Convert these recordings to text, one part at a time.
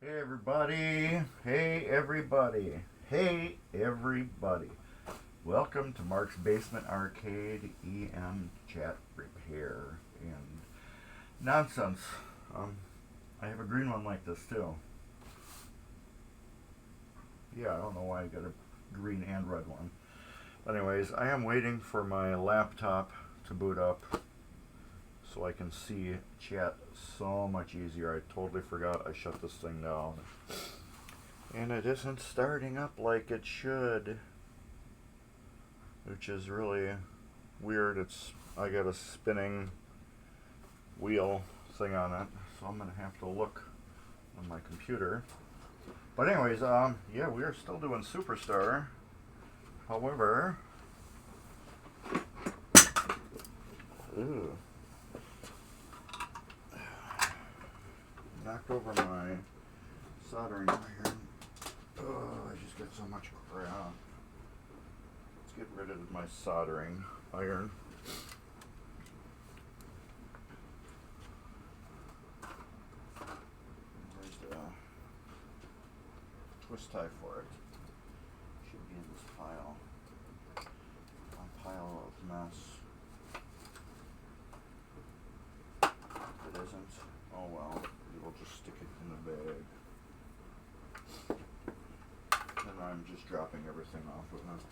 Hey everybody, hey everybody, hey everybody. Welcome to Mark's Basement Arcade EM Chat Repair and Nonsense. I have a green one like this too. Yeah, I don't know why I got a green and red one. Anyways, I am waiting for my laptop to boot up so I can see chat so much easier. I totally forgot I shut this thing down. And it isn't starting up like it should, which is really weird. I got a spinning wheel thing on it, so I'm gonna have to look on my computer. But anyways, yeah, we are still doing Superstar. However, knocked over my soldering iron. Oh, I just got so much crap. Let's get rid of my soldering iron. There's the twist tie for it. Should be in this pile. A pile of mess. If it isn't, oh well. We'll just stick it in the bag. And I'm just dropping everything off with it.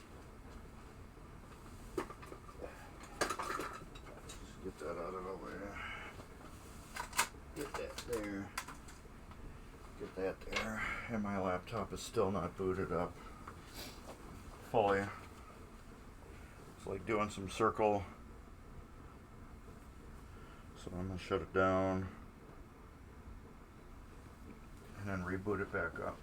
Just get that out of the way. Get that there. Get that there. And my laptop is still not booted up fully. It's like doing some circle. So I'm going to shut it down. And then reboot it back up.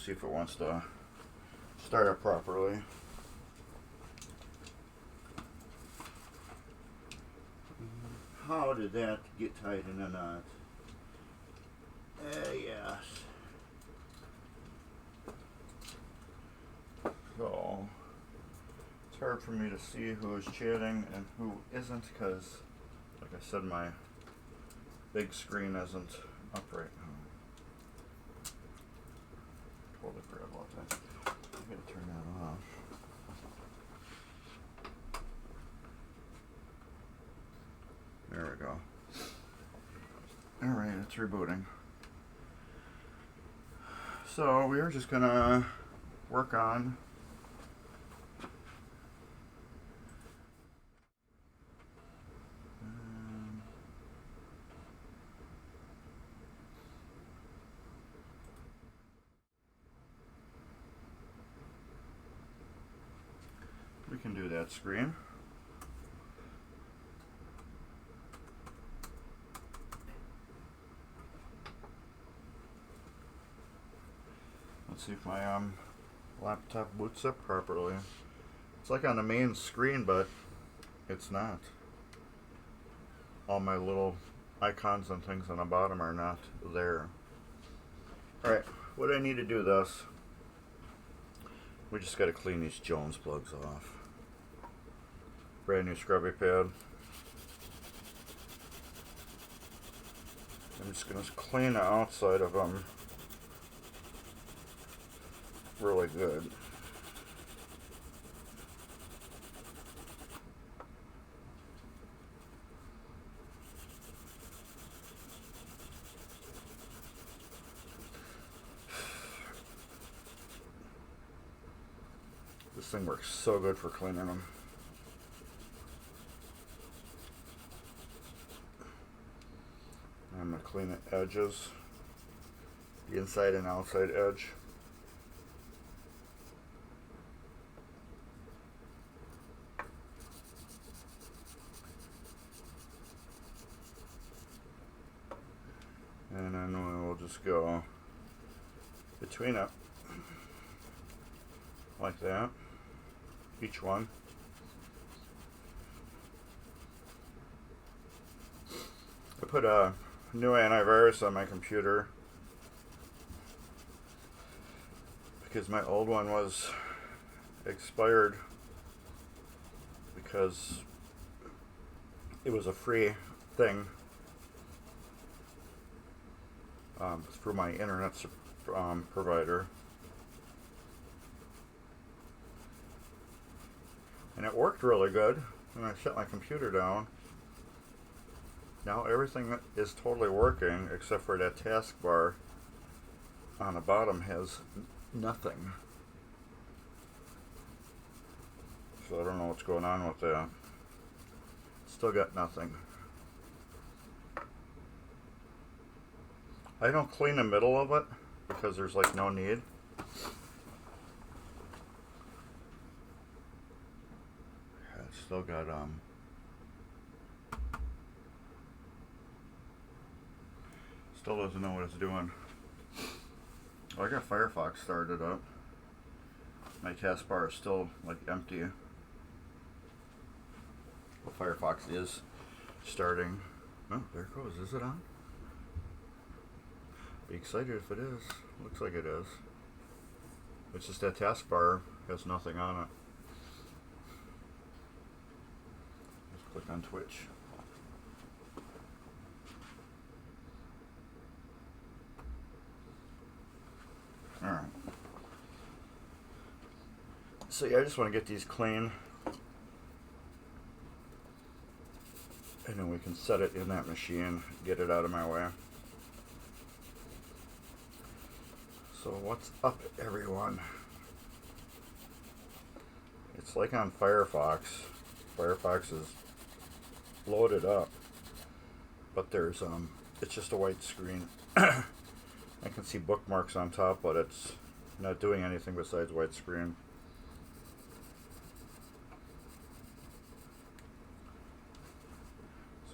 See if it wants to start up properly. How did that get tied in a knot? Yes. So, it's hard for me to see who is chatting and who isn't because, like I said, my big screen isn't up right now. Totally forgot about that. I'm going to turn that off. There we go. Alright, it's rebooting. So we are just going to work on we can do that screen. Let's see if my laptop boots up properly. It's like on the main screen, but it's not. All my little icons and things on the bottom are not there. Alright, what I need to do this, we just got to clean these Jones plugs off. Brand new scrubby pad. I'm just going to clean the outside of them really good. This thing works so good for cleaning them. I'm going to clean the edges, the inside and outside edge. And then we'll just go between it, like that, each one. I put a new antivirus on my computer because my old one was expired because it was a free thing through my internet provider. And it worked really good. And I shut my computer down. Now everything is totally working except for that taskbar on the bottom has nothing. So I don't know what's going on with that. Still got nothing. I don't clean the middle of it because there's like no need. It's still got still doesn't know what it's doing. Well, I got Firefox started up. My taskbar is still like empty. Well, Firefox is starting. Oh, there it goes. Is it on? Be excited if it is. Looks like it is. It's just that taskbar has nothing on it. Just click on Twitch. Alright. So yeah, I just want to get these clean. And then we can set it in that machine, get it out of my way. So what's up, everyone? It's like on Firefox. Firefox is loaded up, but there's it's just a white screen. I can see bookmarks on top, but it's not doing anything besides white screen.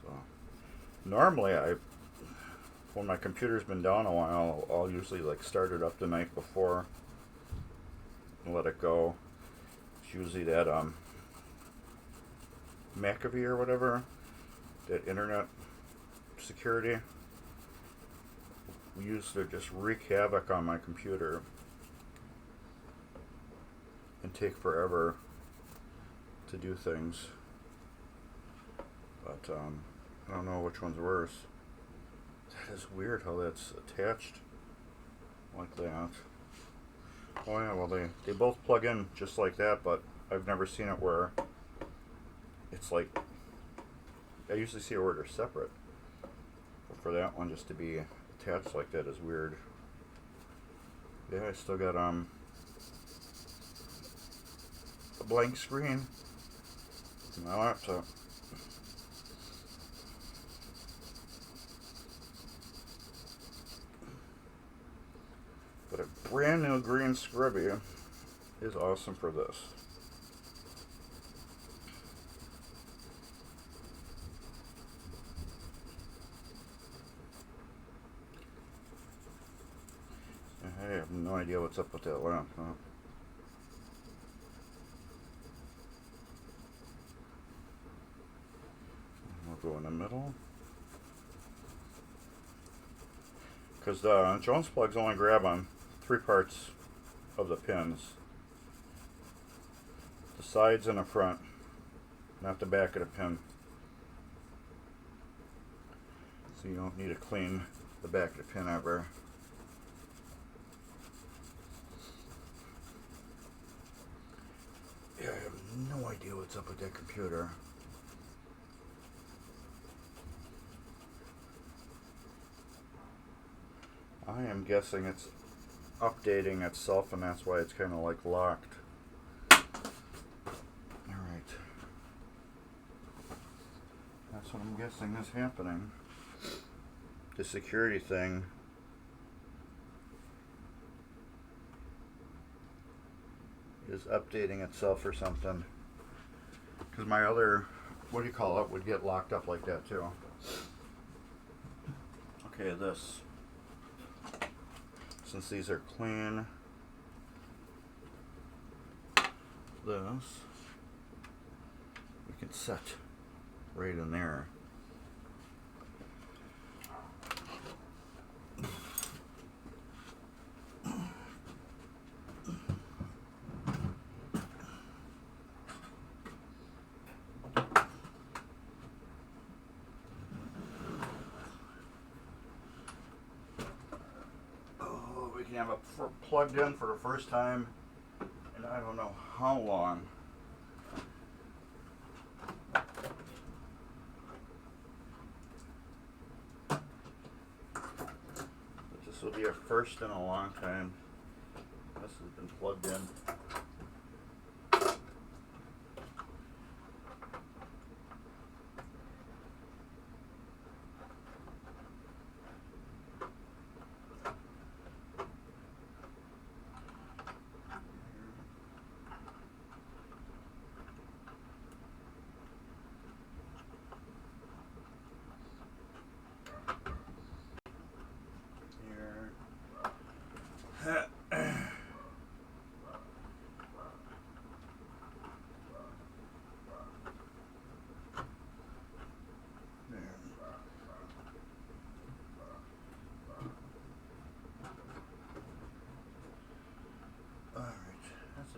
So normally when my computer's been down a while, I'll usually like start it up the night before and let it go. It's usually that McAfee or whatever, that internet security. We used to just wreak havoc on my computer and take forever to do things. But I don't know which one's worse. That is weird how that's attached like that. Oh yeah, well they both plug in just like that, but I've never seen it where it's like, I usually see it where they're separate. But for that one just to be attached like that is weird. Yeah, I still got a blank screen on my laptop. But a brand new green Scrubby is awesome for this. I have no idea what's up with that lamp. Huh? We'll go in the middle. Because the Jones plugs only grab on 3 parts of the pins. The sides and the front, not the back of the pin. So you don't need to clean the back of the pin ever. Yeah, I have no idea what's up with that computer. I am guessing it's updating itself, and that's why it's kind of like locked. Alright. That's what I'm guessing is happening. The security thing is updating itself or something. Because my other, what do you call it, would get locked up like that too. Okay, this. Since these are clean, this we can set right in there. didn't have it plugged in for the first time and I don't know how long. But this will be a first in a long time. This has been plugged in.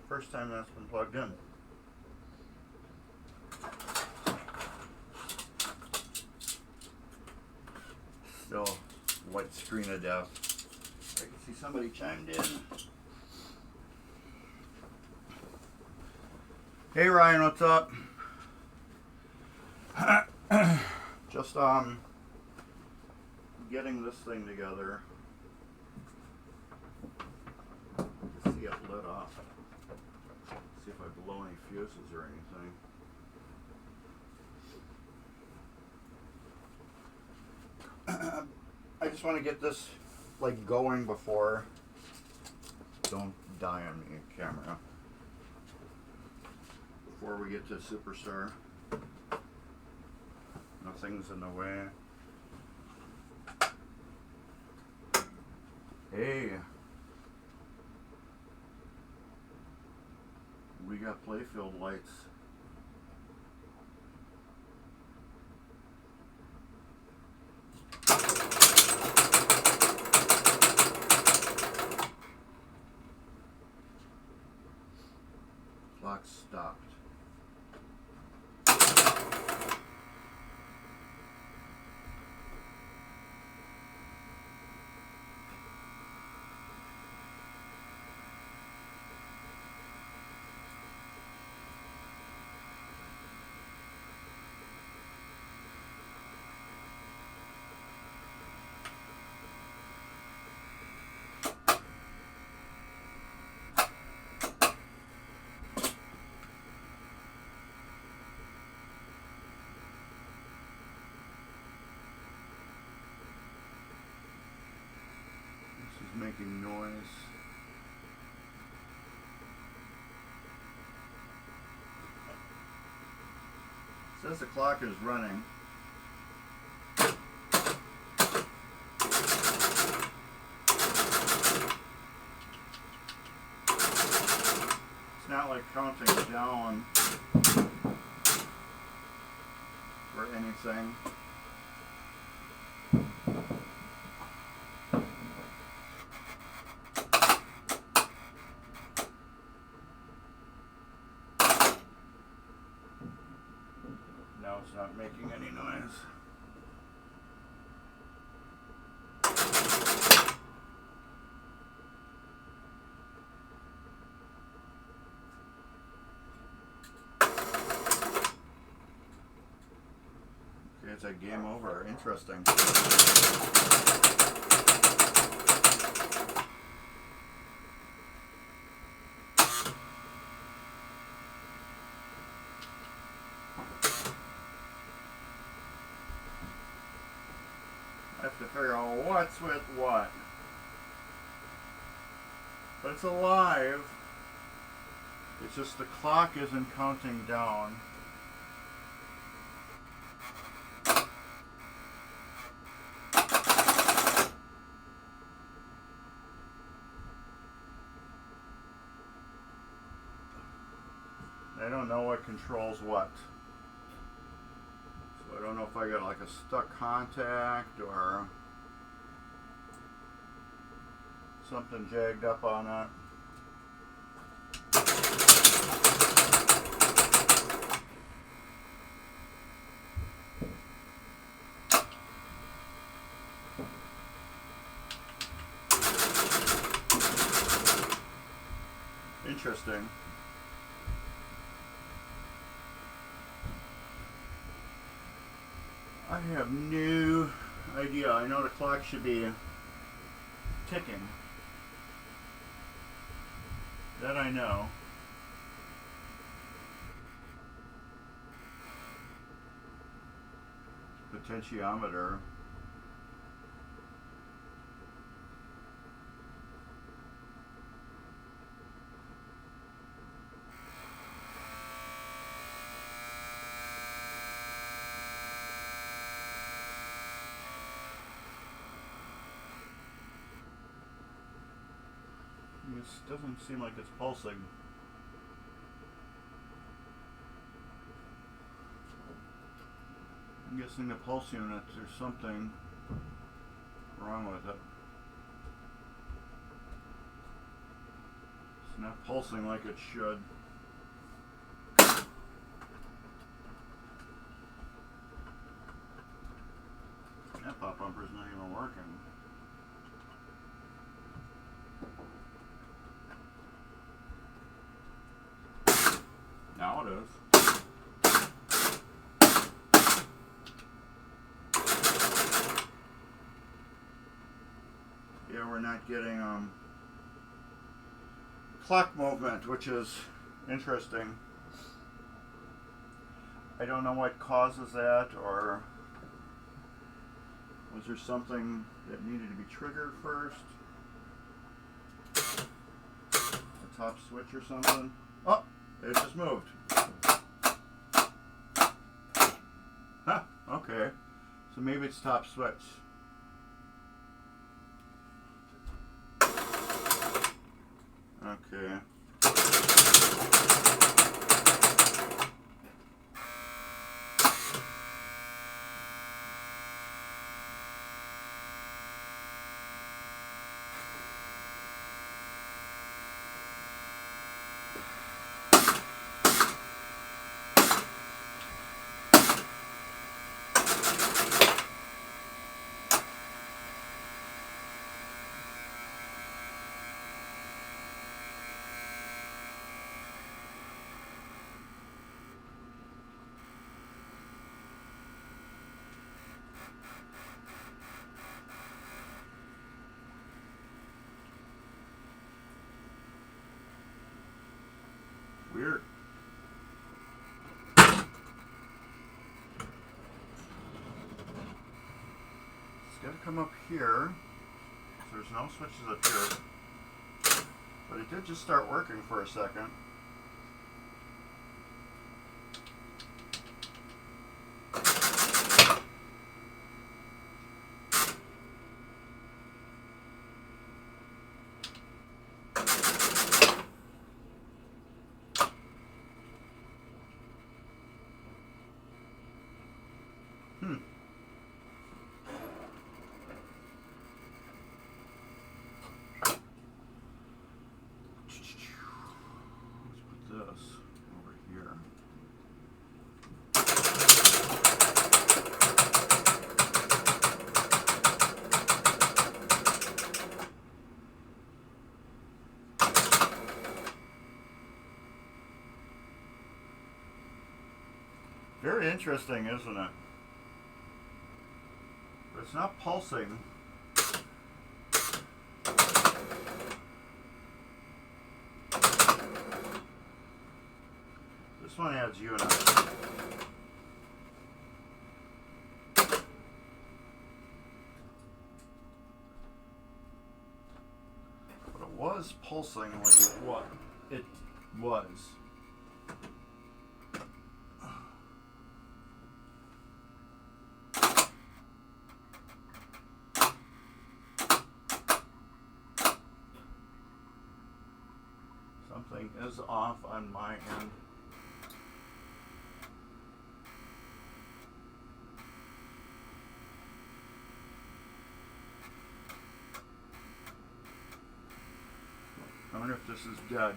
First time that's been plugged in. Still white screen of death. I can see somebody chimed in. Hey Ryan, what's up? Just getting this thing together. To see it lit up. See if I blow any fuses or anything. I just want to get this like going before. Don't die on me, camera. Before we get to Superstar. Nothing's in the way. Hey. We got Playfield lights. Clock stopped. Making noise. Says the clock is running. It's not like counting down or anything. It's not making any noise. Okay, it's a game over. Interesting. I have to figure out what's with what. But it's alive. It's just the clock isn't counting down. I don't know what controls what. I don't know if I got like a stuck contact or something jagged up on it. I have no idea. I know the clock should be ticking. That I know. Potentiometer. This doesn't seem like it's pulsing. I'm guessing the pulse unit, there's something wrong with it. It's not pulsing like it should. That pop bumper's not even working. Now it is. Yeah, we're not getting clock movement, which is interesting. I don't know what causes that, or was there something that needed to be triggered first? A top switch or something? Oh, it just moved. Huh, okay. So maybe it's top switch. Okay. Weird. It's got to come up here. So there's no switches up here. But it did just start working for a second. Very interesting, isn't it? But it's not pulsing. This one adds units. But it was pulsing like what it was. Something is off on my end. I wonder if this is dead.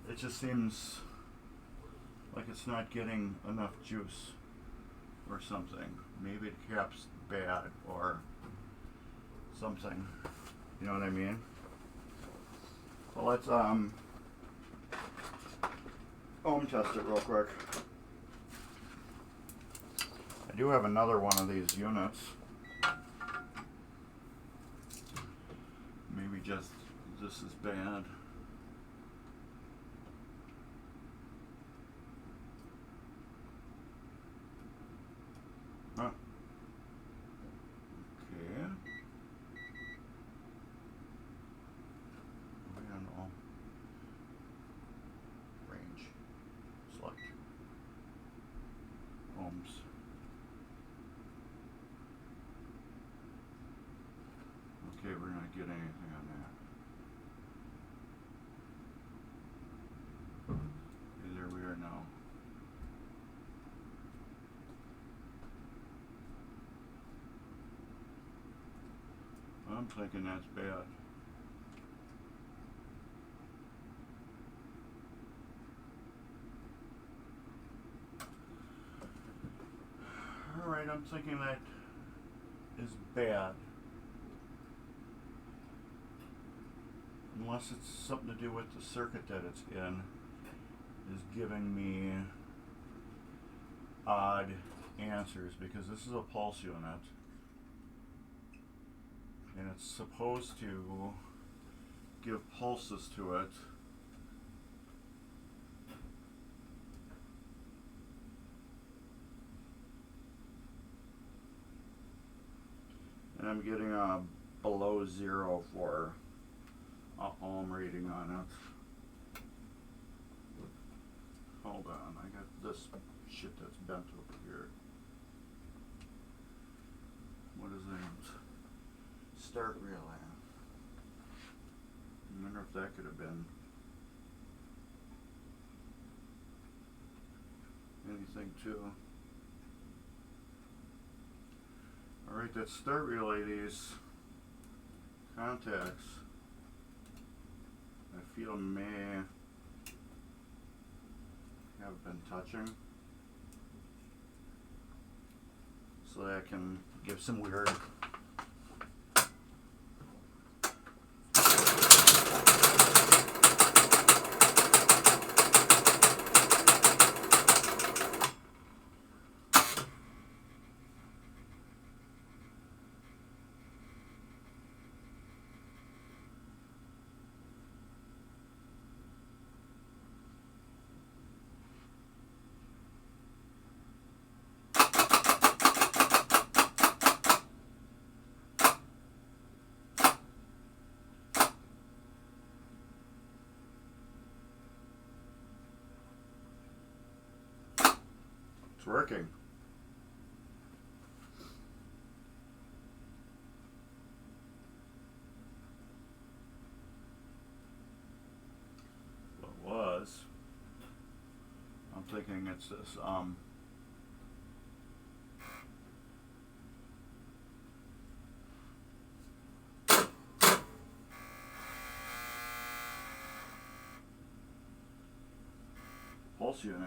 It just seems like it's not getting enough juice or something. Maybe the cap's bad or something. You know what I mean? So let's ohm test it real quick. I do have another one of these units. Maybe just this is bad. Huh. Okay. I don't know. Range. Select. Ohms. Okay, we're not getting anything on that. Okay, there we are now. I'm thinking that's bad. Alright, I'm thinking that is bad. Unless it's something to do with the circuit that it's in, is giving me odd answers, because this is a pulse unit and it's supposed to give pulses to it. And I'm getting a below 0 for a ohm reading on it. Hold on, I got this shit that's bent over here. What is that? Start relay. I wonder if that could have been anything too. Alright, that start relay, these contacts, I feel may have been touching, so that can give some weird working. Well, it was. I'm thinking it's this pulse unit.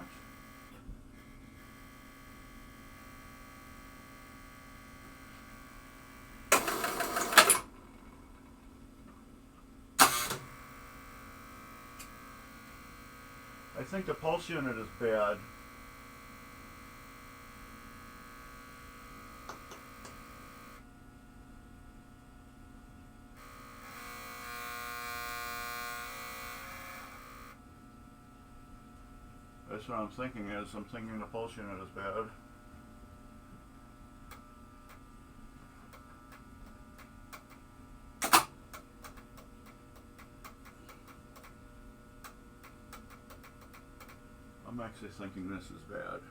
I think the pulse unit is bad. That's what I'm thinking is, I'm thinking the pulse unit is bad. I'm actually thinking this is bad.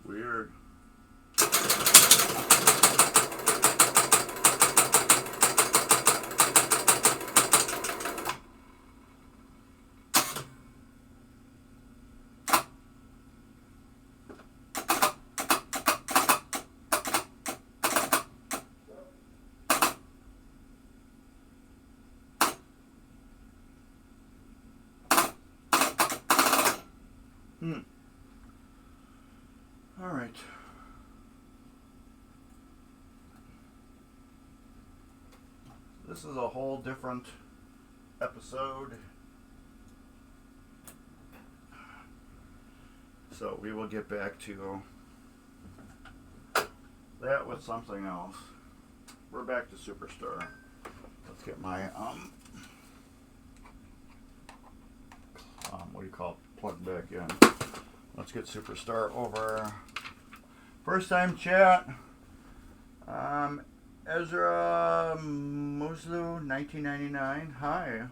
Weird. All right. This is a whole different episode. So we will get back to that with something else. We're back to Superstar. Let's get my what do you call it? Plug back in. Let's get Superstar over. First time chat. Ezra Muslu 1999. Hi.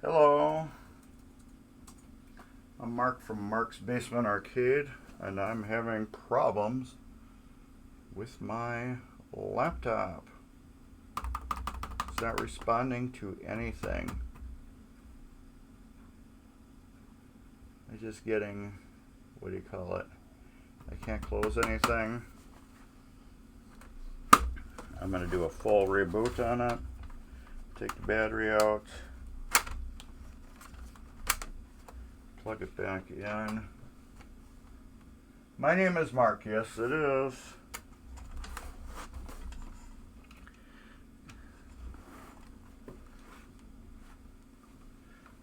Hello. I'm Mark from Mark's Basement Arcade, and I'm having problems with my laptop. It's not responding to anything. I'm just getting, what do you call it? I can't close anything. I'm going to do a full reboot on it. Take the battery out. Plug it back in. My name is Mark. Yes, it is.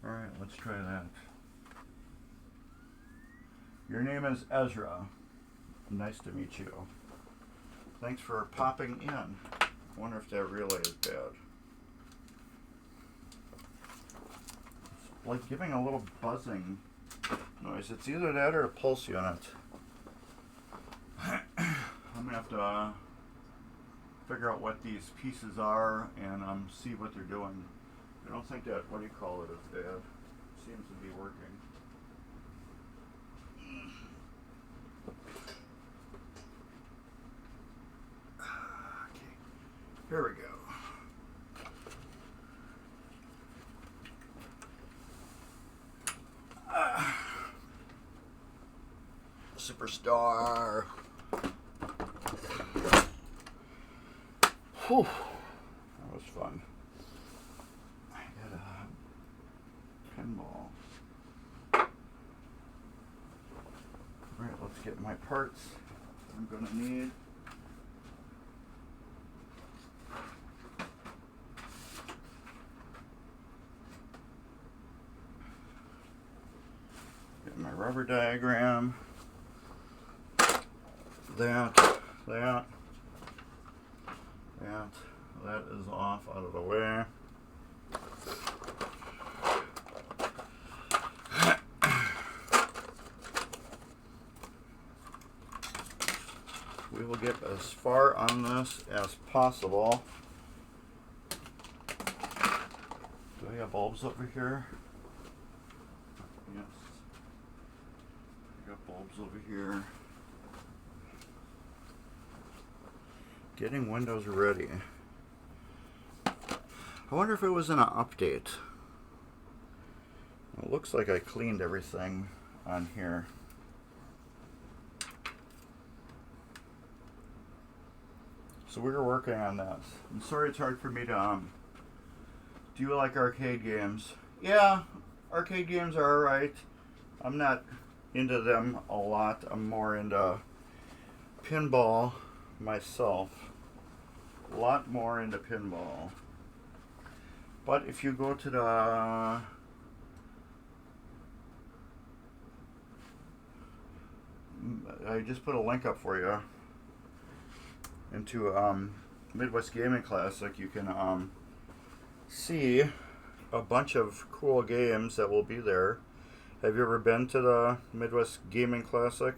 Alright, let's try that. Your name is Ezra. Nice to meet you. Thanks for popping in. I wonder if that relay is bad. It's like giving a little buzzing noise. It's either that or a pulse unit. I'm going to have to figure out what these pieces are and see what they're doing. I don't think that, what do you call it, is bad. It seems to be working. Okay, here we go. Superstar. Whew. That was fun. I got a pinball. Alright, let's get my parts I'm going to need. Get my rubber diagram. That is off, out of the way. We will get as far on this as possible. Do I have bulbs over here? Yes. I got bulbs over here. Getting Windows ready. I wonder if it was in an update. It looks like I cleaned everything on here. So we were working on this. I'm sorry it's hard for me to, do you like arcade games? Yeah, arcade games are alright. I'm not into them a lot. I'm more into pinball myself. A lot more into pinball. But if you go to the I just put a link up for you into Midwest Gaming Classic. You can see a bunch of cool games that will be there. Have you ever been to the Midwest Gaming Classic?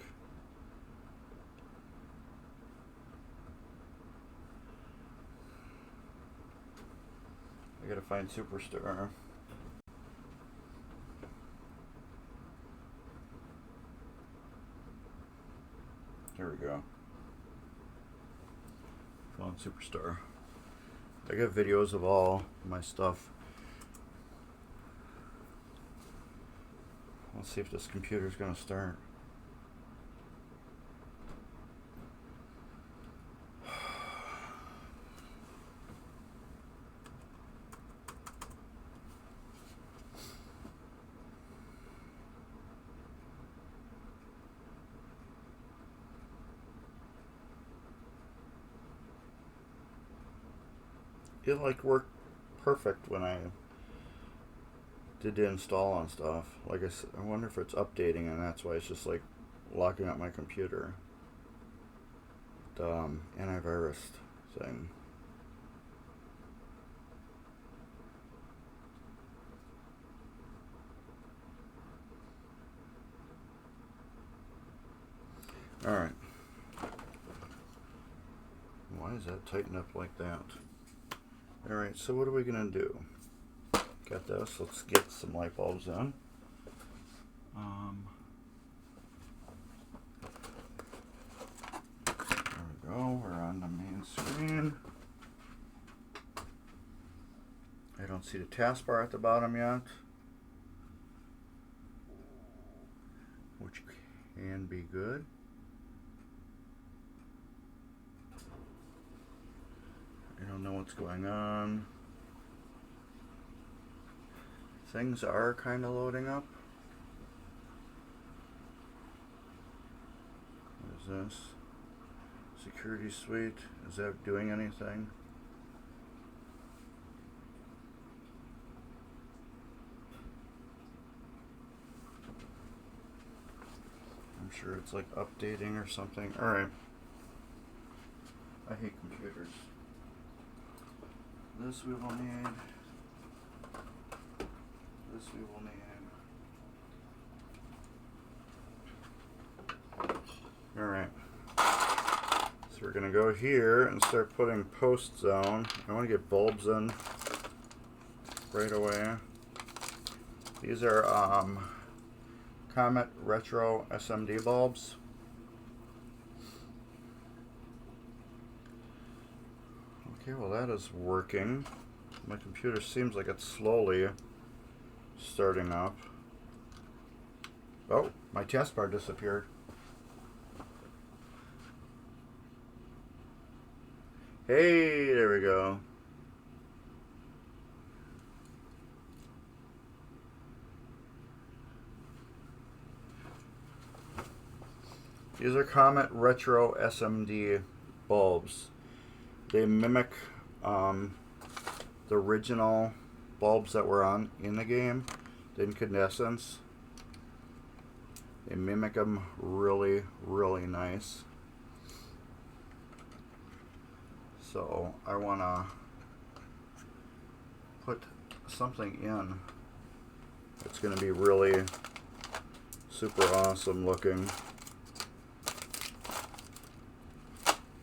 I gotta find Superstar. There we go. Found Superstar. I got videos of all my stuff. Let's see if this computer's gonna start. it like worked perfect when I did the install on stuff. Like I wonder if it's updating and that's why it's just like locking up my computer. The antivirus thing. Alright. Why is that tightened up like that? Alright, so what are we going to do? Got this. Let's get some light bulbs in. There we go. We're on the main screen. I don't see the taskbar at the bottom yet, which can be good. I don't know what's going on. Things are kind of loading up. What is this? Security suite. Is that doing anything? I'm sure it's like updating or something. Alright. I hate computers. This we will need. This we will need. Alright. So we're going to go here and start putting post zone. I want to get bulbs in right away. These are Comet Retro SMD bulbs. Okay, well that is working. My computer seems like it's slowly starting up. Oh, my taskbar disappeared. Hey, there we go. These are Comet Retro SMD bulbs. They mimic the original bulbs that were on in the game, the incandescents. They mimic them really, really nice. So I want to put something in that's going to be really super awesome looking.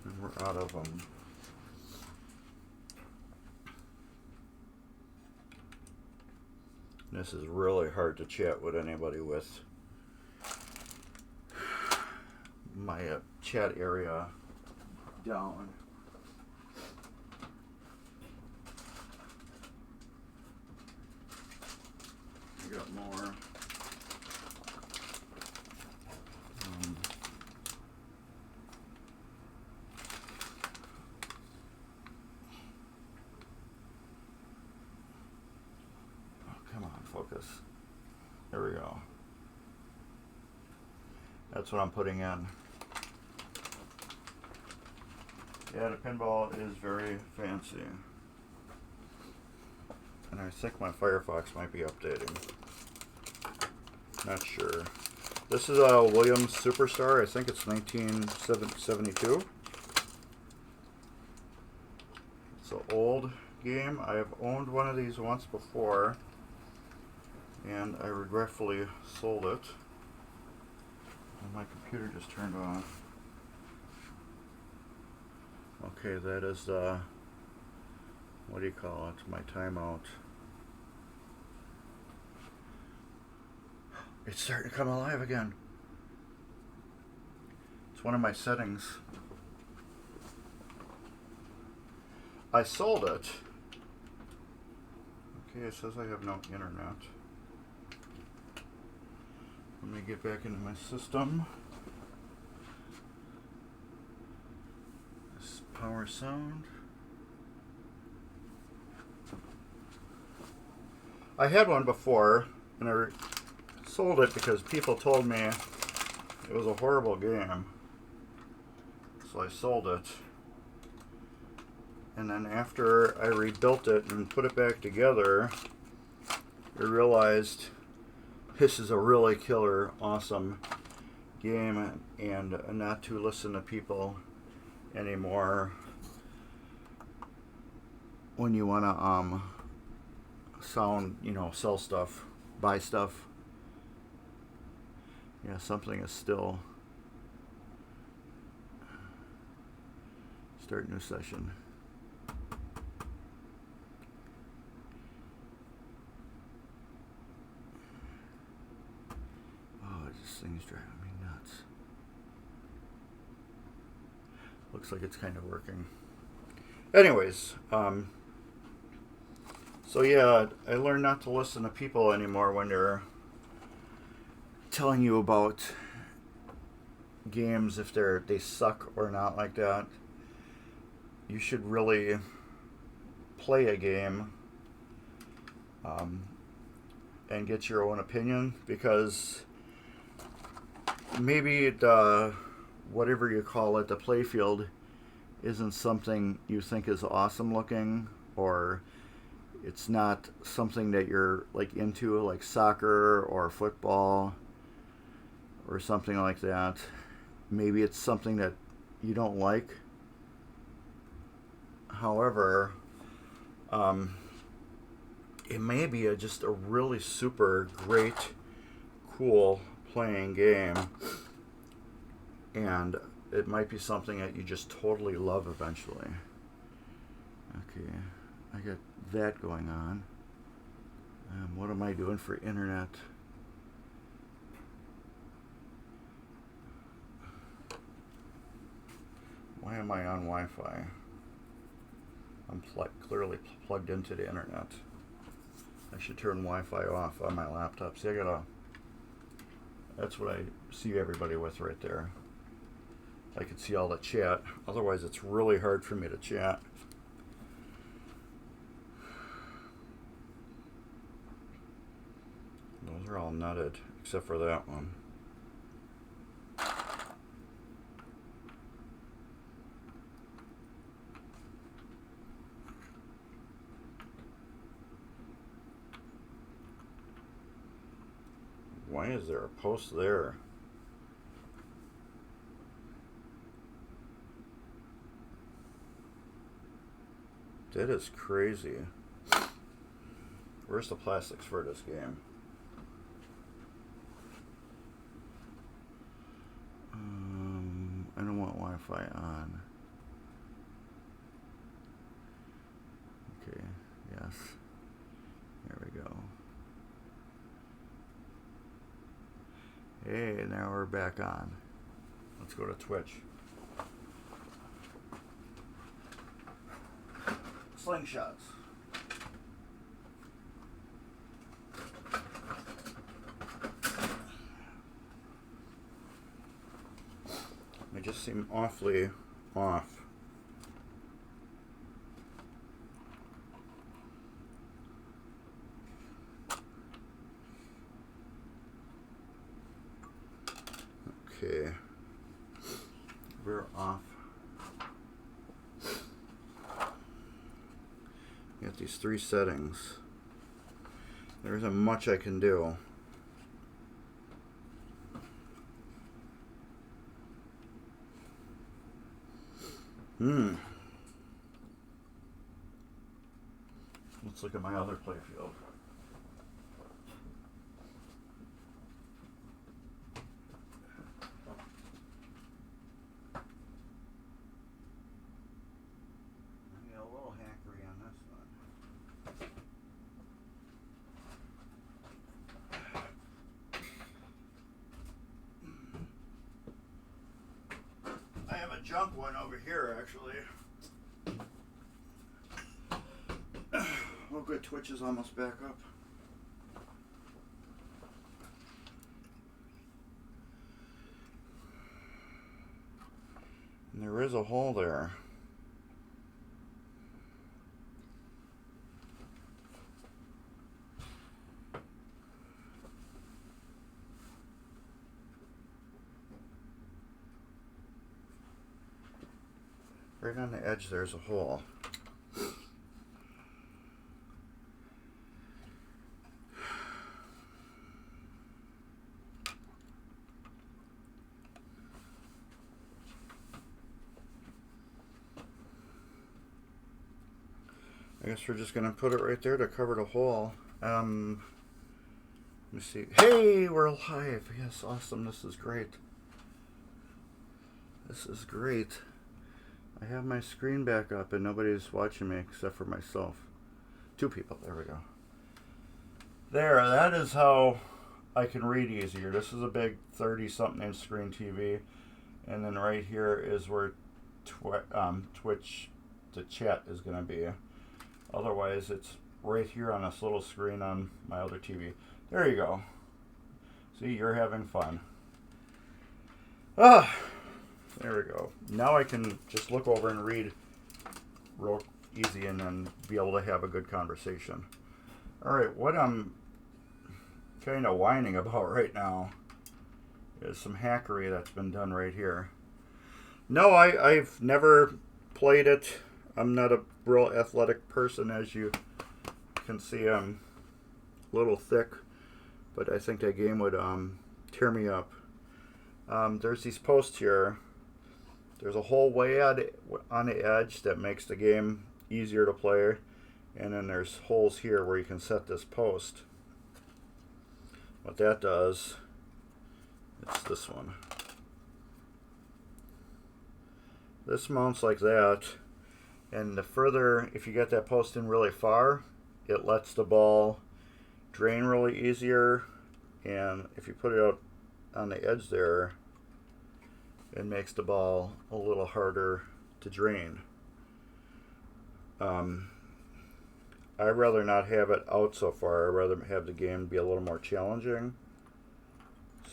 And we're out of them. This is really hard to chat with anybody with. My chat area down. I got more. Focus. There we go. That's what I'm putting in. Yeah, the pinball is very fancy. And I think my Firefox might be updating. Not sure. This is a Williams Superstar. I think it's 1972. It's an old game. I have owned one of these once before, and I regretfully sold it. And my computer just turned off. Okay, that is the, what do you call it? My timeout. It's starting to come alive again. It's one of my settings. I sold it. Okay, it says I have no internet. Let me get back into my system. This power sound. I had one before, and I sold it because people told me it was a horrible game. So I sold it. And then after I rebuilt it and put it back together, I realized this is a really killer, awesome game, and not to listen to people anymore when you want to sell stuff, buy stuff. Yeah, something is still. Start new session. Oh, this thing's driving me nuts. Looks like it's kind of working. Anyways, so yeah, I learned not to listen to people anymore when they're telling you about games, if they suck or not like that. You should really play a game and get your own opinion, because maybe whatever you call it, the Playfield, isn't something you think is awesome looking, or it's not something that you're like into, like soccer or football or something like that. Maybe it's something that you don't like. However, it may be just a really super great, cool playing game, and it might be something that you just totally love eventually. Okay, I got that going on. What am I doing for internet? Why am I on Wi-Fi? I'm clearly plugged into the internet. I should turn Wi-Fi off on my laptop. See, that's what I see everybody with right there. I can see all the chat. Otherwise, it's really hard for me to chat. Those are all nutted, except for that one. Why is there a post there? That is crazy. Where's the plastics for this game? I don't want Wi-Fi on. Okay, yes. There we go. Hey, now we're back on. Let's go to Twitch. Slingshots. They just seem awfully off. Okay, we're off. Got these three settings. There isn't much I can do. Let's look at my other playfield. Junk one over here, actually. Oh, good. Twitch is almost back up. And there is a hole there. Right on the edge there's a hole. I guess we're just gonna put it right there to cover the hole. Let me see. Hey, we're live. Yes, awesome. This is great. This is great. I have my screen back up and nobody's watching me except for myself. 2 people. There we go. There, that is how I can read easier. This is a big 30-something inch screen TV. And then right here is where Twitch, the chat is going to be. Otherwise, it's right here on this little screen on my other TV. There you go. See, you're having fun. Ah, there we go. Now I can just look over and read real easy and then be able to have a good conversation. All right, what I'm kind of whining about right now is some hackery that's been done right here. No, I've never played it. I'm not a real athletic person, as you can see. I'm a little thick, but I think that game would tear me up. There's these posts here. There's a hole way out on the edge that makes the game easier to play, and then there's holes here where you can set this post. What that does, it's this one. This mounts like that, and the further, if you get that post in really far, it lets the ball drain really easier, and if you put it out on the edge there, it makes the ball a little harder to drain. I'd rather not have it out so far. I'd rather have the game be a little more challenging.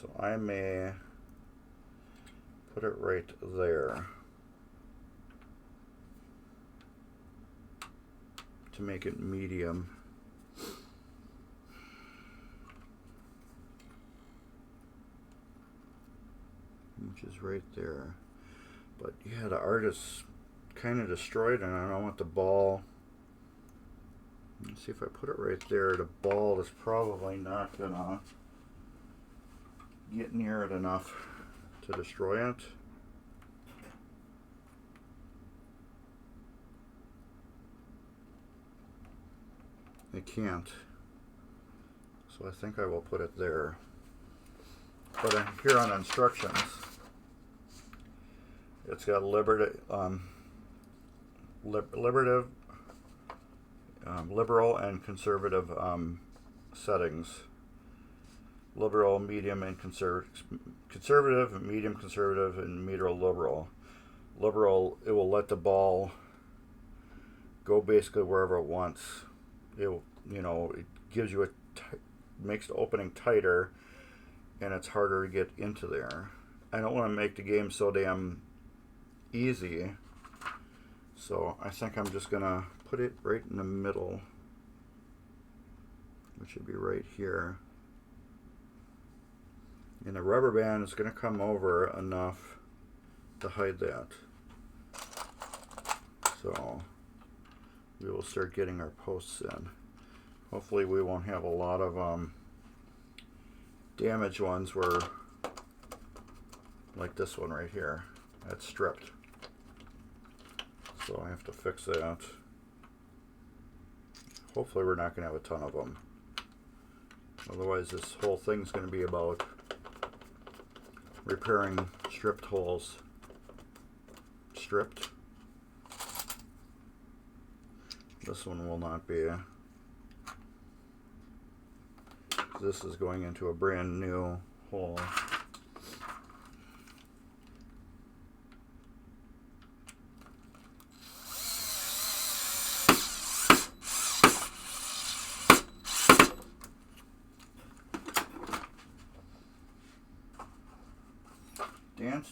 So I may put it right there to make it medium. Which is right there. But yeah, the art is kind of destroyed, and I don't want the ball. Let's see if I put it right there. The ball is probably not gonna get near it enough to destroy it. It can't. So I think I will put it there. But here on instructions, it's got liberal and conservative settings. Liberal, medium, and conservative, medium, conservative, and medial liberal. Liberal, it will let the ball go basically wherever it wants. It gives you makes the opening tighter, and it's harder to get into there. I don't want to make the game so damn easy, so I think I'm just gonna put it right in the middle, which should be right here, and the rubber band is gonna come over enough to hide that. So we will start getting our posts in. Hopefully we won't have a lot of damaged ones where, like this one right here, that's stripped. So I have to fix that. Hopefully we're not going to have a ton of them. Otherwise this whole thing's going to be about repairing stripped holes. Stripped. This one will not be. This is going into a brand new hole.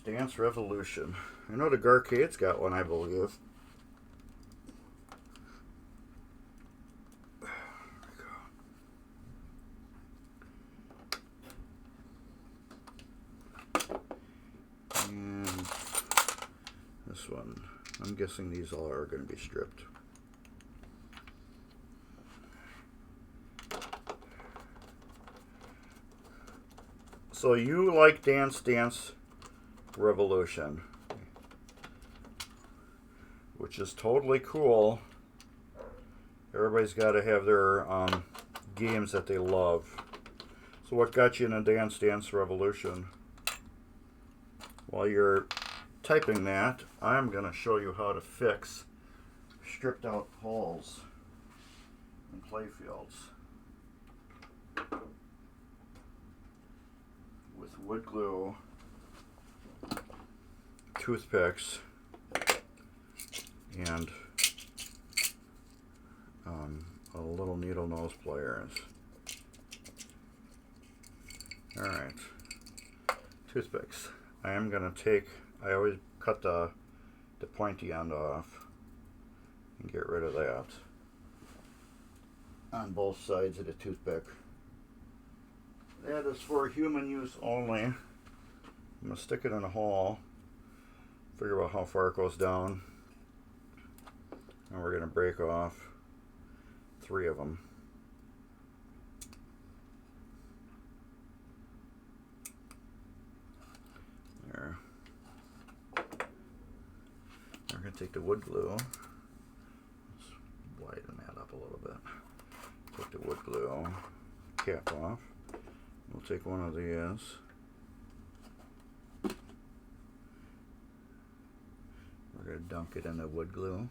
Dance Revolution. I know the Garcade's got one, I believe. And this one, I'm guessing these all are going to be stripped. So you like Dance Revolution, which is totally cool. Everybody's got to have their games that they love. So what got you into Dance Revolution? While you're typing that, I'm going to show you how to fix stripped out holes in playfields with wood glue, toothpicks, and a little needle nose pliers. Alright, toothpicks. I am going to take, I always cut the pointy end off and get rid of that on both sides of the toothpick. That is for human use only. I'm going to stick it in a hole, figure out how far it goes down, and we're going to break off 3 of them. There. We're going to take the wood glue. Let's widen that up a little bit. Take the wood glue cap off. We'll take one of these. We're going to dunk it in the wood glue.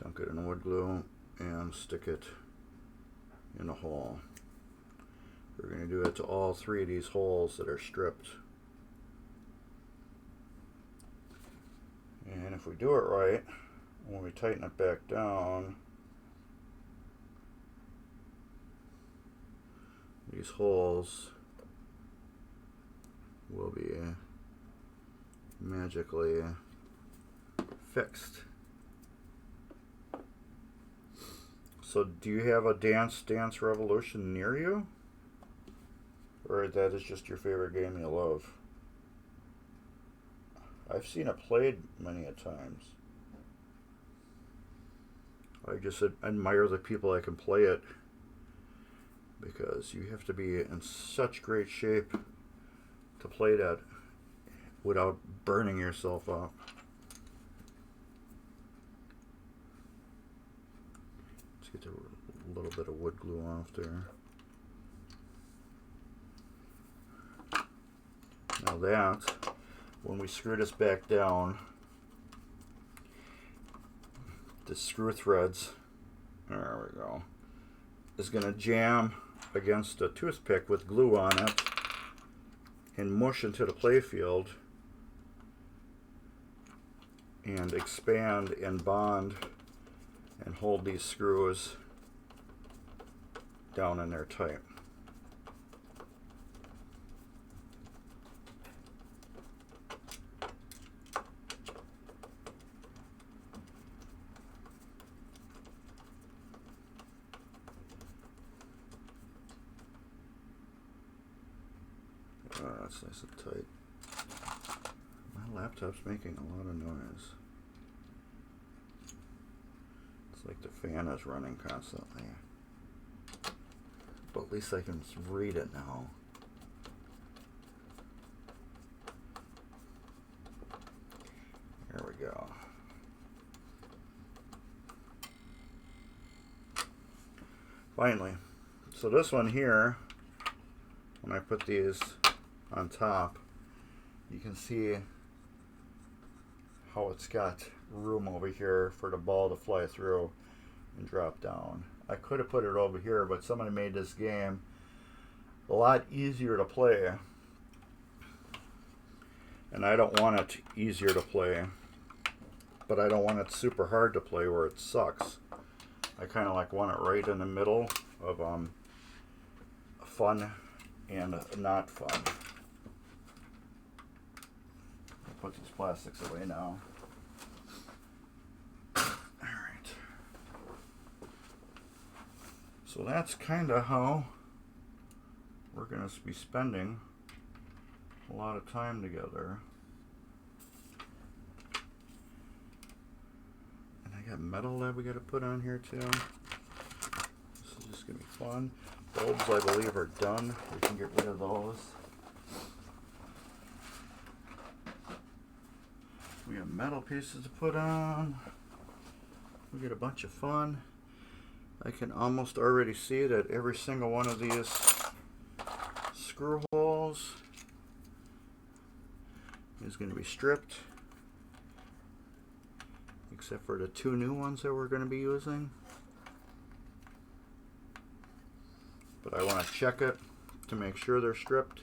Dunk it in the wood glue and stick it in a hole. We're going to do it to all 3 of these holes that are stripped. And if we do it right, when we tighten it back down, these holes will be magically fixed. So do you have a Dance Revolution near you? Or that is just your favorite game you love? I've seen it played many a times. I just admire the people that can play it, because you have to be in such great shape to play that without burning yourself up. Let's get a little bit of wood glue off there. Now that, when we screw this back down, the screw threads, there we go, is going to jam against a toothpick with glue on it and mush into the playfield and expand and bond and hold these screws down in there tight. Oh, that's nice and tight. My laptop's making a lot of noise. It's like the fan is running constantly. But at least I can read it now. There we go. Finally. So this one here, when I put these on top, you can see how it's got room over here for the ball to fly through and drop down. I could have put it over here, but somebody made this game a lot easier to play, and I don't want it easier to play, but I don't want it super hard to play where it sucks. I kind of like want it right in the middle of fun and not fun. I'll put these plastics away now. Alright. So that's kind of how we're going to be spending a lot of time together. And I got metal that we got to put on here too. This is just going to be fun. Bulbs, I believe, are done. We can get rid of those. We have metal pieces to put on. We get a bunch of fun. I can almost already see that every single one of these screw holes is going to be stripped, except for the 2 new ones that we're going to be using. But I want to check it to make sure they're stripped.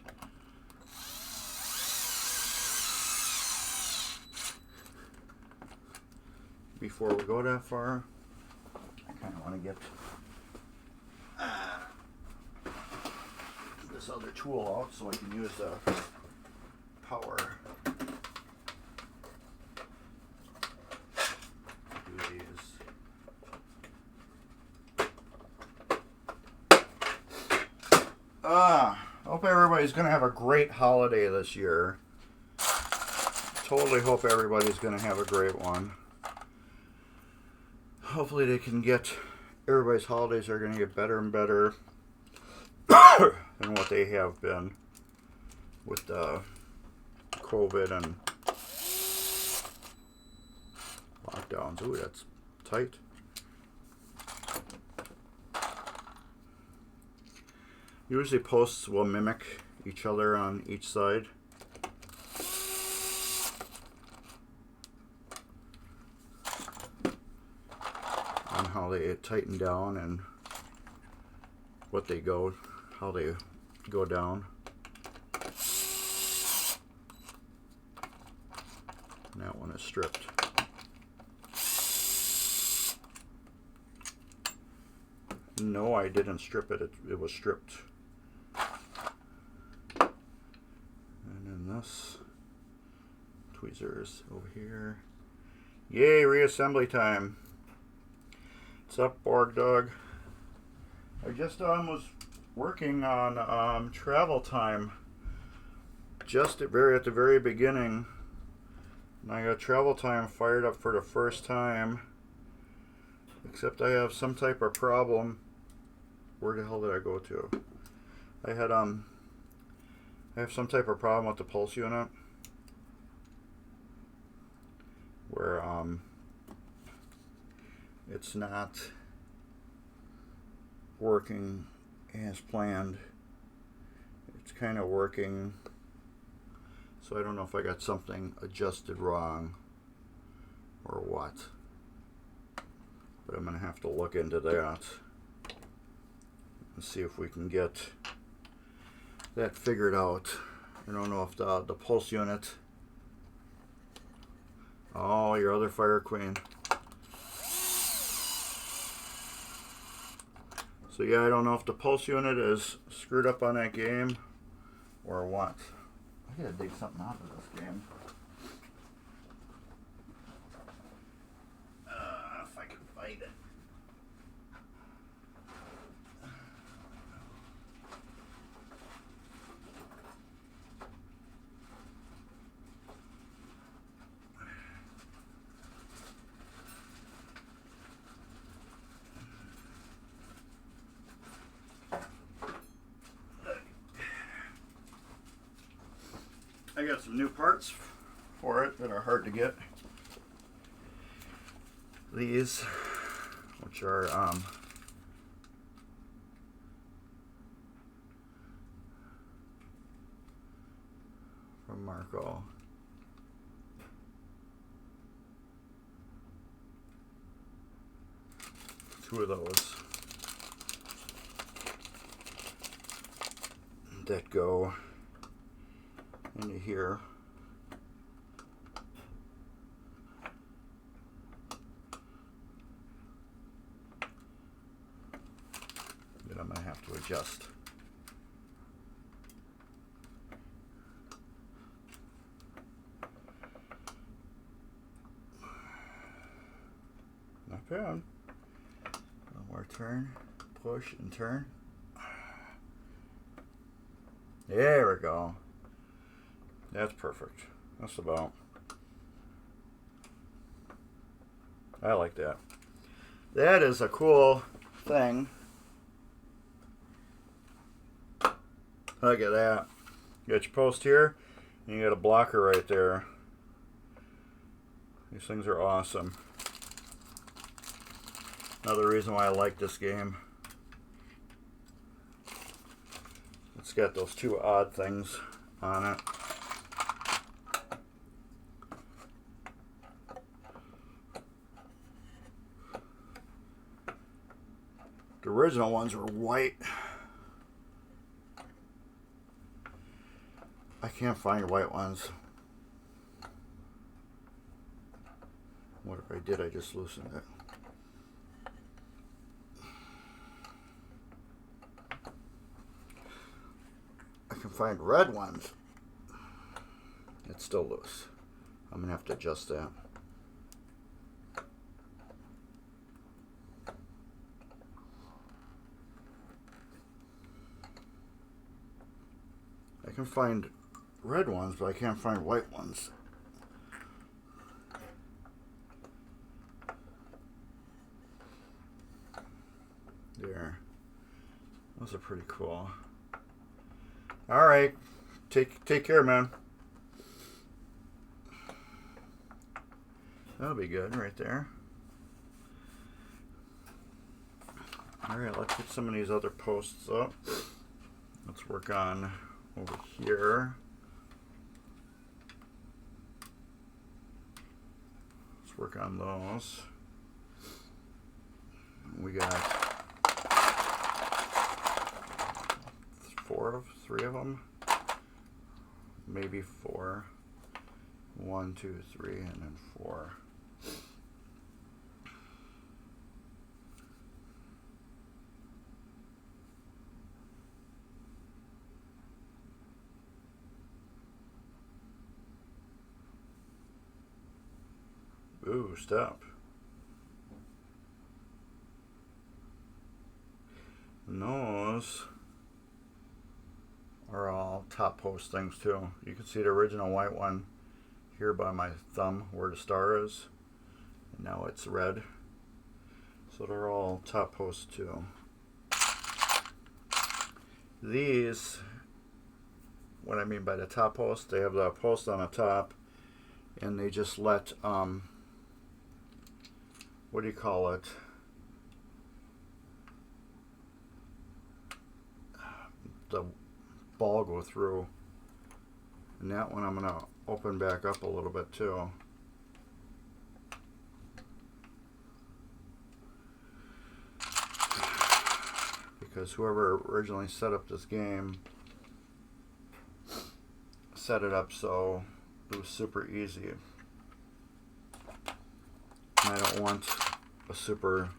Before we go that far, I kind of want to get this other tool out so I can use the power. Do these. Hope everybody's going to have a great holiday this year. Totally hope everybody's going to have a great one. Hopefully they can get, everybody's holidays are going to get better and better than what they have been with COVID and lockdowns. Ooh, that's tight. Usually posts will mimic each other on each side. On how they tighten down and what they go, how they go down. And that one is stripped. No, I didn't strip it. It was stripped. And then this tweezers over here. Yay, reassembly time. What's up, Borg Dog? I just was working on travel time. Just at the very beginning. And I got travel time fired up for the first time. Except I have some type of problem. Where the hell did I go to? I have some type of problem with the pulse unit. Where it's not working as planned. It's kind of working, so I don't know if I got something adjusted wrong or what, but I'm gonna have to look into that and see if we can get that figured out. I don't know if the pulse unit. Oh, your other Fire Queen. So yeah, I don't know if the pulse unit is screwed up on that game or what. I gotta dig something out of this game. If I can find it. I got some new parts for it that are hard to get. These, which are from Marco. Two of those that go into here. That I'm going to have to adjust. Not bad. One more turn, push and turn. There we go. That's perfect. That's about. I like that. That is a cool thing. Look at that. You got your post here, and you got a blocker right there. These things are awesome. Another reason why I like this game. It's got those two odd things on it. The original ones were white. I can't find white ones. What if I did? I just loosened it. I can find red ones. It's still loose. I'm gonna have to adjust that. I can find red ones, but I can't find white ones. There. Those are pretty cool. All right. Take care, man. That'll be good right there. All right, let's get some of these other posts up. Let's work on over here. Let's work on those. We got three of them, maybe four. 1, 2, 3, and then 4. Ooh, stop. And those are all top post things too. You can see the original white one here by my thumb where the star is. And now it's red. So they're all top post too. These, what I mean by the top post, they have the post on the top and they just let what do you call it? The ball go through. And that one I'm going to open back up a little bit too. Because whoever originally set up this game set it up so it was super easy. And I don't want a super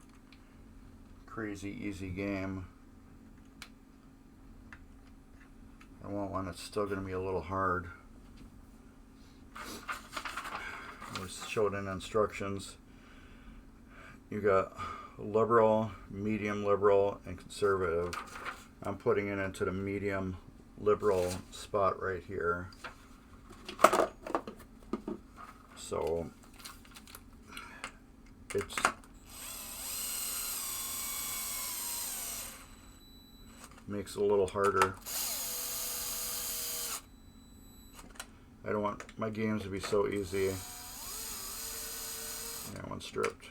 crazy easy game. I want one that's still going to be a little hard. I was showed in instructions. You got liberal, medium liberal, and conservative. I'm putting it into the medium liberal spot right here. So it's makes it a little harder. I don't want my games to be so easy. That one's stripped.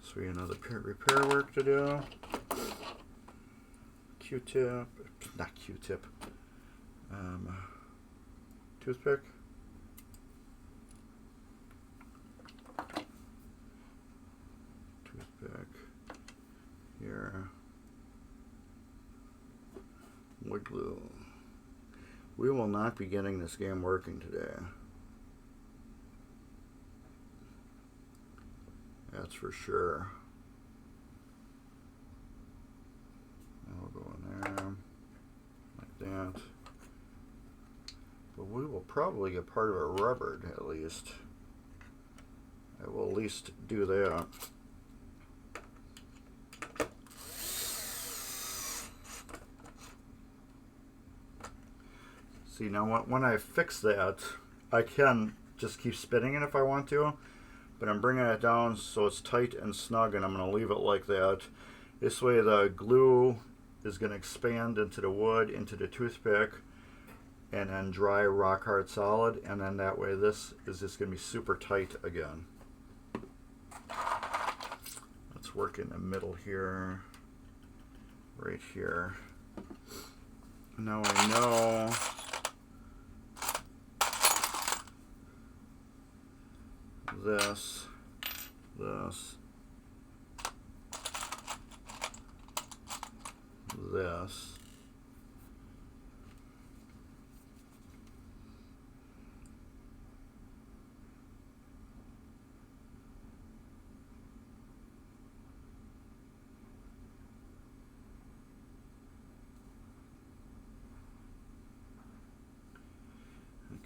So we have another repair work to do. Q-tip, not Q-tip. Toothpick. Toothpick. Here. Wood glue. We will not be getting this game working today. That's for sure. I'll go in there like that. But we will probably get part of it rubbered at least. I will at least do that. See, now when I fix that, I can just keep spinning it if I want to, but I'm bringing it down so it's tight and snug, and I'm going to leave it like that. This way the glue is going to expand into the wood, into the toothpick, and then dry rock hard solid, and then that way this is just going to be super tight again. Let's work in the middle here, right here. Now I know this, this, this.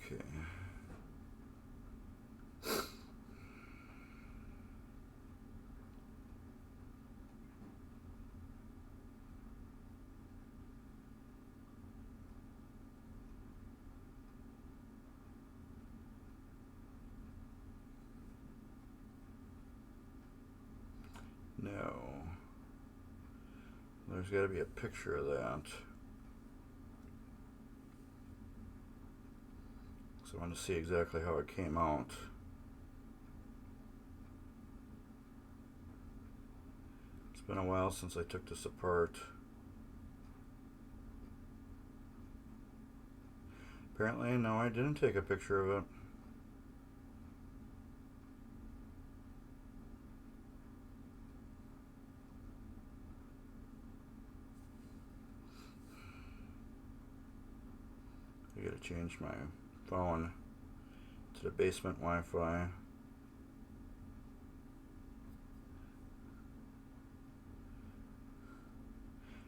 Okay. No. There's got to be a picture of that. So I want to see exactly how it came out. It's been a while since I took this apart. Apparently, no, I didn't take a picture of it. I gotta change my phone to the basement Wi-Fi.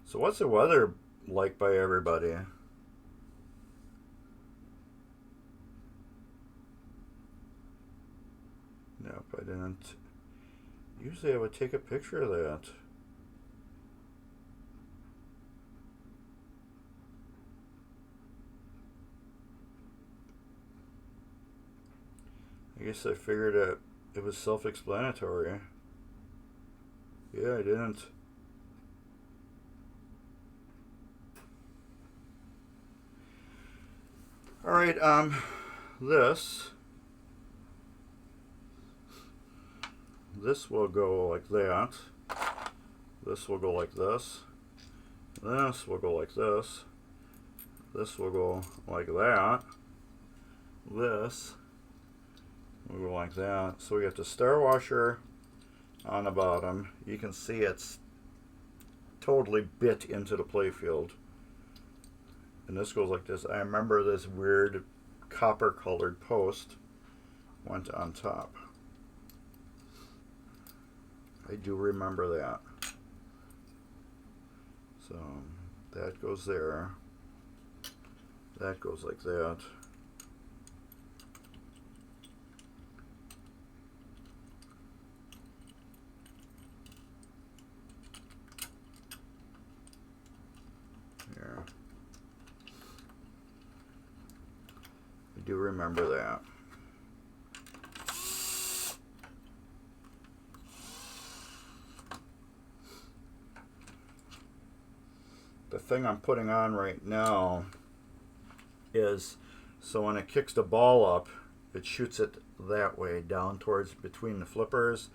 So what's the weather like by everybody? Nope, I didn't. Usually I would take a picture of that. I guess I figured it was self-explanatory. Yeah, I didn't. Alright, this will go like that. This will go like this. This will go like this. This will go like that. This will go like that. So we got the star washer on the bottom. You can see it's totally bit into the Playfield. And this goes like this. I remember this weird copper colored post went on top. I do remember that. So that goes there. That goes like that. Here. I do remember that. The thing I'm putting on right now is so when it kicks the ball up, it shoots it that way down towards between the flippers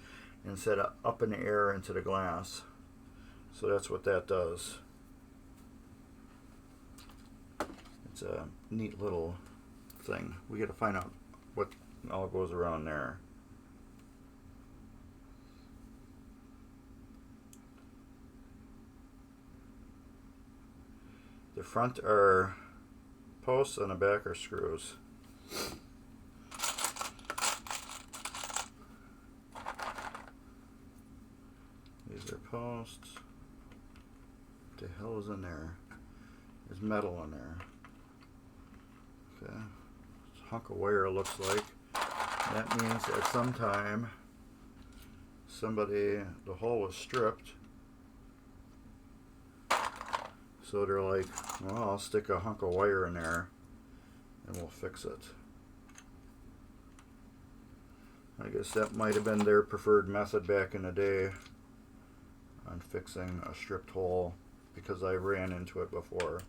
instead of up in the air into the glass. So that's what that does. It's a neat little thing. We got to find out what all goes around there. The front are posts and the back are screws. These are posts. What the hell is in there? There's metal in there. Okay. This hunk of wire looks like. That means at some time the hole was stripped. So they're like, well, I'll stick a hunk of wire in there and we'll fix it. I guess that might have been their preferred method back in the day on fixing a stripped hole, because I ran into it before.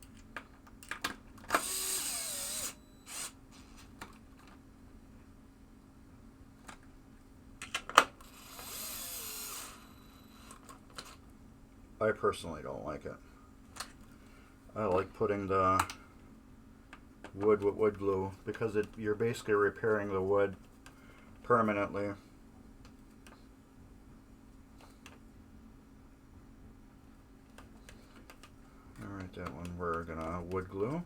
I personally don't like it. I like putting the wood with wood glue, because you're basically repairing the wood permanently. Alright, that one we're gonna wood glue.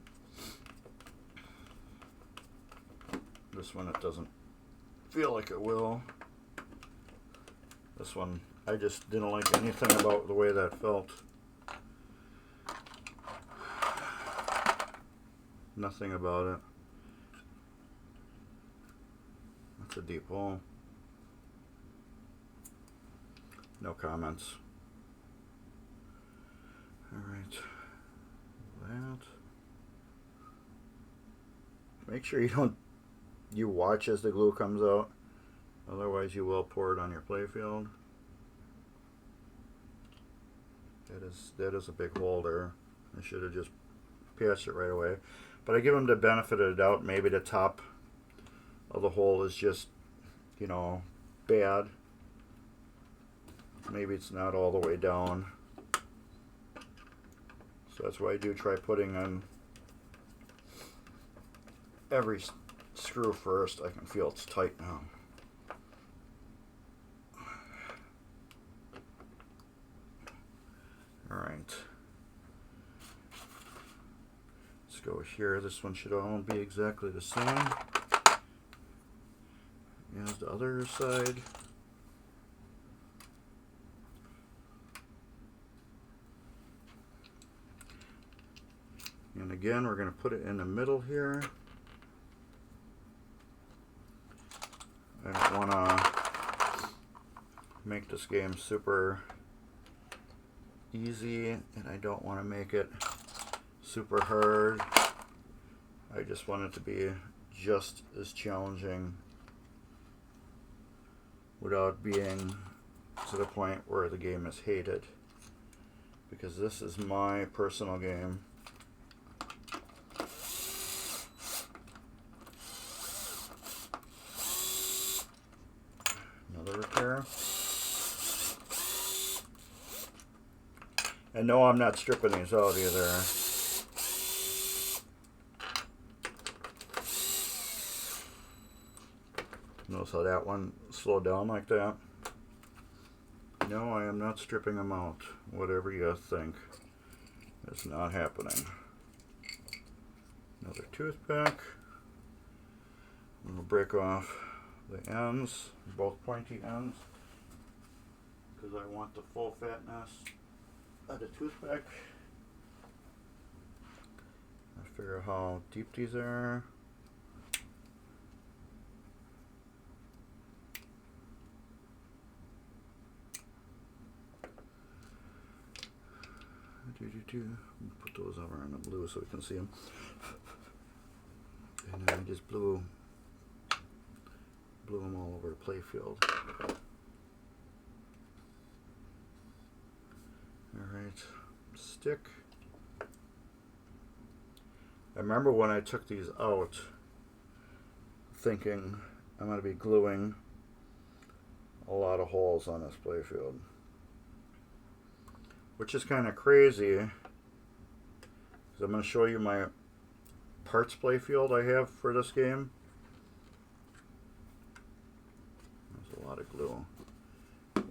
This one it doesn't feel like it will. This one I just didn't like anything about the way that felt. Nothing about it. That's a deep hole. No comments. Alright. That. Make sure you watch as the glue comes out. Otherwise you will pour it on your playfield. That is a big hole there. I should have just patched it right away. But I give them the benefit of the doubt. Maybe the top of the hole is just, you know, bad. Maybe it's not all the way down. So that's why I do try putting on every screw first. I can feel it's tight now. Alright. Let's go here. This one should all be exactly the same as the other side. And again, we're going to put it in the middle here. I don't want to make this game super easy, and I don't want to make it super hard. I just want it to be just as challenging without being to the point where the game is hated, because this is my personal game. Another repair. And no, I'm not stripping these out either. Notice how that one slowed down like that? No, I am not stripping them out. Whatever you think. It's not happening. Another toothpick. I'm going to break off the ends, both pointy ends, because I want the full fatness of the toothpick. I figure out how deep these are. Put those over on the blue so we can see them. And then I just blew them all over the playfield. Alright, stick. I remember when I took these out thinking I'm going to be gluing a lot of holes on this playfield, which is kind of crazy, because I'm going to show you my parts playfield I have for this game. There's a lot of glue,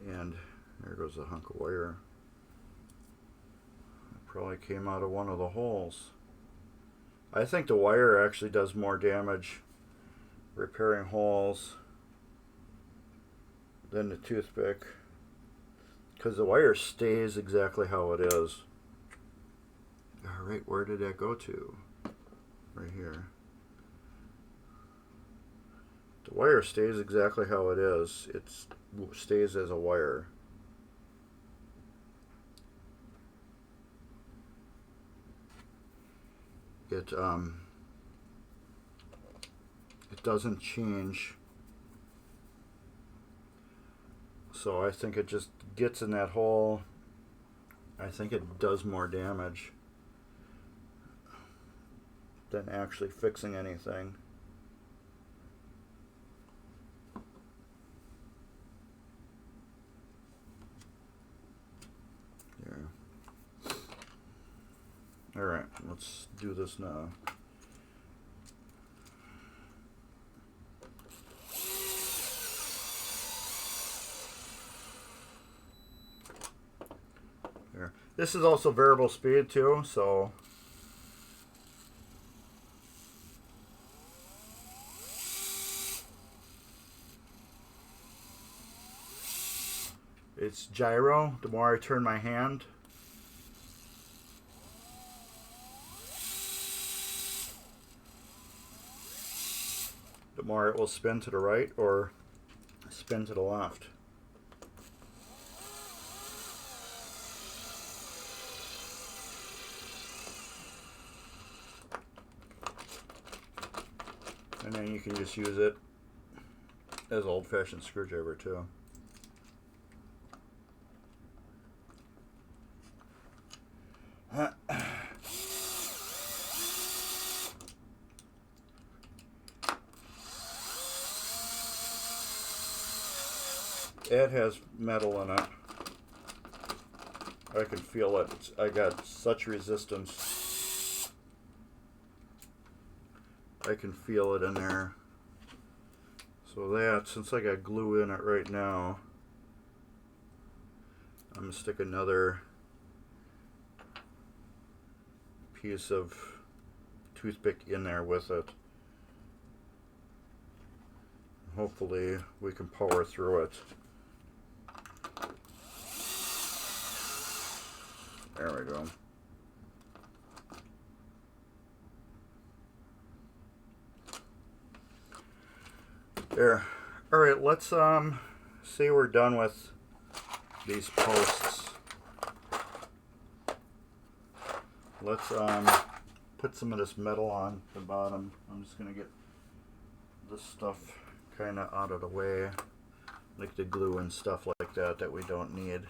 and there goes a hunk of wire. It probably came out of one of the holes. I think the wire actually does more damage repairing holes than the toothpick, because the wire stays exactly how it is. Alright, where did that go to? Right here. The wire stays exactly how it is. It stays as a wire. It doesn't change So I think it just gets in that hole. I think it does more damage than actually fixing anything. There. Alright, let's do this now. There. This is also variable speed too, so it's gyro. The more I turn my hand, the more it will spin to the right or spin to the left. And then you can just use it as an old-fashioned screwdriver too. It has metal in it. I can feel it. I got such resistance. I can feel it in there. So that, since I got glue in it right now, I'm going to stick another piece of toothpick in there with it. Hopefully we can power through it. There we go. There. Alright, let's say we're done with these posts. Let's put some of this metal on the bottom. I'm just gonna get this stuff kinda out of the way, like the glue and stuff like that we don't need.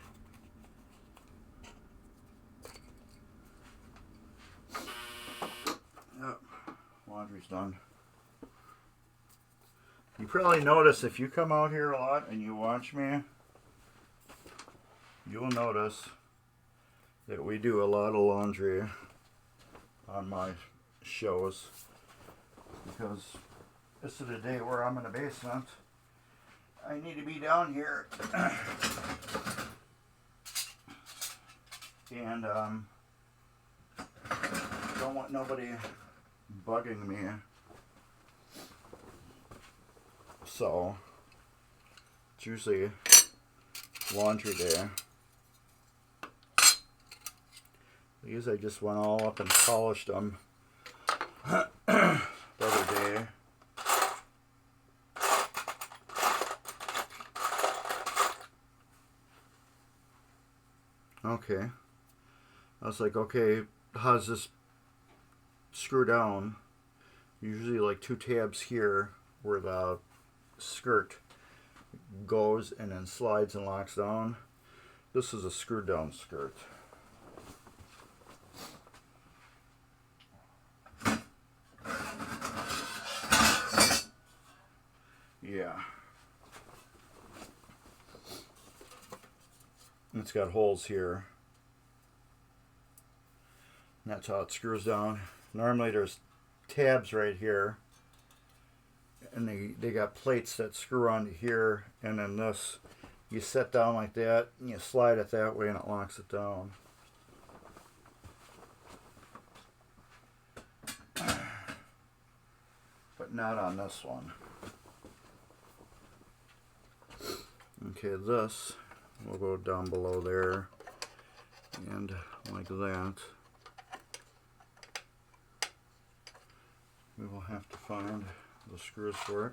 Yep, laundry's done. You probably notice if you come out here a lot and you watch me, you'll notice that we do a lot of laundry on my shows, because this is the day where I'm in the basement. I need to be down here and don't want nobody bugging me. So it's usually laundry day. These I just went all up and polished them the other day. Okay. I was like, okay, how's this screw down? Usually like 2 tabs here where the skirt goes and then slides and locks down. This is a screwed down skirt. Yeah. It's got holes here. And that's how it screws down. Normally there's tabs right here. And they got plates that screw onto here, and then this, you set down like that, and you slide it that way and it locks it down. But not on this one. Okay, this will go down below there, and like that. We will have to find the screws for it.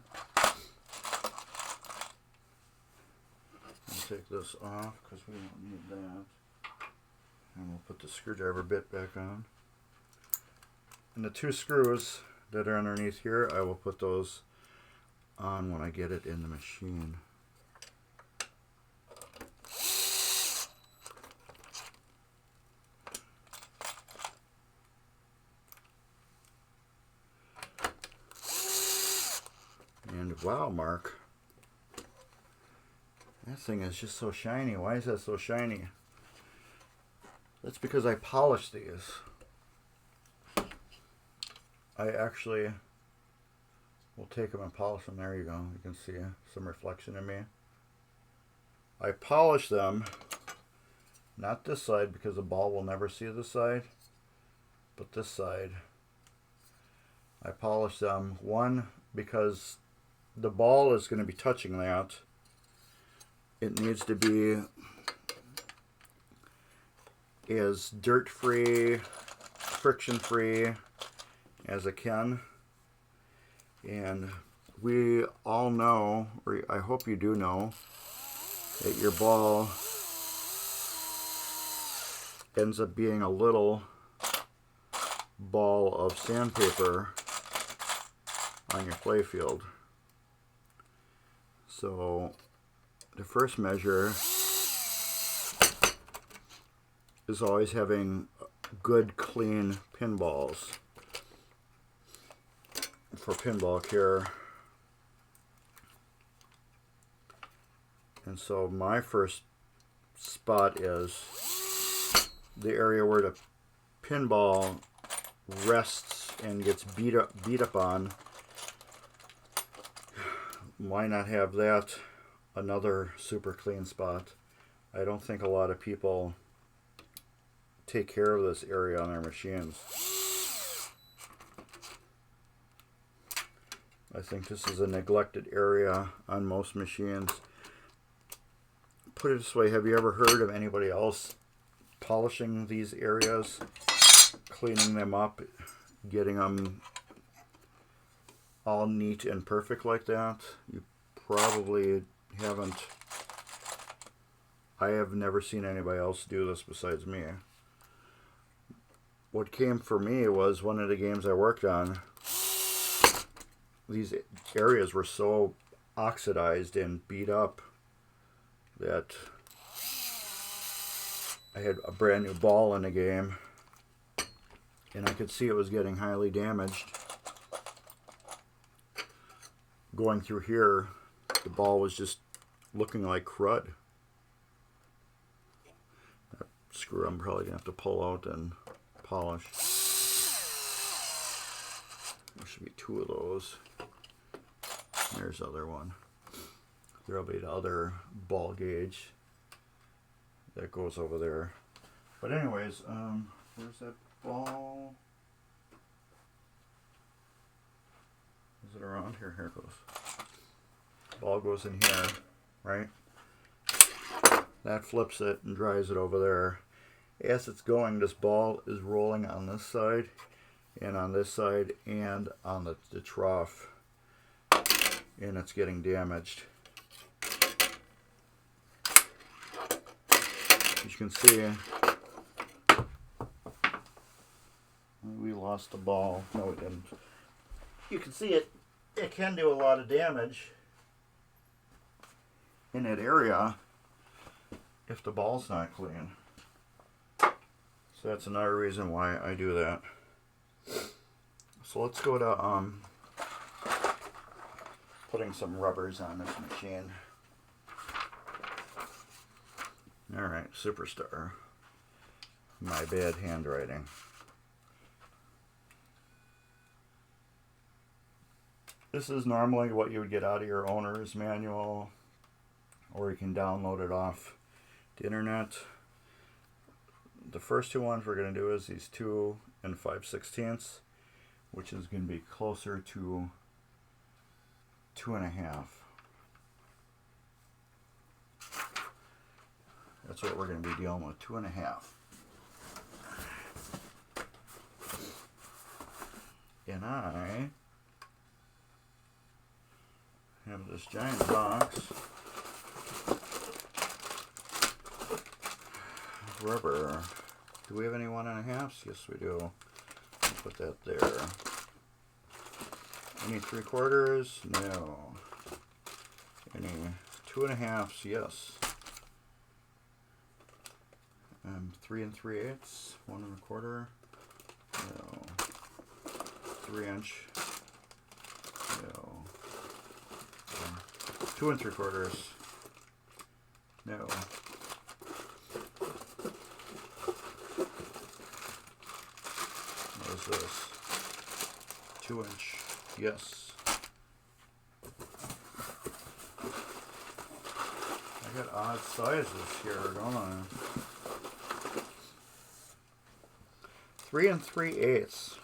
I'll take this off because we don't need that. And we'll put the screwdriver bit back on. And the 2 screws that are underneath here, I will put those on when I get it in the machine. And wow, Mark, that thing is just so shiny. Why is that so shiny? That's because I polished these. I actually will take them and polish them. There you go. You can see some reflection in me. I polished them, not this side because the ball will never see this side, but this side. I polished them, one, because the ball is going to be touching that. It needs to be as dirt-free, friction-free as it can. And we all know, or I hope you do know, that your ball ends up being a little ball of sandpaper on your playfield. So the first measure is always having good, clean pinballs for pinball care. And so my first spot is the area where the pinball rests and gets beat up on. Why not have that another super clean spot? I don't think a lot of people take care of this area on their machines. I think this is a neglected area on most machines. Put it this way, have you ever heard of anybody else polishing these areas, cleaning them up, getting them all neat and perfect like that? You probably haven't. I have never seen anybody else do this besides me. What came for me was one of the games I worked on. These areas were so oxidized and beat up that I had a brand new ball in the game and I could see it was getting highly damaged. Going through here, the ball was just looking like crud. That screw I'm probably going to have to pull out and polish. There should be two of those. There's the other one. There'll be the other ball gauge that goes over there. But anyways, where's that ball? Is it around here? Here it goes. Ball goes in here, right? That flips it and drives it over there. As it's going, this ball is rolling on this side and on this side and on the trough, and it's getting damaged. As you can see, we lost the ball. No, we didn't. You can see it can do a lot of damage in that area if the ball's not clean. So that's another reason why I do that. So let's go to putting some rubbers on this machine. Alright, Superstar. My bad handwriting. This is normally what you would get out of your owner's manual, or you can download it off the internet. The first two ones we're going to do is these 2 5/16, which is going to be closer to 2.5. That's what we're going to be dealing with, 2.5. And I have this giant box of rubber. Do we have any 1.5s? Yes, we do. I'll put that there. Any 3/4? No. Any 2.5s? Yes. 3 3/8, 1 1/4. No. 3 inch. No. 2 3/4. No. What is this? 2-inch. Yes. I got odd sizes here, don't I? 3 3/8.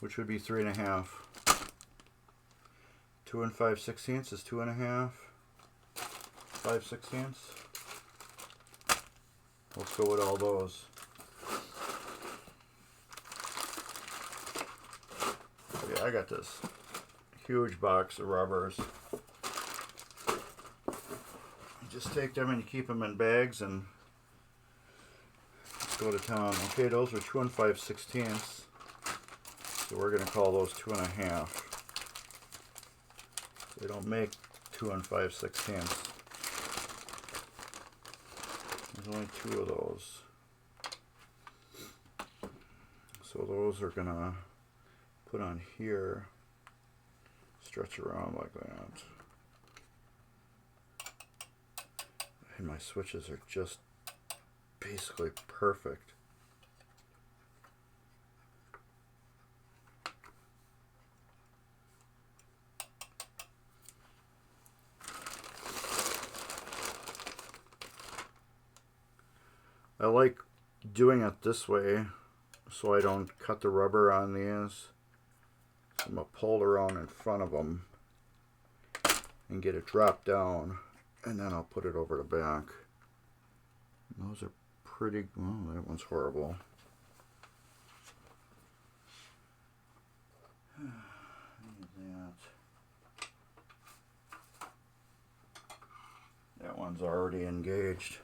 Which would be 3 1/2. 2 5/16 is 2 1/2. 5/16. Let's go with all those. Yeah, I got this huge box of rubbers. You just take them and you keep them in bags and let's go to town. Okay, those are 2 5/16. So we're going to call those 2 1/2. They don't make 2 5/16. There's only 2 of those. So those are going to put on here, stretch around like that. And my switches are just basically perfect. I like doing it this way so I don't cut the rubber on these. So I'm going to pull it around in front of them and get it dropped down, and then I'll put it over the back. And those are pretty, well, that one's horrible. That one's already engaged.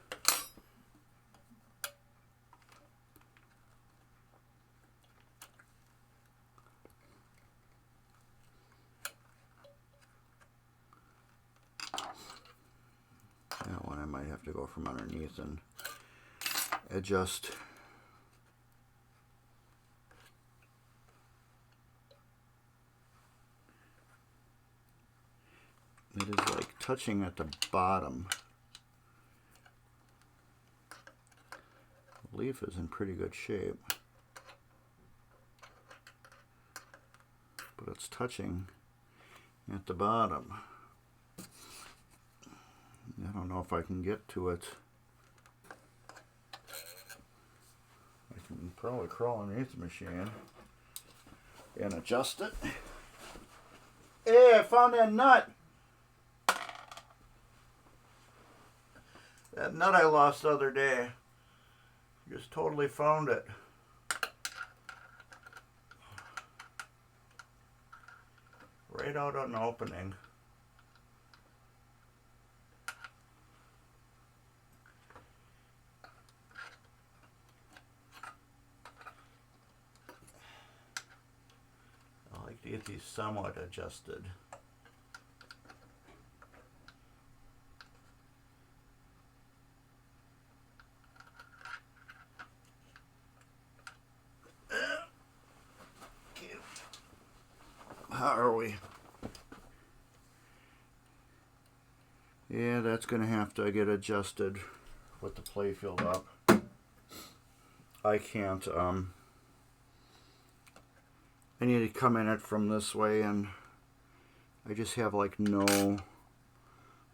That one I might have to go from underneath and adjust. It is like touching at the bottom. The leaf is in pretty good shape, but it's touching at the bottom. I don't know if I can get to it. I can probably crawl underneath the machine and adjust it. Hey, I found that nut! That nut I lost the other day. Just totally found it. Right out on an opening. I like to get these somewhat adjusted. How are we? Yeah, that's going to have to get adjusted with the Playfield up. I can't, I need to come in it from this way, and I just have like no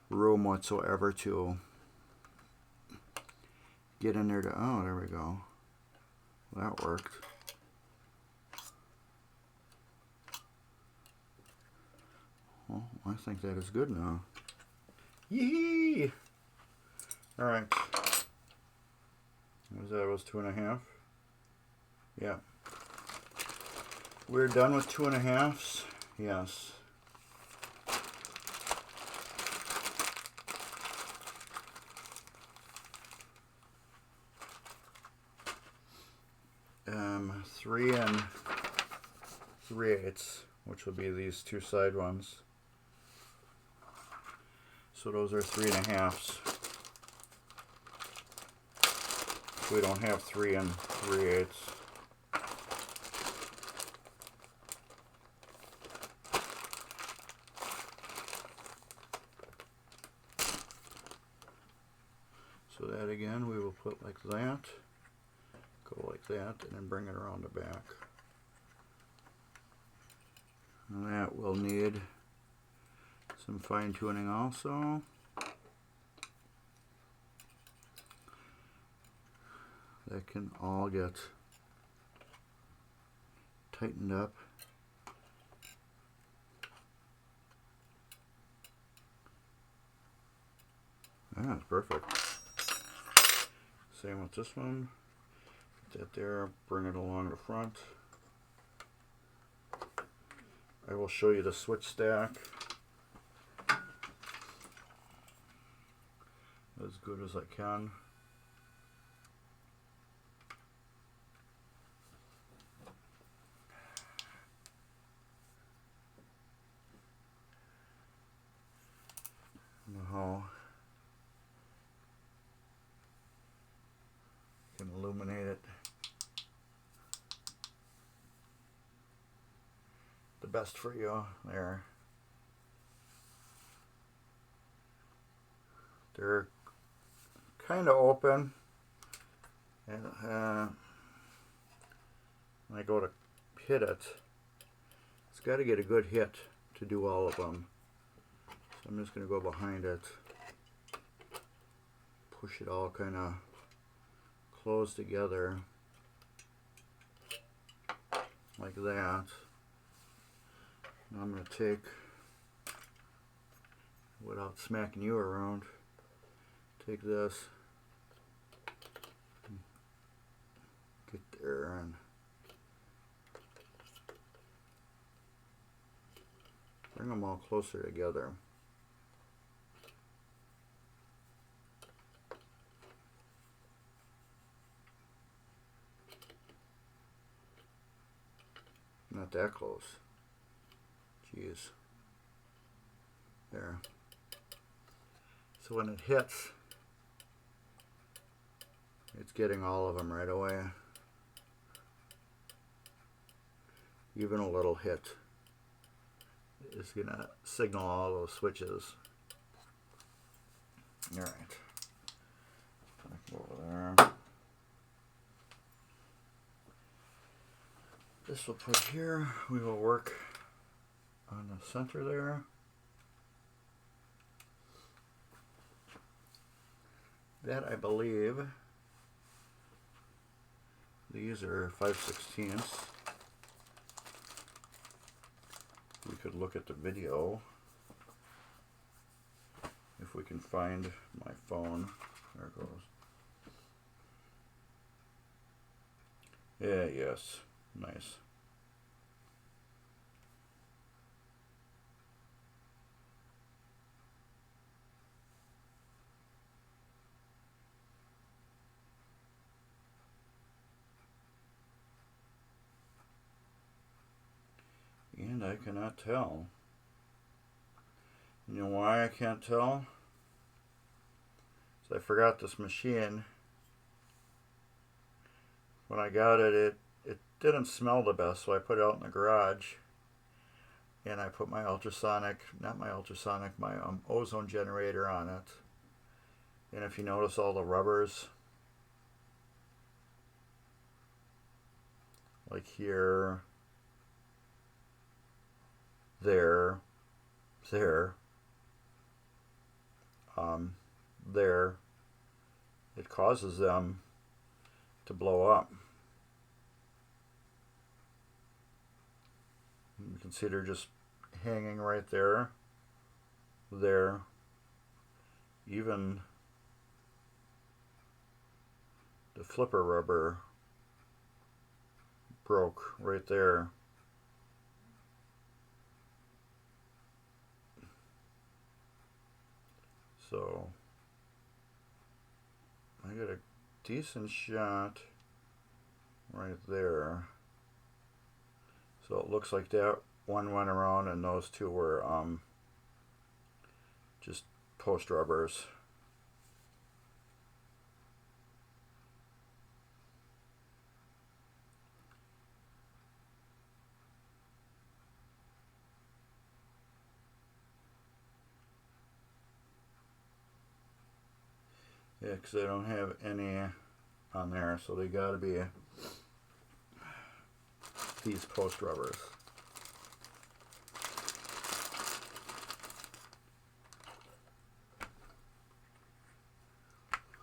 room whatsoever to get in there to, oh, there we go. That worked. Well, I think that is good now. Yee! Alright. What was that? It was 2 1/2? Yeah. We're done with 2 1/2s? Yes. Three 3/8, which will be these two side ones. So those are 3 1/2s. We don't have 3 3/8. So that again we will put like that, go like that, and then bring it around the back. And that will need some fine tuning also. That can all get tightened up. That's perfect. Same with this one. Put that there, bring it along the front. I will show you the switch stack as good as I can. How you can illuminate it the best for you there. They're kind of open, and when I go to hit it, it's got to get a good hit to do all of them. So I'm just going to go behind it, push it all kind of close together like that. Now I'm going to take, without smacking you around, take this, get there, and bring them all closer together. Not that close. Jeez. There. So when it hits, it's getting all of them right away. Even a little hit is going to signal all those switches. All right. Go over there. This we'll put here. We will work on the center there. That, I believe, these are 5/16. We could look at the video if we can find my phone. There it goes. Yeah, yes. Nice. And I cannot tell. You know why I can't tell? So I forgot this machine. When I got it, it didn't smell the best, so I put it out in the garage. And I put my ultrasonic, not my ultrasonic, my ozone generator on it. And if you notice all the rubbers, like here, there, there, there, it causes them to blow up. You can see they're just hanging right there, there, even the flipper rubber broke right there. So I got a decent shot right there. So it looks like that one went around and those two were just post rubbers. Yeah, because I don't have any on there, so they gotta be these post rubbers.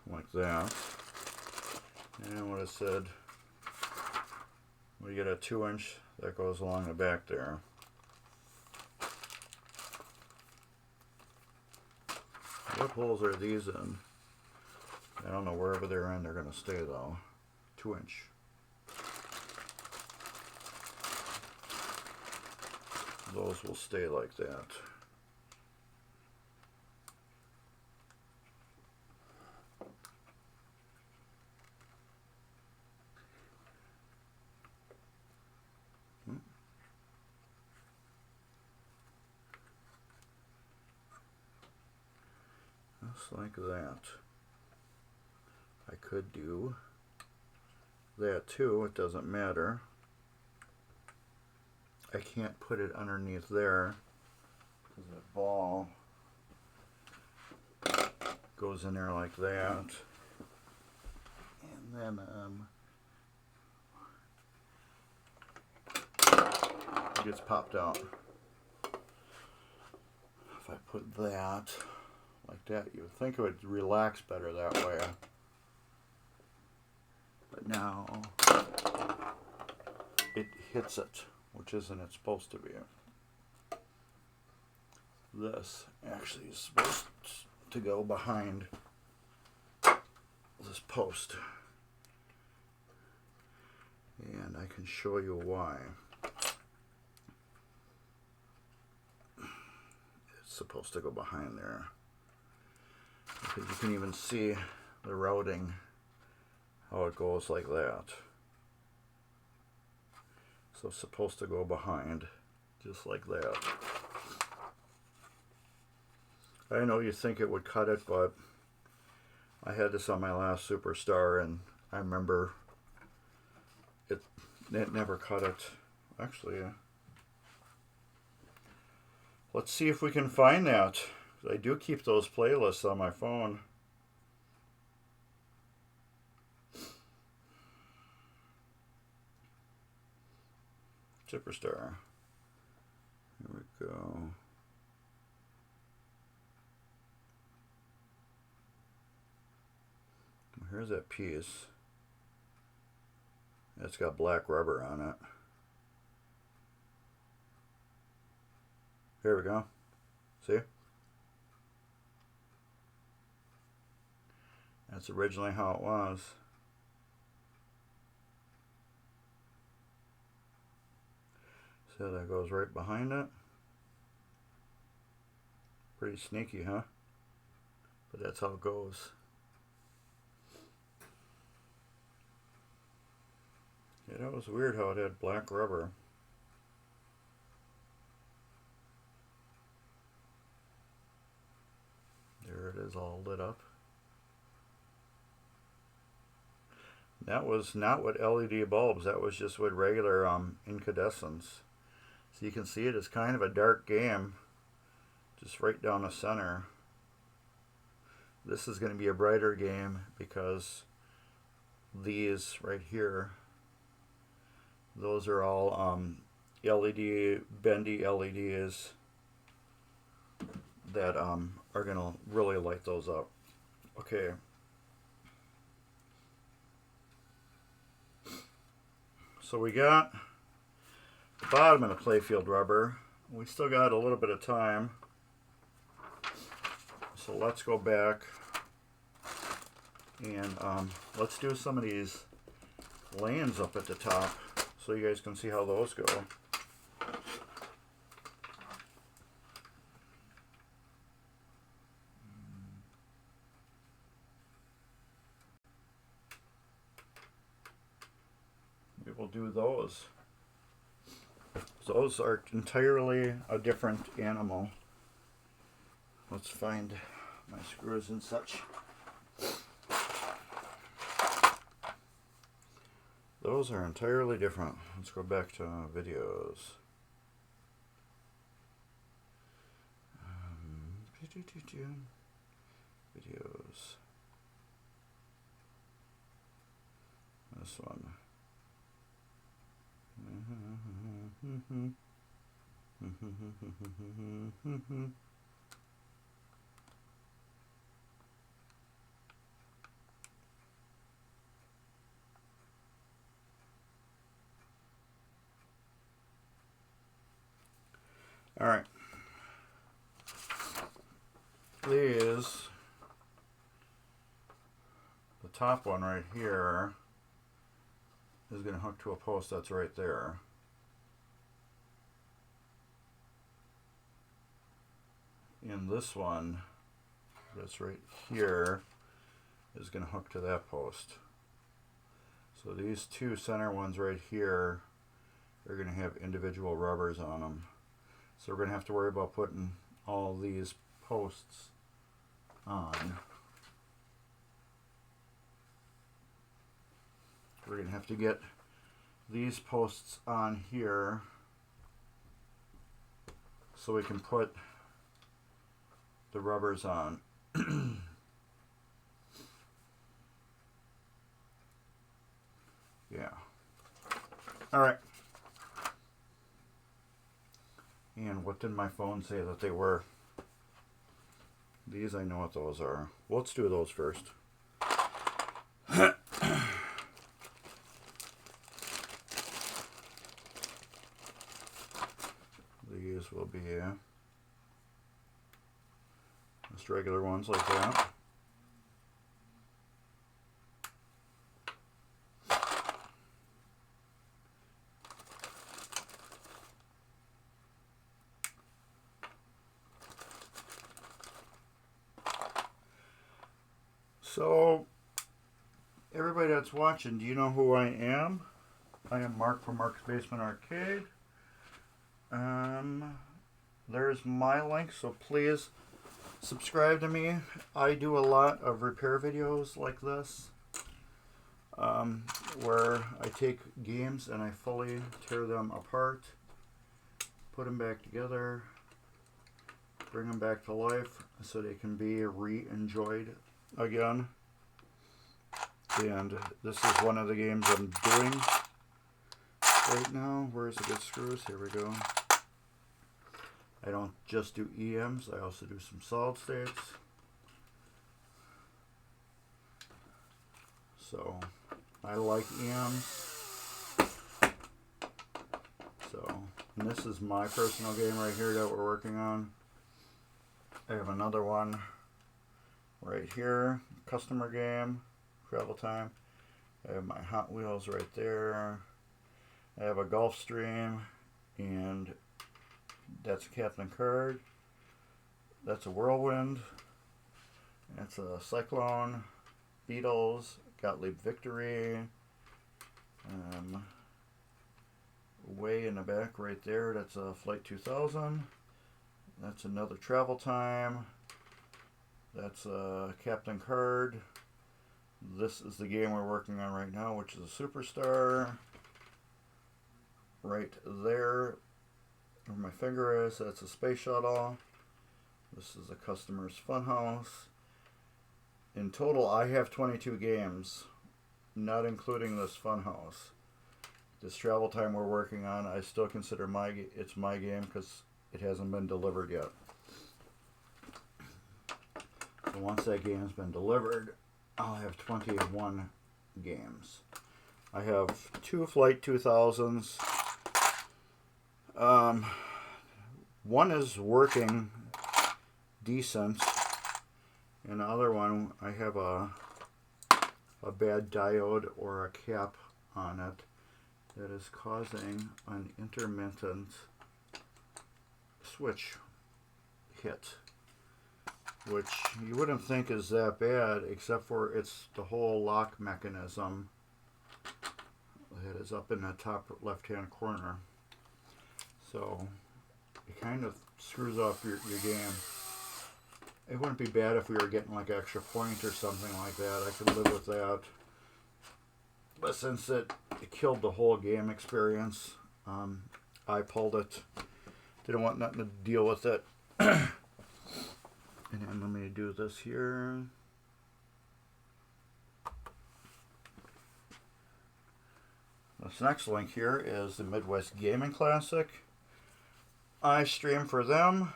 Like that. And what I said, we get a 2-inch that goes along the back there. What holes are these in? I don't know, wherever they're in, they're going to stay though. 2-inch. Those will stay like that. Just like that. I could do that too, it doesn't matter. I can't put it underneath there because that ball goes in there like that. And then it gets popped out. If I put that like that, you would think it would relax better that way. But now it hits it, which isn't it supposed to be. This actually is supposed to go behind this post. And I can show you why. It's supposed to go behind there. Because you can even see the routing, how it goes like that. So it's supposed to go behind, just like that. I know you think it would cut it, but I had this on my last Superstar, and I remember it never cut it. Actually, let's see if we can find that. I do keep those playlists on my phone. Superstar. Here we go. Here's that piece. It's got black rubber on it. Here we go. See? That's originally how it was. So that goes right behind it. Pretty sneaky, huh? But that's how it goes. Yeah, that was weird how it had black rubber. There it is, all lit up. That was not with LED bulbs, that was just with regular incandescents. So you can see it is kind of a dark game, just right down the center. This is going to be a brighter game because these right here, those are all LED, bendy LEDs that are going to really light those up. Okay. So we got the bottom of the Playfield rubber. We still got a little bit of time. So let's go back and let's do some of these lanes up at the top so you guys can see how those go. We will do those. Those are entirely a different animal. Let's find my screws and such. Those are entirely different. Let's go back to videos. Videos. this one. All right. These, the top one right here is going to hook to a post that's right there. And this one that's right here is going to hook to that post. So these two center ones right here are going to have individual rubbers on them. So we're going to have to worry about putting all these posts on. We're going to have to get these posts on here so we can put the rubbers on. Yeah. All right. And what did my phone say that they were? These, I know what those are. Well, let's do those first. These will be just regular ones like that. So, everybody that's watching, do you know who I am? I am Mark from Mark's Basement Arcade. There's my link, so please subscribe to me. I do a lot of repair videos like this, where I take games and I fully tear them apart, put them back together, bring them back to life so they can be re-enjoyed again. And this is one of the games I'm doing right now. Where's the good screws? Here we go. I don't just do EMs, I also do some solid states. So I like EMs. So, and this is my personal game right here that we're working on. I have another one right here, customer game, travel time. I have my Hot Wheels right there. I have a Gulfstream, and that's a Captain Card. That's a Whirlwind. That's a Cyclone. Beatles. Gottlieb Victory. Way in the back right there, that's a Flight 2000. That's another Travel Time. That's a Captain Card. This is the game we're working on right now, which is a Superstar. Right there, where my finger is, that's a Space Shuttle. This is a Customer's Funhouse. In total, I have 22 games, not including this Funhouse. This Travel Time we're working on, I still consider it's my game because it hasn't been delivered yet. So once that game has been delivered, I'll have 21 games. I have 2 Flight 2000s. One is working decent, and the other one, I have a bad diode or a cap on it that is causing an intermittent switch hit, which you wouldn't think is that bad, except for it's the whole lock mechanism that is up in the top left hand corner. So it kind of screws off your game. It wouldn't be bad if we were getting like an extra point or something like that. I could live with that. But since it killed the whole game experience, I pulled it. Didn't want nothing to deal with it. And then let me do this here. This next link here is the Midwest Gaming Classic. I stream for them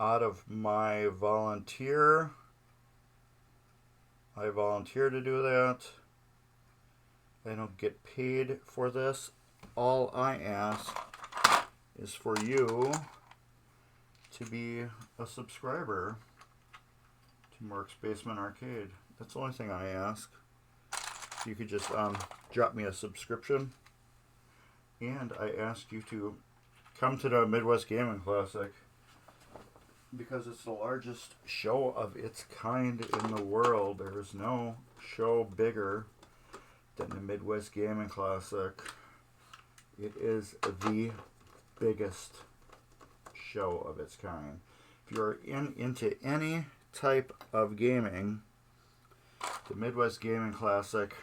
out of my volunteer. I volunteer to do that. I don't get paid for this. All I ask is for you to be a subscriber to Mark's Basement Arcade. That's the only thing I ask. You could just drop me a subscription. And I ask you to come to the Midwest Gaming Classic because it's the largest show of its kind in the world. There is no show bigger than the Midwest Gaming Classic. It is the biggest show of its kind. If you're into any type of gaming, the Midwest Gaming Classic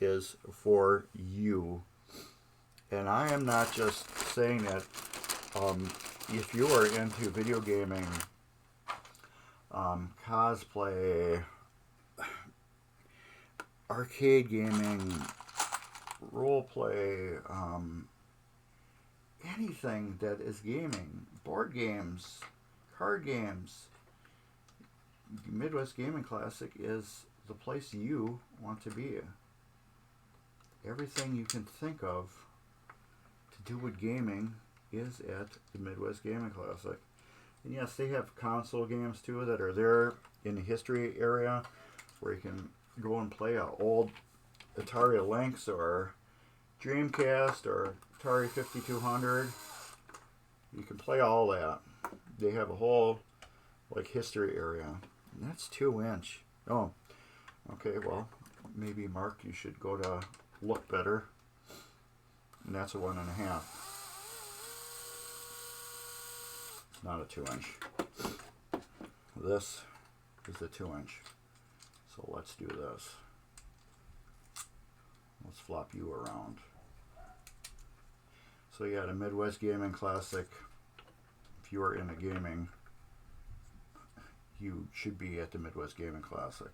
is for you. And I am not just saying that. If you are into video gaming, cosplay, arcade gaming, role play, anything that is gaming, board games, card games, Midwest Gaming Classic is the place you want to be. Everything you can think of to do with gaming is at the Midwest Gaming Classic. And yes, they have console games too that are there in the history area where you can go and play an old Atari Lynx or Dreamcast or Atari 5200. You can play all that. They have a whole like history area. And that's 2-inch. Oh, okay, well, maybe Mark, you should go to Look Better. And that's a 1.5. It's not a 2-inch. This is a 2-inch. So let's do this. Let's flop you around. So yeah, the Midwest Gaming Classic, if you are into gaming, you should be at the Midwest Gaming Classic.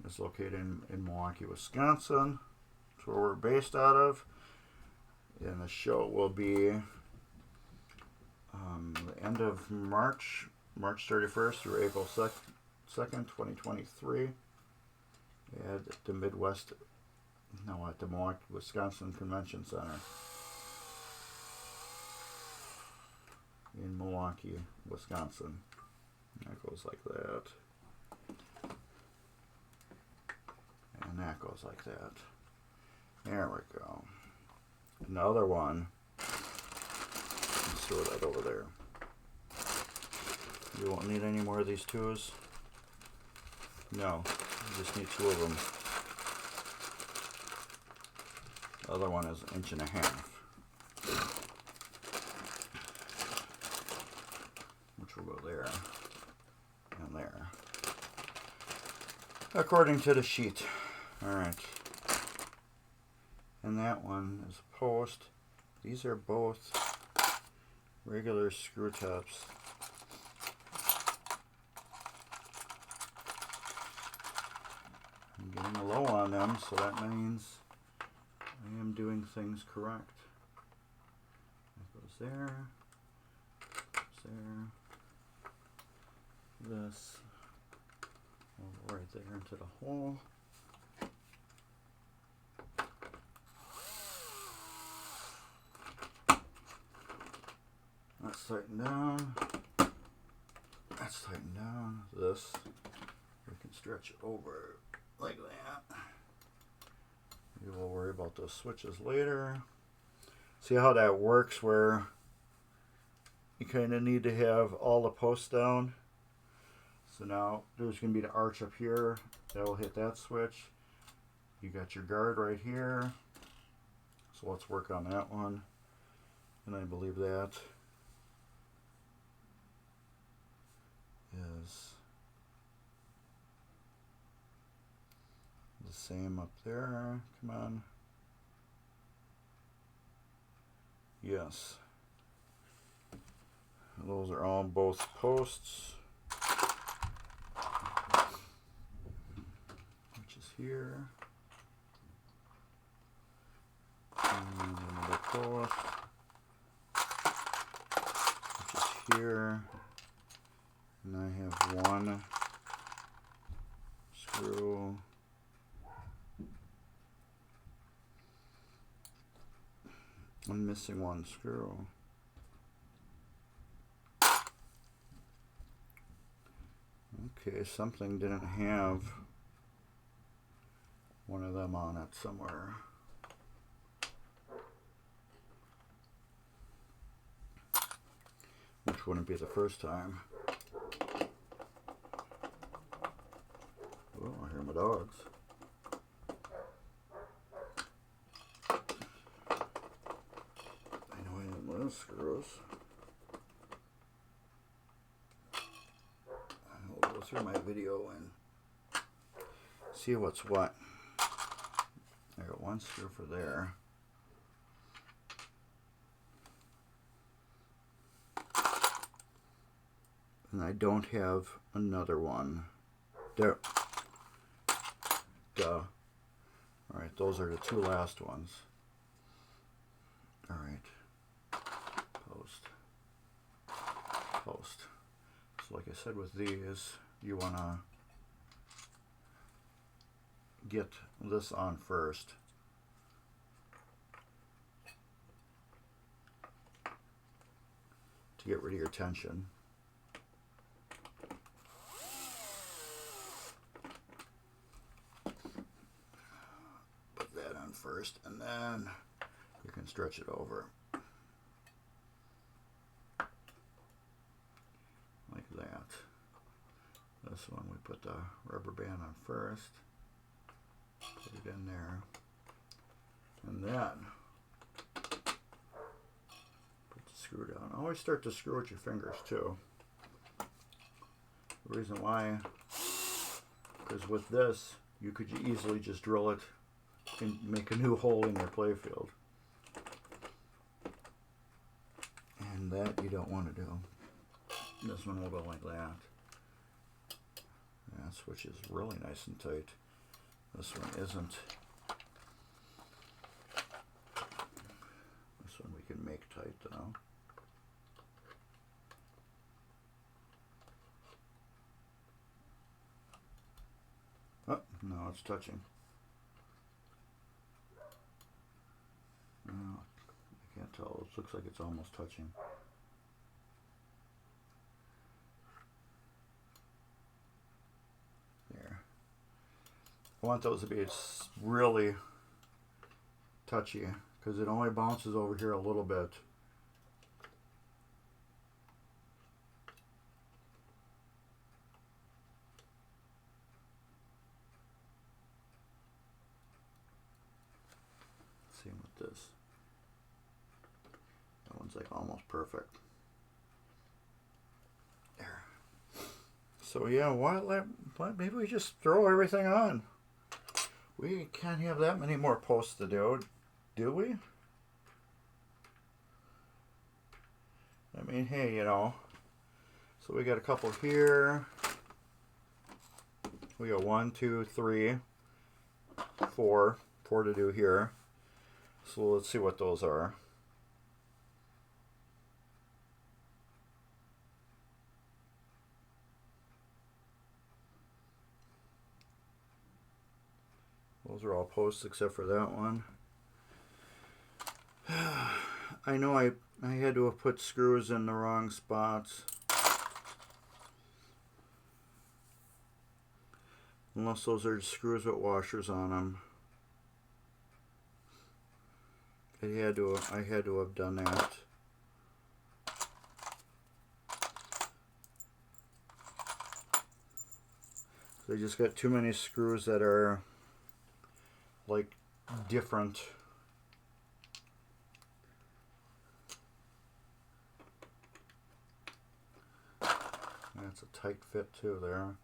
It's located in Milwaukee, Wisconsin. That's where we're based out of. And the show will be the end of March 31st through April 2nd, 2023 at the at the Milwaukee, Wisconsin Convention Center in Milwaukee, Wisconsin. That goes like that. And that goes like that. There we go. Another one. Let's throw that over there. You won't need any more of these 2s? No, you just need 2 of them. The other one is 1.5 inches. Which will go there and there. According to the sheet. Alright. And that one is a post. These are both regular screw tops. I'm getting a low on them, so that means I am doing things correct. That goes there, goes there, this, right there into the hole. That's tightened down. That's tightened down. This, we can stretch it over like that. We will worry about those switches later. See how that works where you kind of need to have all the posts down. So now there's going to be the arch up here. That will hit that switch. You got your guard right here. So let's work on that one. And I believe that is the same up there. Come on. Yes. Those are all both posts. Which is here. this, which is here, and I have one screw. I'm missing one screw. Okay, something didn't have one of them on it somewhere. Which wouldn't be the first time. Oh, I hear my dogs. I know I have those screws. I'll go through my video and see what's what. I got one screw for there. And I don't have another one. There. Duh. Alright, those are the two last ones. Alright. Post. Post. So like I said with these, you want to get this on first. To get rid of your tension. Put that on first, and then you can stretch it over. Like that. This one we put the rubber band on first. Put it in there. And then put the screw down. Always start to screw with your fingers too. The reason why, because with this, you could easily just drill it and make a new hole in your playfield. And that you don't want to do. This one will go like that. That switch is really nice and tight. This one isn't. This one we can make tight though. Oh, no, it's touching. Oh, I can't tell. It looks like it's almost touching. There. I want those to be really touchy because it only bounces over here a little bit. Same with this. That one's like almost perfect. There. So yeah, maybe we just throw everything on. We can't have that many more posts to do we? I mean, hey, you know. So we got a couple here. We got 1, 2, 3, 4 to do here. So let's see what those are. Those are all posts except for that one. I know I had to have put screws in the wrong spots. Unless those are screws with washers on them. I had to have done that. So I just got too many screws that are like different. That's a tight fit too there.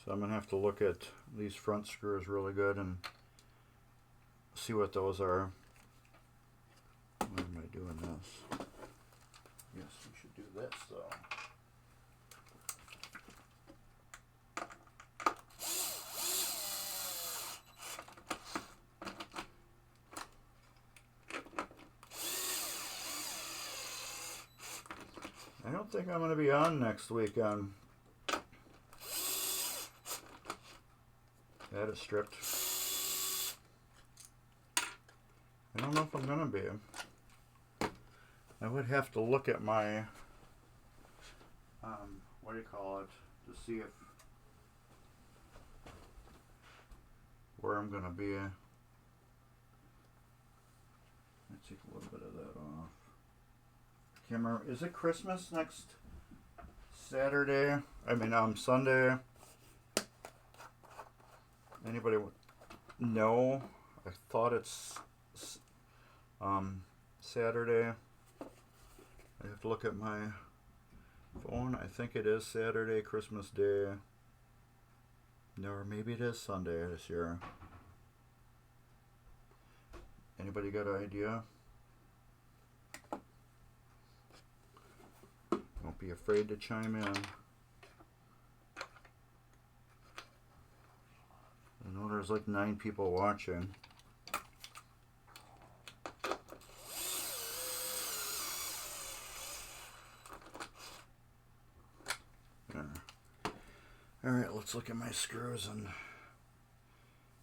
So I'm going to have to look at these front screws really good and see what those are. Why am I doing this? Yes, we should do this though. I don't think I'm going to be on next weekend. That is stripped. I don't know if I'm going to be. I would have to look at my, what do you call it, to see if, where I'm going to be. Let's take a little bit of that off. Can't remember, is it Christmas next Saturday? Sunday? Anybody know? I thought it's Saturday. I have to look at my phone. I think it is Saturday, Christmas Day. No, or maybe it is Sunday this year. Anybody got an idea? Don't be afraid to chime in. I know there's like 9 people watching. Alright, let's look at my screws and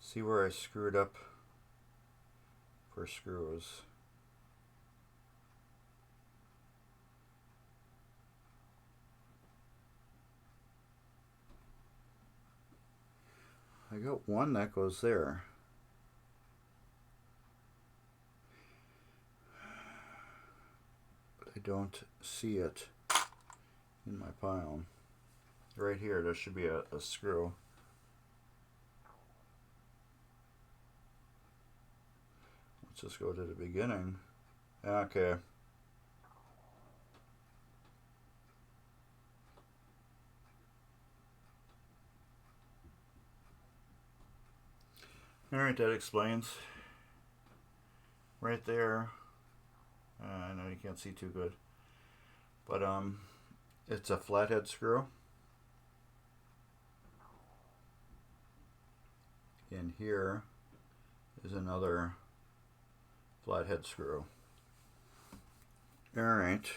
see where I screwed up for screws. I got one that goes there. But I don't see it in my pile. Right here, there should be a screw. Let's just go to the beginning. Okay. Alright, that explains. Right there. I know you can't see too good. But it's a flathead screw. And here is another flathead screw. Alright.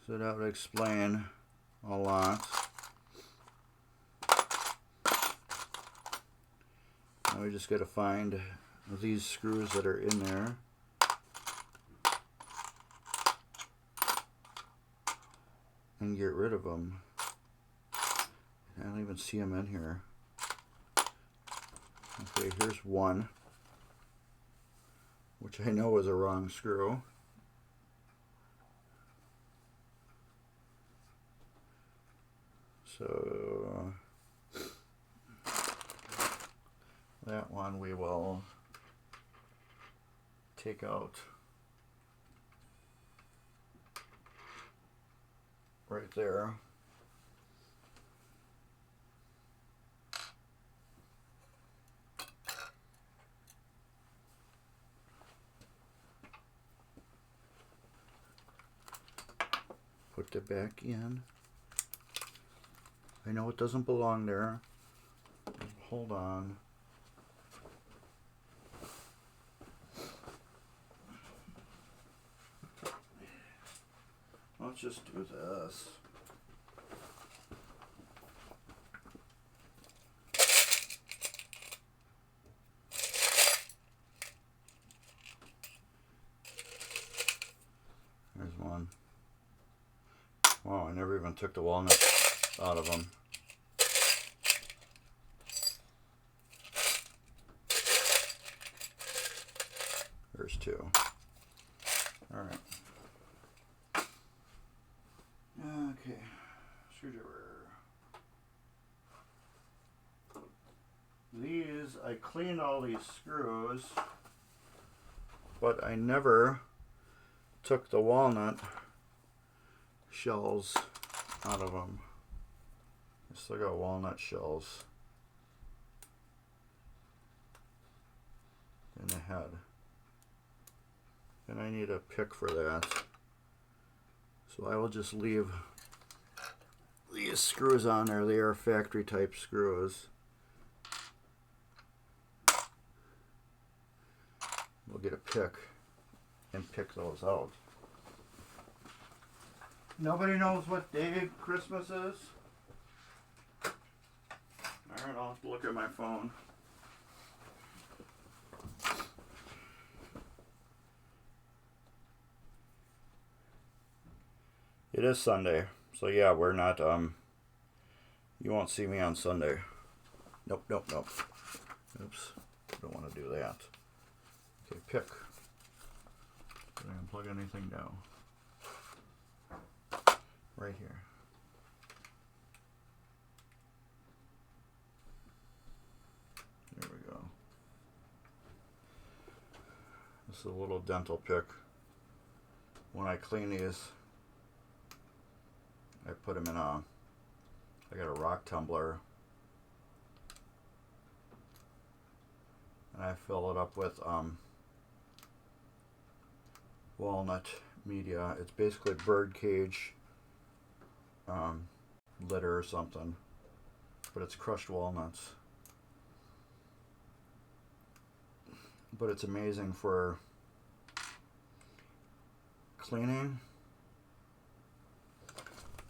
So that would explain a lot. Now we just got to find these screws that are in there. And get rid of them. I don't even see them in here. Okay, here's one, which I know is a wrong screw. So that one we will take out right there. Put it back in. I know it doesn't belong there. Hold on. Let's just do this. There's one. Wow, I never even took the walnut out of them. There's two. All right. Okay, screwdriver. These, I cleaned all these screws, but I never took the walnut shells out of them. I still got walnut shells in the head. And I need a pick for that. So I will just leave these screws on there. They are factory type screws. We'll get a pick and pick those out. Nobody knows what day Christmas is? Alright, I'll have to look at my phone. It is Sunday, so yeah, we're not, you won't see me on Sunday. Nope, nope, nope. Oops, don't want to do that. Okay, pick. Did I unplug anything? No. Right here. There we go. This is a little dental pick. When I clean these, I put them in I got a rock tumbler, and I fill it up with walnut media. It's basically bird cage litter or something, but it's crushed walnuts. But it's amazing for cleaning.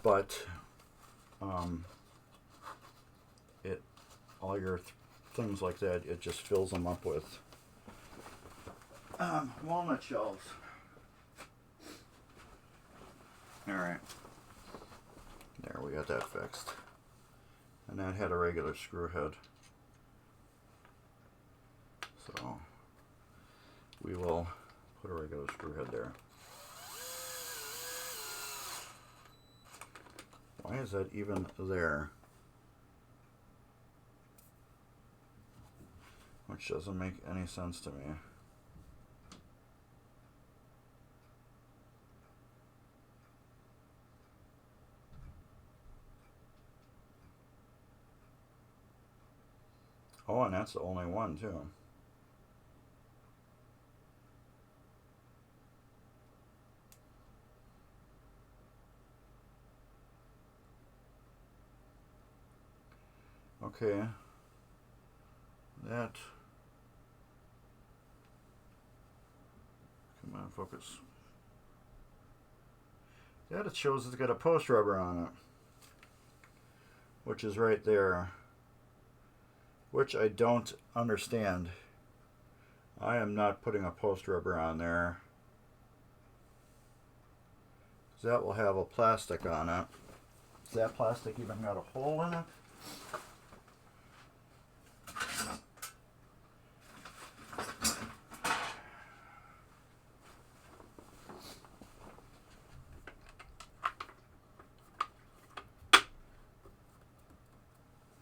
But all your things like that, it just fills them up with walnut shells. All right, there, we got that fixed, and that had a regular screw head, so we will put a regular screw head there. Why is that even there? Which doesn't make any sense to me. Oh, and that's the only one too. Okay, that, come on, focus. That, it shows it's got a post rubber on it, which is right there, which I don't understand. I am not putting a post rubber on there. That will have a plastic on it. Does that plastic even got a hole in it?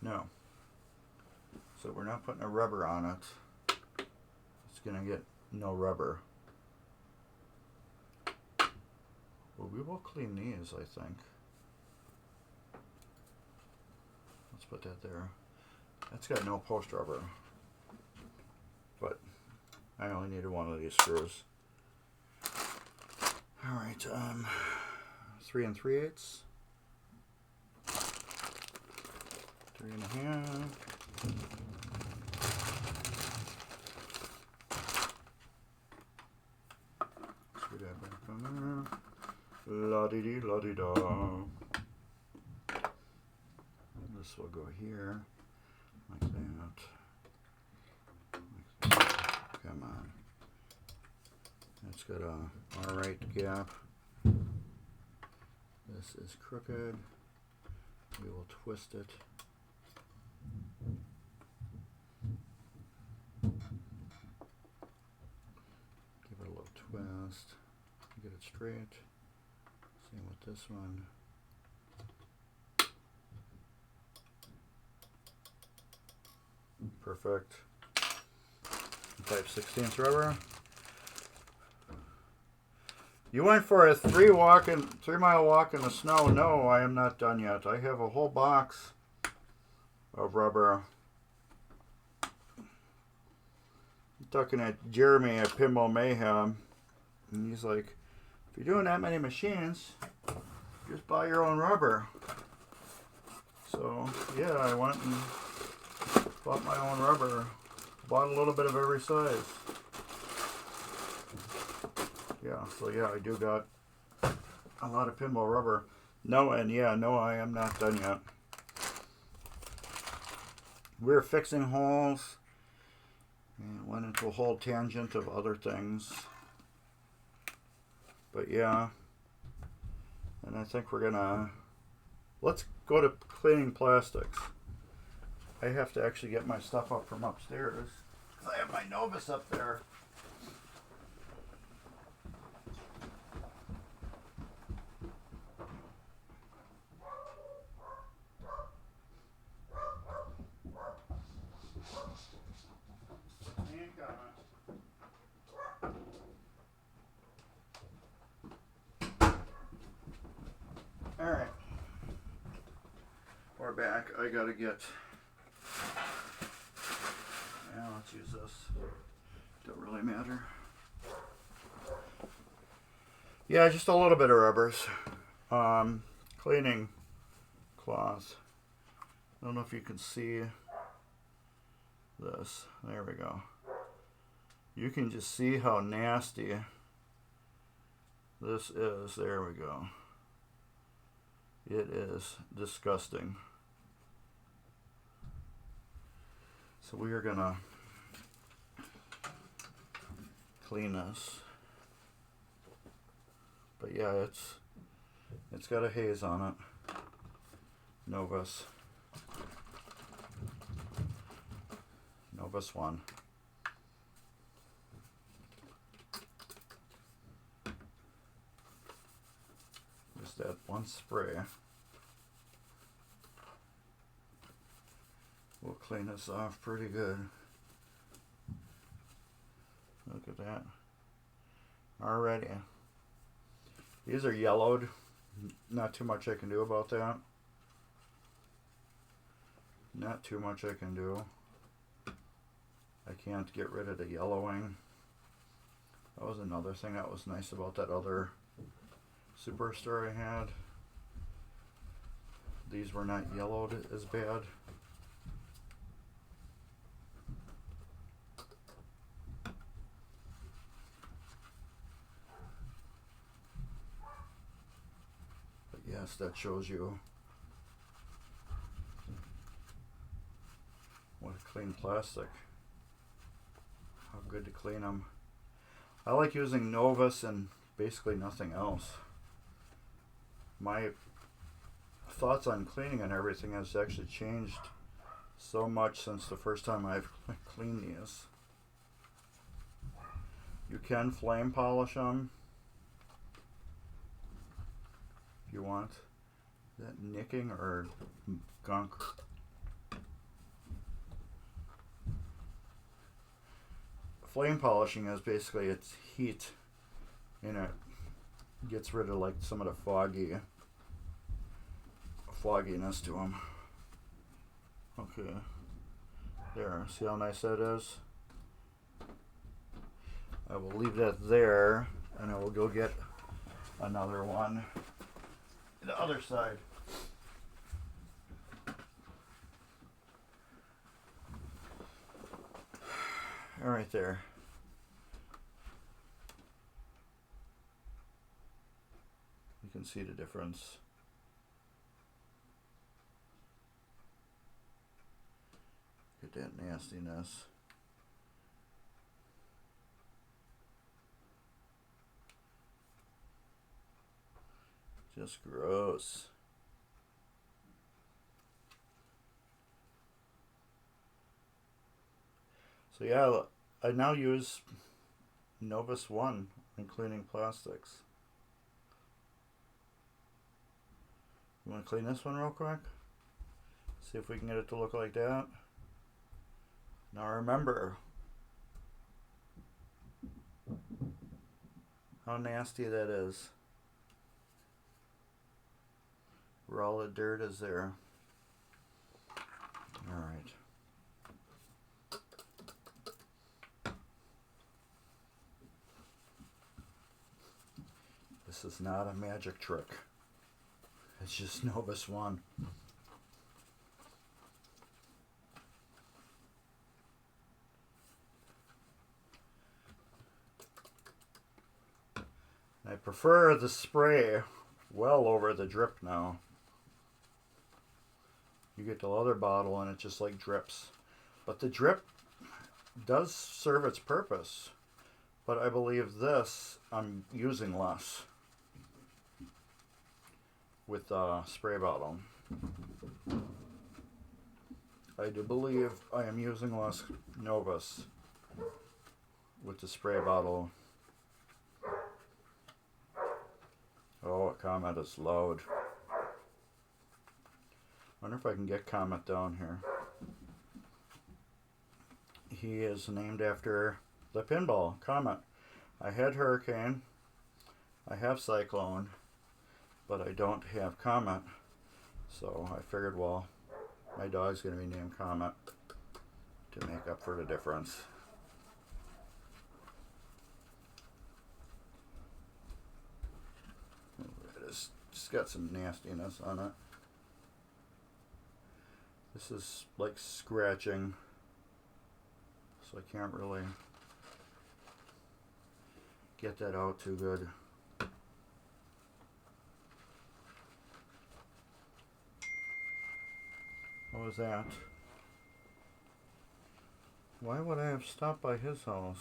No. So we're not putting a rubber on it. It's going to get no rubber. Well, we will clean these, I think. Let's put that there. That's got no post rubber. But I only needed one of these screws. Alright, 3 3/8. 3 1/2. Screw that back on there. La-dee-dee, la-dee-da. This will go here, like that. Like that. Come on. It's got a alright gap. This is crooked. We will twist it. Give it a little twist. Get it straight. Same with this one. Perfect. 5/16 rubber. You went for a 3-mile walk in the snow. No, I am not done yet. I have a whole box of rubber. I'm talking at Jeremy at Pinball Mayhem, and he's like, if you're doing that many machines, just buy your own rubber. So yeah, I went and bought my own rubber. Bought a little bit of every size. Yeah, so yeah, I do got a lot of pinball rubber. No, and yeah, no, I am not done yet. We're fixing holes. And went into a whole tangent of other things. But yeah. And I think we're gonna... Let's go to cleaning plastics. I have to actually get my stuff up from upstairs. I have my Novus up there. Alright. We're back. I gotta get... Yeah, let's use this. Don't really matter. Yeah, just a little bit of rubbers. Cleaning cloth. I don't know if you can see this. There we go. You can just see how nasty this is. There we go. It is disgusting. So we are gonna clean this. But yeah, it's got a haze on it. Novus 1. Just that one spray. We'll clean this off pretty good. Look at that. Already. These are yellowed. Not too much I can do about that. Not too much I can do. I can't get rid of the yellowing. That was another thing that was nice about that other Superstar I had. These were not yellowed as bad. But yes, that shows you what a clean plastic. How good to clean them. I like using Novus and basically nothing else. My thoughts on cleaning and everything has actually changed so much since the first time I've cleaned these. You can flame polish them if you want. Is that nicking or gunk? Flame polishing is basically it's heat and it gets rid of like some of the fogginess to them. Okay, there, see how nice that is? I will leave that there and I will go get another one the other side. All right, there. You can see the difference. Get that nastiness. Just gross. So yeah, I now use Novus 1 in cleaning plastics. You want to clean this one real quick? See if we can get it to look like that. Now remember how nasty that is. Where all the dirt is there. Alright. This is not a magic trick. It's just Novus 1. I prefer the spray well over the drip now. You get the other bottle and it just like drips. But the drip does serve its purpose. But I believe this I'm using less with the spray bottle. I do believe I am using less Novus with the spray bottle. Oh, Comet is loud. Wonder if I can get Comet down here. He is named after the pinball, Comet. I had Hurricane, I have Cyclone, but I don't have Comet. So I figured, well, my dog's going to be named Comet to make up for the difference. It's just got some nastiness on it. This is like scratching, so I can't really get that out too good. What was that? Why would I have stopped by his house?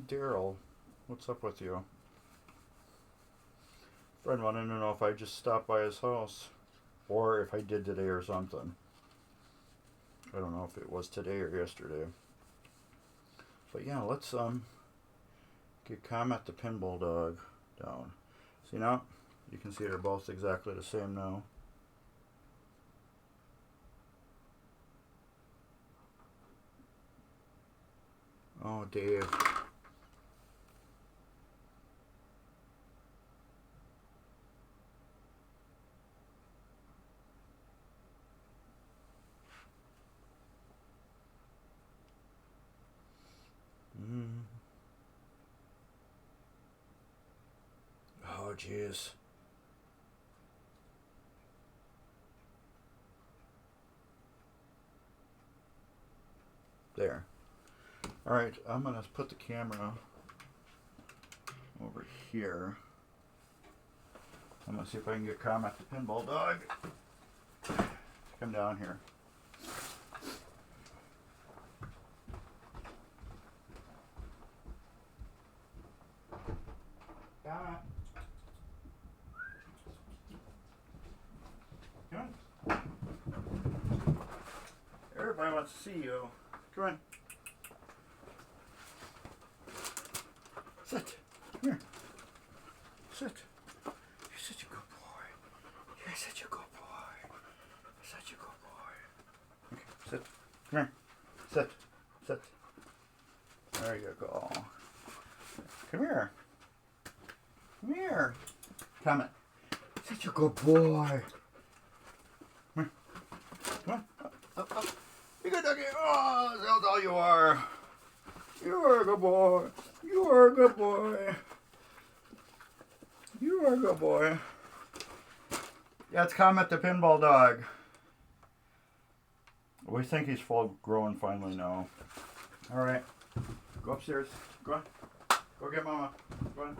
Daryl, what's up with you? Friend wanted to know if I just stopped by his house or if I did today or something. I don't know if it was today or yesterday. But yeah, let's get Comet the pinball dog down. See now? You can see they're both exactly the same now. Oh, Dave. Oh, jeez. There. Alright, I'm going to put the camera over here. I'm going to see if I can get Comet the pinball dog to come down here. Comet. Come on. Everybody wants to see you. Come on. Sit. Come here. Sit. You're such a good boy. You're such a good boy. You're such a good boy. Okay, sit. Come here. Sit. Sit. There you go. Come here. Come here. Comet. Such a good boy. Come here. Come on. Up, up. You good doggy. Oh, that's all you are. You are a good boy. You are a good boy. You are a good boy. Yeah, it's Comet the pinball dog. We think he's full grown finally now. Alright. Go upstairs. Go on. Go get Mama. Go on.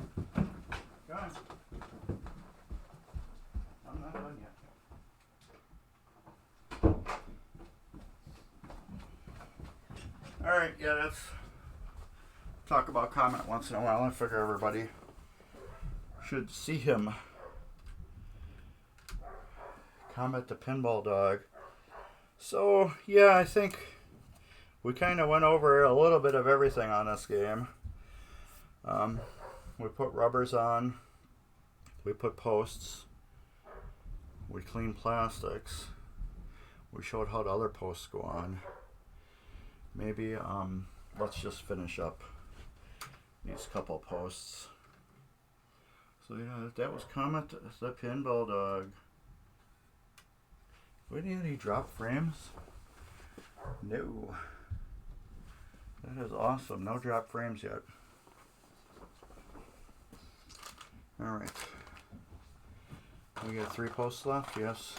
Go on. I'm not done yet. Alright, yeah, that's talk about Comet once in a while. I figure everybody should see him. Comet the pinball dog. So, yeah, I think we kind of went over a little bit of everything on this game. We put rubbers on. We put posts. We cleaned plastics. We showed how the other posts go on. Maybe, let's just finish up these couple posts. So yeah, that was Comet the pinball dog. We need any drop frames? No. That is awesome. No drop frames yet. Alright. We got 3 posts left, yes.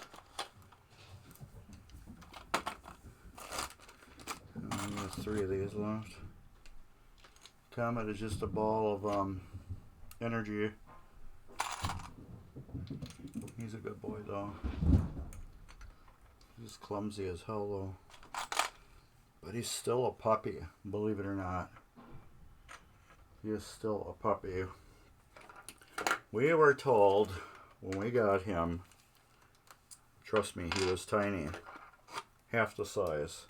And there's 3 of these left. Comet is just a ball of energy. He's a good boy though. He's clumsy as hell though. But he's still a puppy, believe it or not. He is still a puppy. We were told when we got him, trust me, he was tiny, half the size,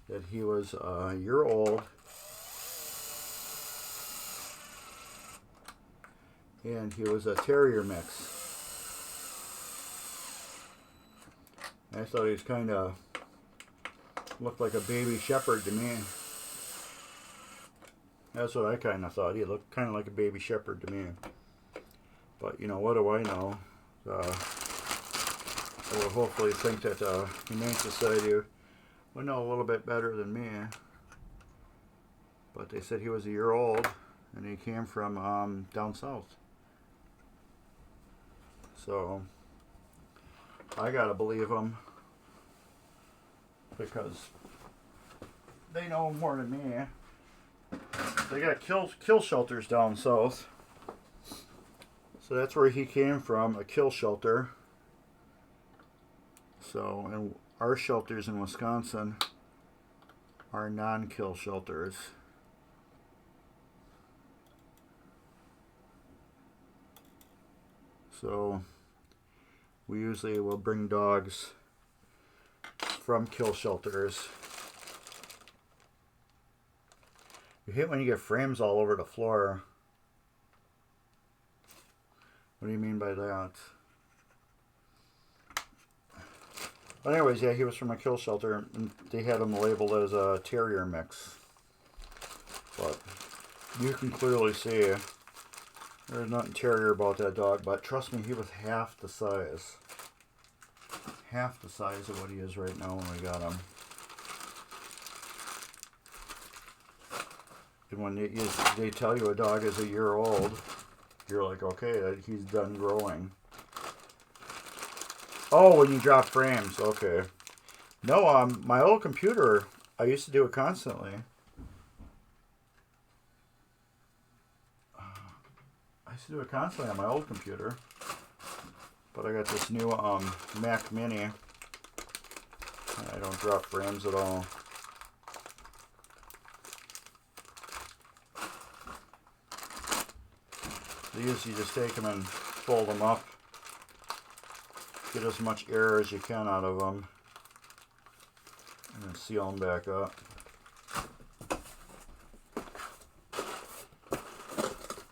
that he was a year old and he was a terrier mix. I thought he was kind of looked like a baby shepherd to me. That's what I kind of thought. He looked kind of like a baby shepherd to me. But, you know, what do I know? I will hopefully think that Humane Society would know a little bit better than me. But they said he was a year old, and he came from down south. So, I gotta believe them. Because they know more than me. They got kill shelters down south. So that's where he came from, a kill shelter. So, and our shelters in Wisconsin are non-kill shelters. So, we usually will bring dogs from kill shelters. You hate when you get frames all over the floor. What do you mean by that? But anyways, yeah, he was from a kill shelter, and they had him labeled as a terrier mix. But you can clearly see there's nothing terrier about that dog, but trust me, he was half the size. Half the size of what he is right now when we got him. And when they tell you a dog is a year old, you're like, okay, he's done growing. Oh, when you drop frames, okay. No, my old computer, I used to do it constantly. I used to do it constantly on my old computer. But I got this new Mac Mini. I don't drop frames at all. These, you just take them and fold them up. Get as much air as you can out of them. And then seal them back up.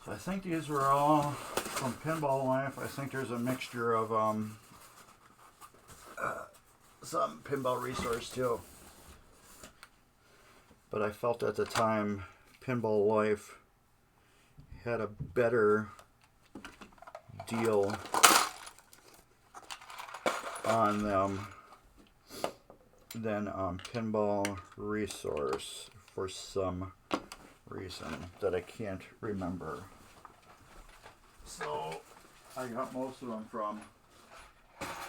So I think these were all from Pinball Life. I think there's a mixture of some Pinball Resource too. But I felt at the time Pinball Life had a better deal on them than Pinball Resource for some reason that I can't remember. So I got most of them from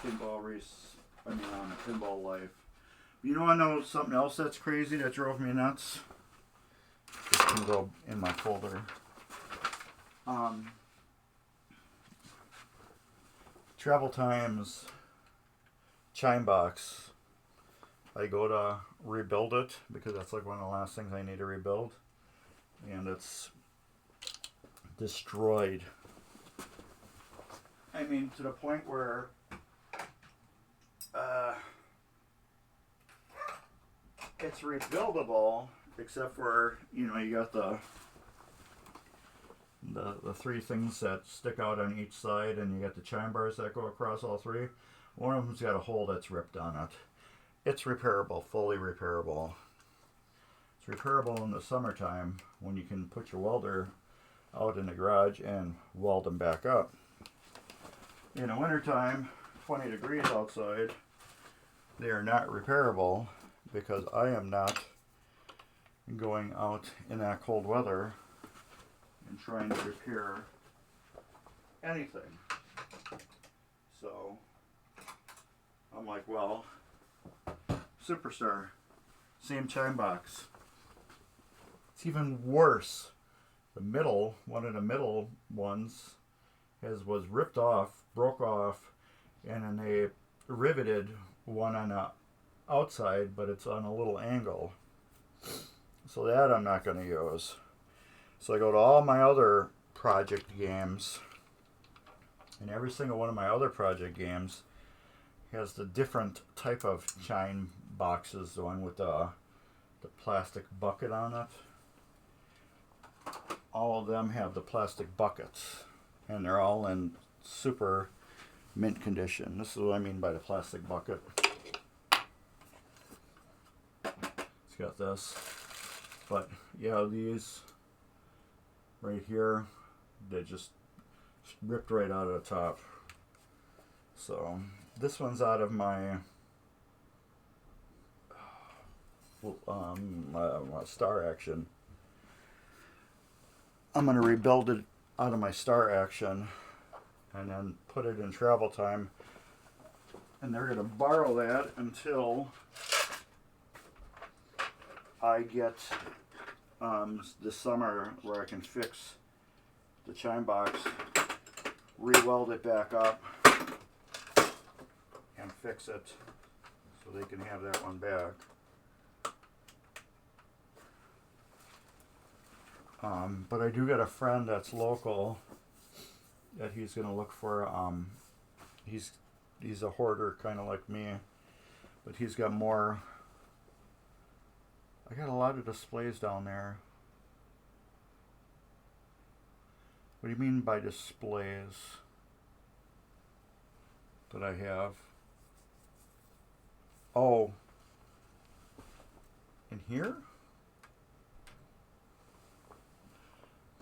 Pinball Pinball Life. You know, I know something else that's crazy that drove me nuts. This can go in my folder. Travel Times chime box. I go to rebuild it because that's like one of the last things I need to rebuild, and it's destroyed. I mean, to the point where it's rebuildable, except for, you know, you got the 3 things that stick out on each side, and you got the chime bars that go across all 3. One of them's got a hole that's ripped on it. It's repairable, fully repairable. It's repairable in the summertime when you can put your welder out in the garage and weld them back up. In the wintertime, 20 degrees outside, they are not repairable because I am not going out in that cold weather and trying to repair anything. So I'm like, well, Superstar, same chime box. It's even worse. The middle, one of the middle ones, was ripped off, broke off, and then they riveted one on the outside, but it's on a little angle. So that I'm not going to use. So I go to all my other project games, and every single one of my other project games has the different type of chime boxes, the one with the plastic bucket on it. All of them have the plastic buckets, and they're all in super mint condition. This is what I mean by the plastic bucket. It's got this, but yeah, these right here, they just ripped right out of the top. So this one's out of my Star Action. I'm going to rebuild it out of my Star Action and then put it in Travel Time, and they're going to borrow that until I get this summer where I can fix the chime box, re-weld it back up, and fix it so they can have that one back. But I do got a friend that's local that he's going to look for. He's a hoarder, kind of like me, but he's got more. I got a lot of displays down there. What do you mean by displays that I have? Oh, in here?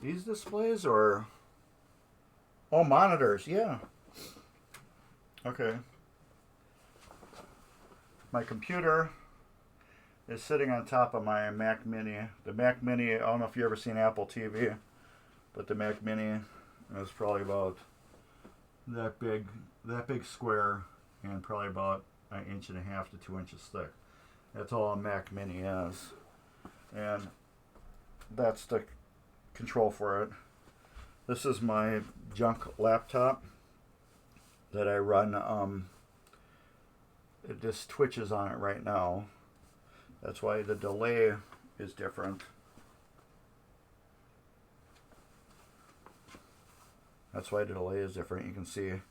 These displays or... Oh, monitors, yeah. Okay. My computer is sitting on top of my Mac Mini. The Mac Mini, I don't know if you've ever seen Apple TV, but the Mac Mini is probably about that big square, and probably about 1.5 inches to 2 inches thick. That's all a Mac Mini is. And that's the control for it. This is my junk laptop that I run. It just twitches on it right now. That's why the delay is different. That's why the delay is different. You can see.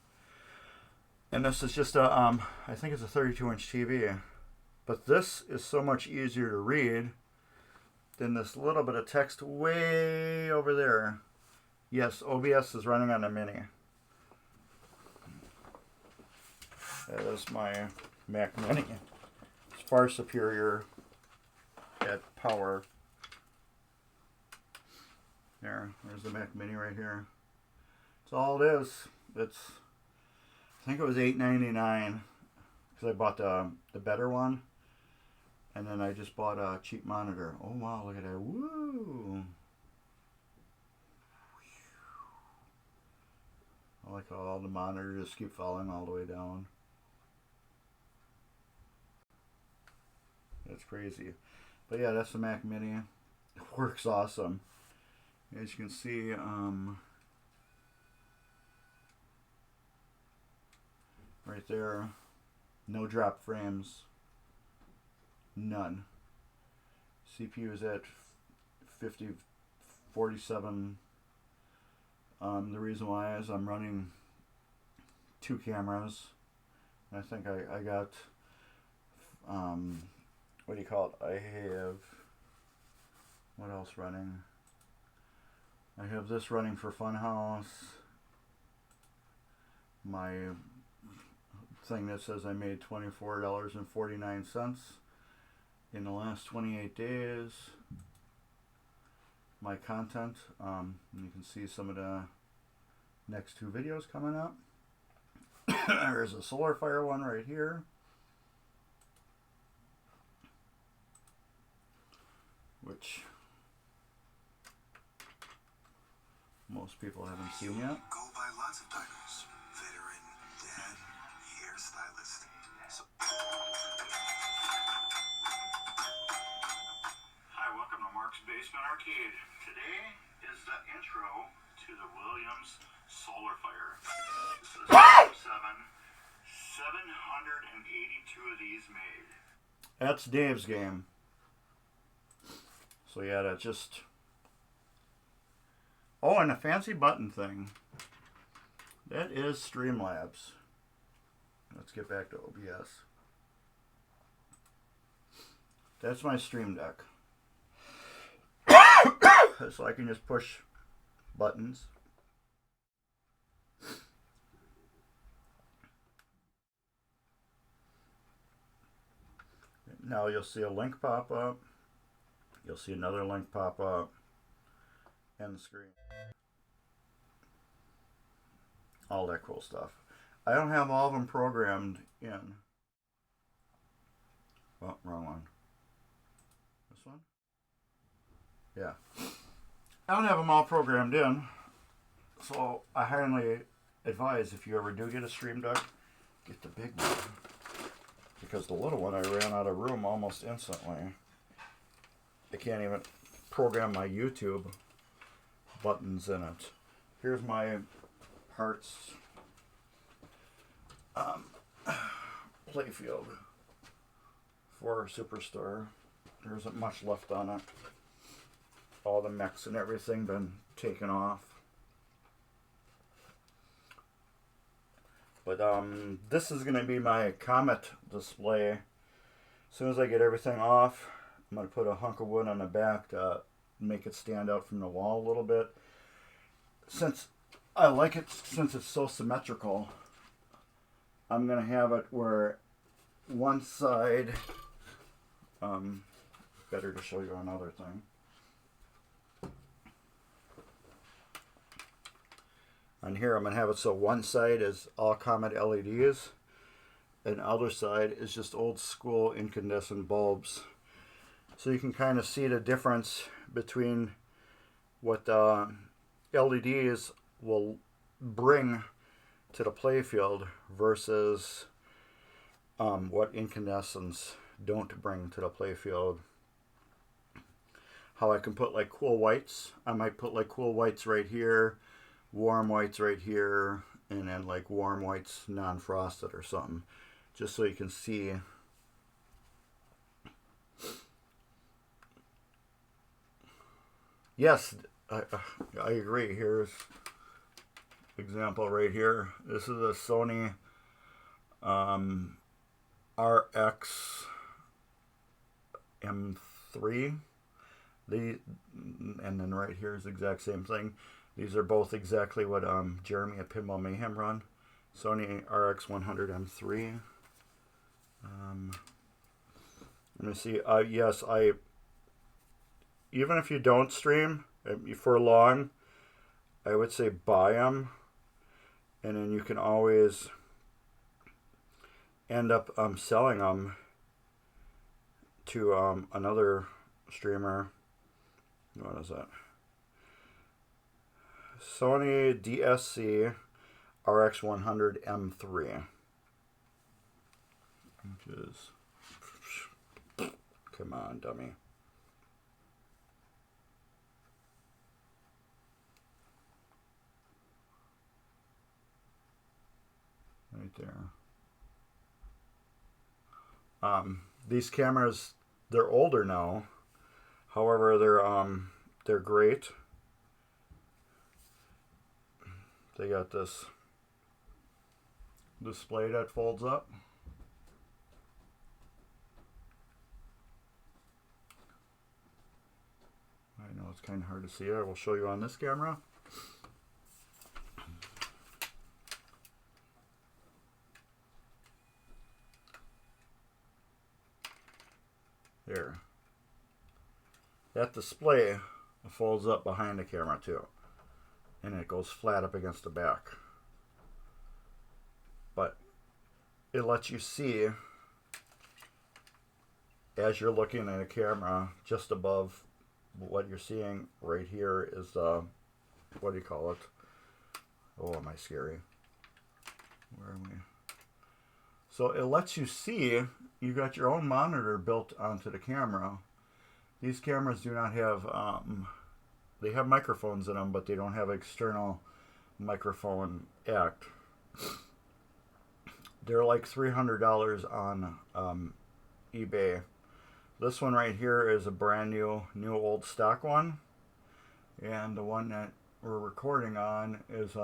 And this is just a, I think it's a 32-inch TV. But this is so much easier to read than this little bit of text way over there. Yes, OBS is running on the Mini. That is my Mac Mini. It's far superior at power. There's the Mac Mini right here. That's all it is. I think it was $8.99 because I bought the better one, and then I just bought a cheap monitor. Oh wow, look at that! Woo! I like how all the monitors just keep falling all the way down. That's crazy. But yeah, that's the Mac Mini. It works awesome. As you can see, right there, no drop frames. None. CPU is at 47. The reason why is I'm running 2 cameras. I think I got, what do you call it? I have, what else running? I have this running for Funhouse. My thing that says I made $24.49 in the last 28 days. My content, you can see some of the next 2 videos coming up. There's a Solar Fire one right here. which most people haven't seen yet. Go by lots of titles. Veteran, dad, hairstylist. Hi, welcome to Mark's Basement Arcade. Today is the intro to the Williams Solar Fire. This is a 782 of these made. That's Dave's game. So yeah, that just... Oh, and a fancy button thing. That is Streamlabs. Let's get back to OBS. That's my Stream Deck. So I can just push buttons. Now you'll see a link pop up. You'll see another link pop up. And the screen. All that cool stuff. I don't have all of them programmed in. Oh, wrong one. This one? Yeah. I don't have them all programmed in. So I highly advise, if you ever do get a Stream Deck, get the big one. Because the little one I ran out of room almost instantly. I can't even program my YouTube buttons in it. Here's my parts. Playfield for Superstar. There isn't much left on it. All the mechs and everything been taken off. But this is going to be my Comet display. As soon as I get everything off, I'm going to put a hunk of wood on the back to make it stand out from the wall a little bit. Since I like it, since it's so symmetrical, I'm going to have it where one side, better to show you another thing. On here, I'm going to have it so one side is all Comet LEDs, and the other side is just old school incandescent bulbs. So you can kind of see the difference between what LEDs will bring to the playfield versus what incandescents don't bring to the playfield. How I can put like cool whites. I might put like cool whites right here, warm whites right here, and then like warm whites non-frosted or something, just so you can see. Yes, I agree. Here's example right here. This is a Sony RX M3. And then right here is the exact same thing. These are both exactly what Jeremy at Pinball Mayhem run. Sony RX 100 M3. Let me see. Yes, even if you don't stream for long, I would say buy them, and then you can always end up selling them to another streamer. What is that? Sony DSC RX 100 M3, which is, come on, dummy. Right there. These cameras, they're older now. However, they're great. They got this display that folds up. I know it's kind of hard to see. I will show you on this camera. There. That display folds up behind the camera too, and it goes flat up against the back. But it lets you see, as you're looking at a camera, just above what you're seeing right here is what do you call it? Oh, am I scary? Where are we? So it lets you see, you got your own monitor built onto the camera. These cameras do not have, they have microphones in them, but they don't have external microphone jack. They're like $300 on eBay. This one right here is a brand new old stock one, and the one that we're recording on is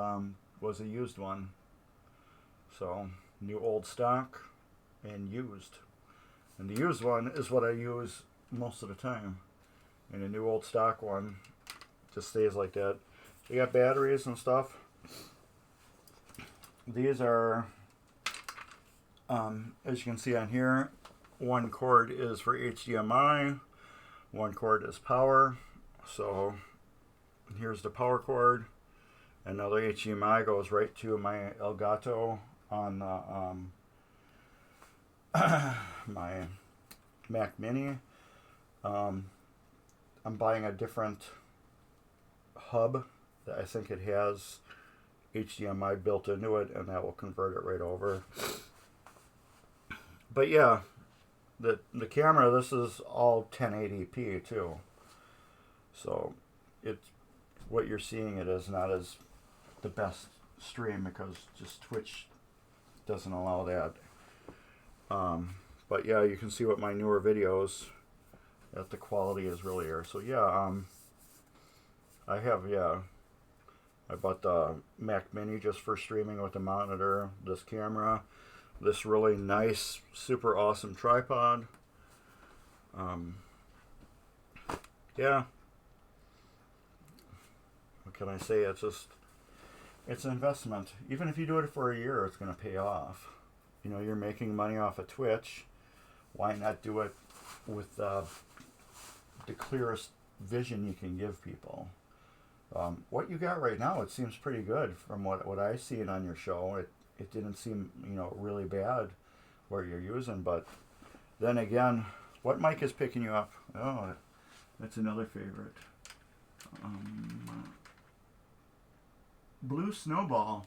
was a used one. So new old stock and used, and the used one is what I use most of the time, and the new old stock one just stays like that. You got batteries and stuff. These are, as you can see on here, one cord is for HDMI, one cord is power. So here's the power cord. Another HDMI goes right to my Elgato on my Mac Mini. I'm buying a different hub that I think it has HDMI built into it, and that will convert it right over. But yeah, the camera, this is all 1080p too. So it's what you're seeing, it is not as the best stream because just Twitch doesn't allow that. But yeah, you can see what my newer videos, that the quality is really here. So yeah, I bought the Mac Mini just for streaming with the monitor, this camera, this really nice, super awesome tripod. Yeah. What can I say? It's an investment. Even if you do it for a year, it's going to pay off. You know, you're making money off of Twitch. Why not do it with the clearest vision you can give people? What you got right now, it seems pretty good from what I see on your show. It didn't seem, really bad where you're using, but then again, what mic is picking you up? Oh, that's another favorite. Blue Snowball.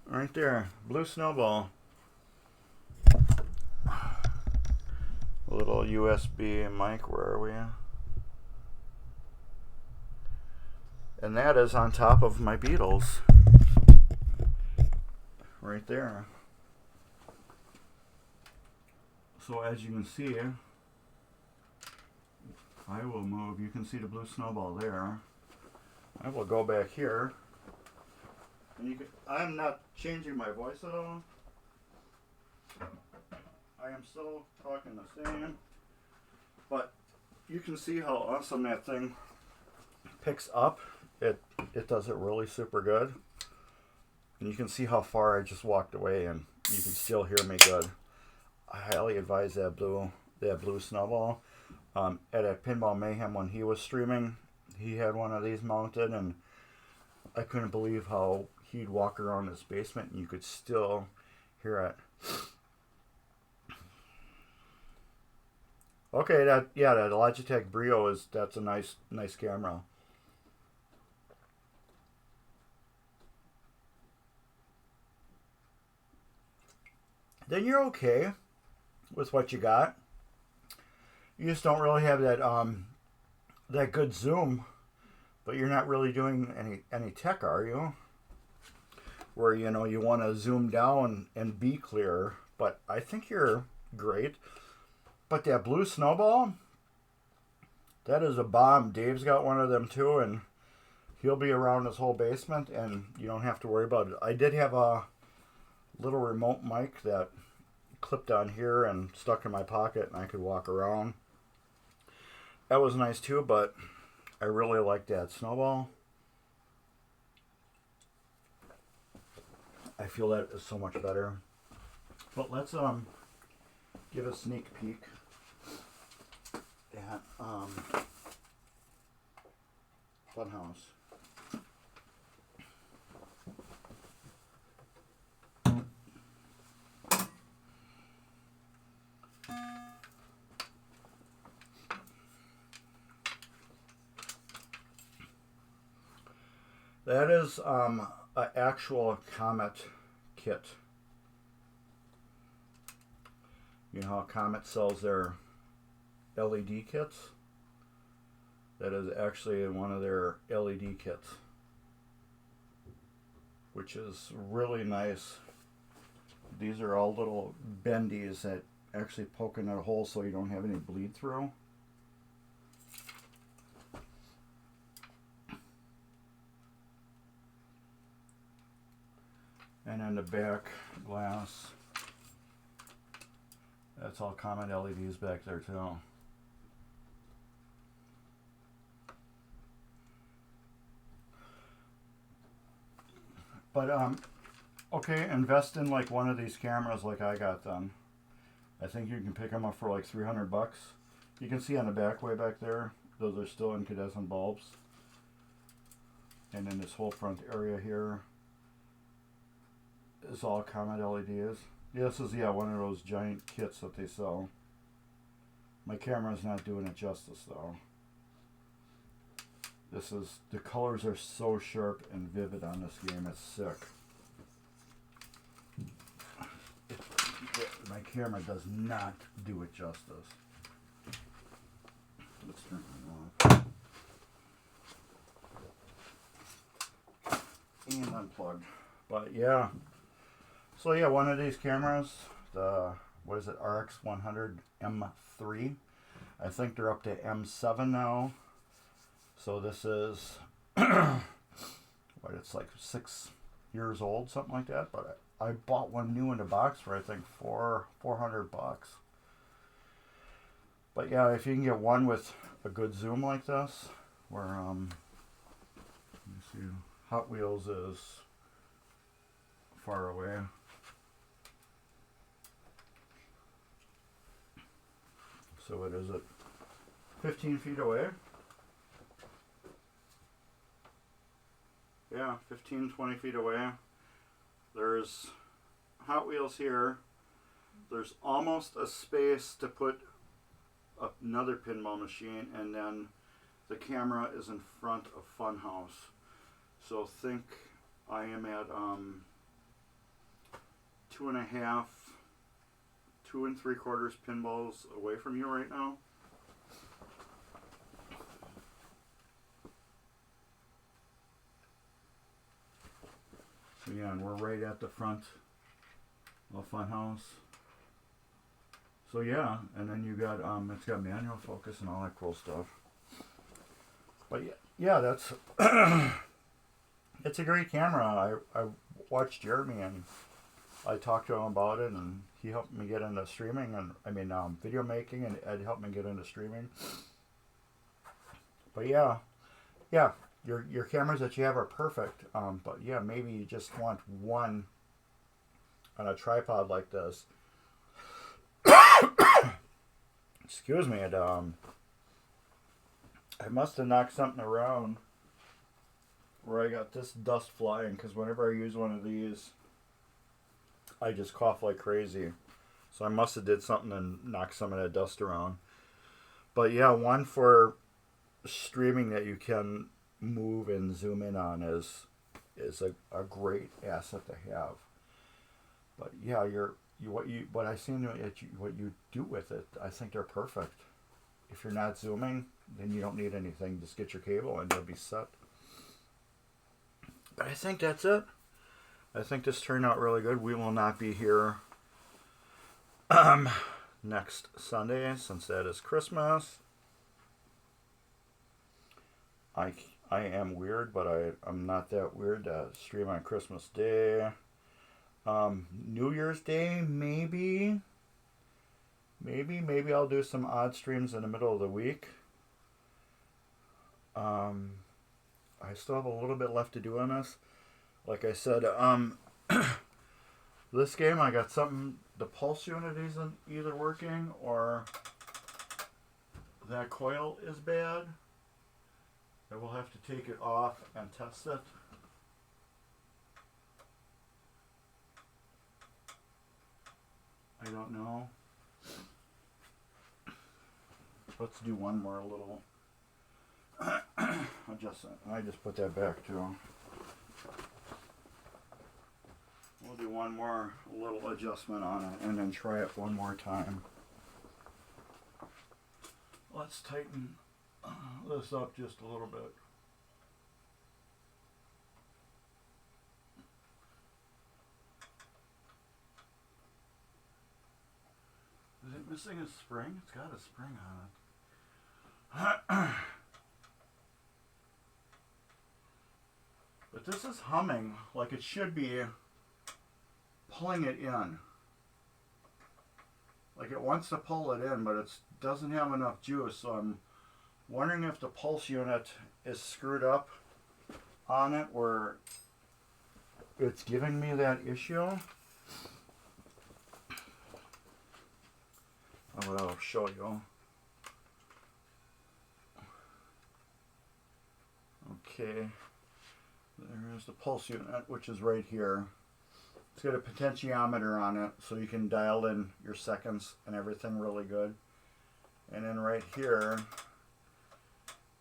Right there, Blue Snowball. A little USB mic, where are we? And that is on top of my Beatles. Right there. So as you can see, I will move. You can see the Blue Snowball there. I will go back here. And I'm not changing my voice at all. I am still talking the same. But you can see how awesome that thing picks up. It does it really super good. And you can see how far I just walked away and you can still hear me good. I highly advise that blue Snowball. At a Pinball Mayhem when he was streaming, he had one of these mounted, and I couldn't believe how he'd walk around his basement and you could still hear it. Okay, that Logitech Brio that's a nice camera. Then you're okay with what you got. You just don't really have that good zoom, but you're not really doing any tech, are you? Where you want to zoom down and be clear, but I think you're great. But that Blue Snowball, that is a bomb. Dave's got one of them too, and he'll be around his whole basement, and you don't have to worry about it. I did have a little remote mic that clipped on here and stuck in my pocket, and I could walk around. That was nice too, but I really like that Snowball. I feel that is so much better. But let's give a sneak peek at Funhouse. That is an actual Comet kit. You know how Comet sells their LED kits? That is actually one of their LED kits, which is really nice. These are all little bendies that actually poke in a hole so you don't have any bleed through. And then the back glass, that's all Comet LEDs back there too. But okay, invest in like one of these cameras like I got done. I think you can pick them up for like $300. You can see on the back way back there, those are still incandescent bulbs. And then this whole front area here is all Comet LEDs. This is, yeah, one of those giant kits that they sell. My camera's not doing it justice though. This is, the colors are so sharp and vivid on this game, it's sick. My camera does not do it justice. Let's turn it off. And unplugged. But yeah. So yeah, one of these cameras, the, what is it, RX 100 M3. I think they're up to M7 now. So this is, what, it's like 6 years old, something like that. But I bought one new in the box for I think $400. But yeah, if you can get one with a good zoom like this, where let me see, Hot Wheels is far away. So what is it? 15 feet away? Yeah, 15, 20 feet away. There's Hot Wheels here. There's almost a space to put another pinball machine, and then the camera is in front of Funhouse. So think I am at 2.5, 2 3/4 pinballs away from you right now. So yeah, and we're right at the front of Funhouse. So yeah, and then you got it's got manual focus and all that cool stuff. But yeah, that's it's a great camera. I watched Jeremy and I talked to him about it, and he helped me get into streaming, and I mean video making, and Ed helped me get into streaming. But yeah, your cameras that you have are perfect. But yeah, maybe you just want one on a tripod like this. Excuse me, and I must have knocked something around where I got this dust flying, because whenever I use one of these, I just cough like crazy. So I must have did something and knocked some of that dust around. But yeah, one for streaming that you can move and zoom in on is a great asset to have. But yeah, what I seen what you do with it, I think they're perfect. If you're not zooming, then you don't need anything. Just get your cable and you'll be set. But I think that's it. I think this turned out really good. We will not be here next Sunday, since that is Christmas. I am weird, but I'm not that weird to stream on Christmas Day. New Year's Day, maybe I'll do some odd streams in the middle of the week. I still have a little bit left to do on this. Like I said, this game I got something, the pulse unit isn't either working or that coil is bad. I will have to take it off and test it. I don't know. Let's do one more little adjustment. I just put that back too. We'll do one more little adjustment on it and then try it one more time. Let's tighten this up just a little bit. Is it missing a spring? It's got a spring on it. But this is humming like it should be pulling it in. Like it wants to pull it in, but it doesn't have enough juice. So I'm wondering if the pulse unit is screwed up on it where it's giving me that issue. Oh, I'll show you. Okay, there's the pulse unit, which is right here. It's got a potentiometer on it, so you can dial in your seconds and everything really good. And then right here,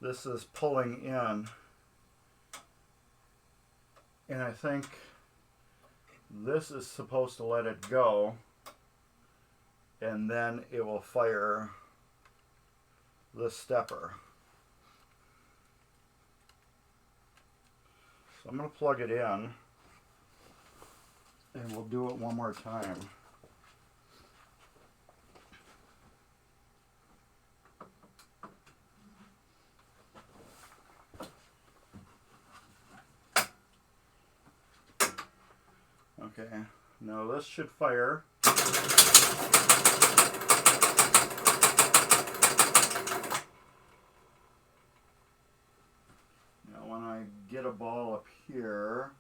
this is pulling in. And I think this is supposed to let it go. And then it will fire the stepper. So I'm going to plug it in. And we'll do it one more time. Okay, now this should fire. Now when I get a ball up here,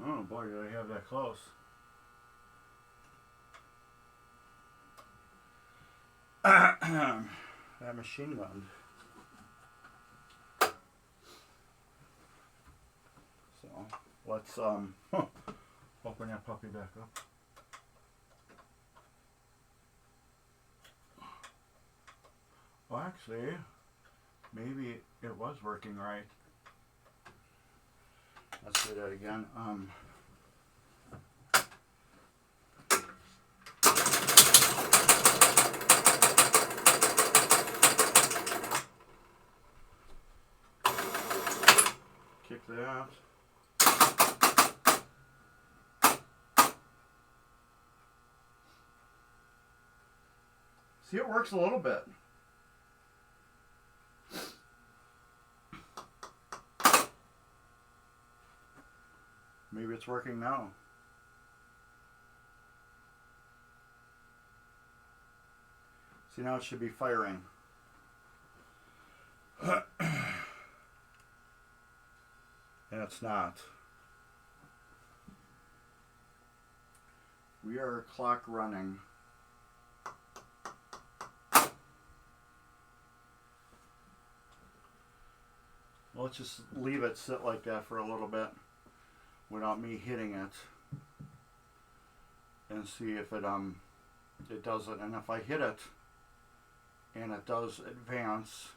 oh boy, did I have that close. That machine gun. So let's open that puppy back up. Well, actually, maybe it was working right. Let's do that again. Kick that. See, it works a little bit. Maybe it's working now. See, now it should be firing. And it's not. We are clock running. Let's just leave it sit like that for a little bit without me hitting it and see if it does it. And if I hit it and it does advance,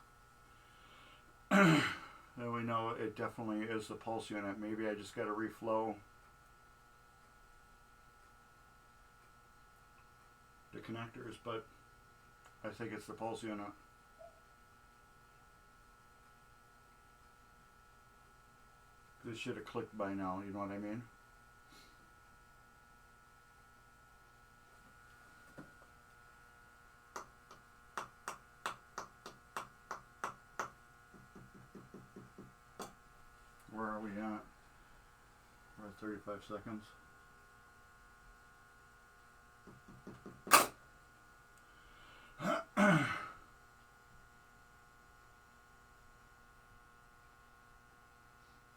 then we know it definitely is the pulse unit. Maybe I just got to reflow the connectors, but I think it's the pulse unit. This should have clicked by now, you know what I mean? Where are we at? We're at 35 seconds.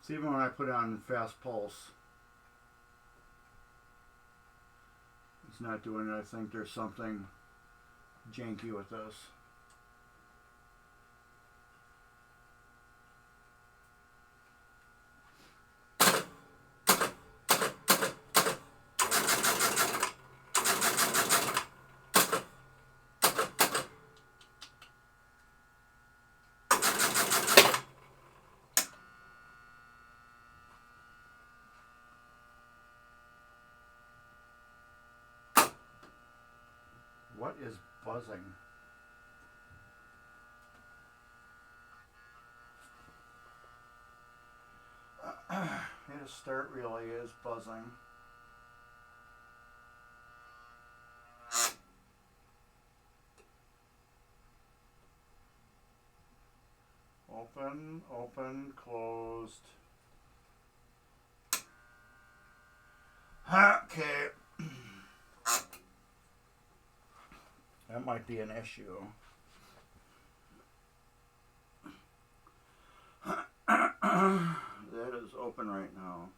See, even when I put it on fast pulse, it's not doing it. I think there's something janky with this. What is buzzing? His start relay is buzzing. Open, open, closed. Okay. That might be an issue. That is open right now.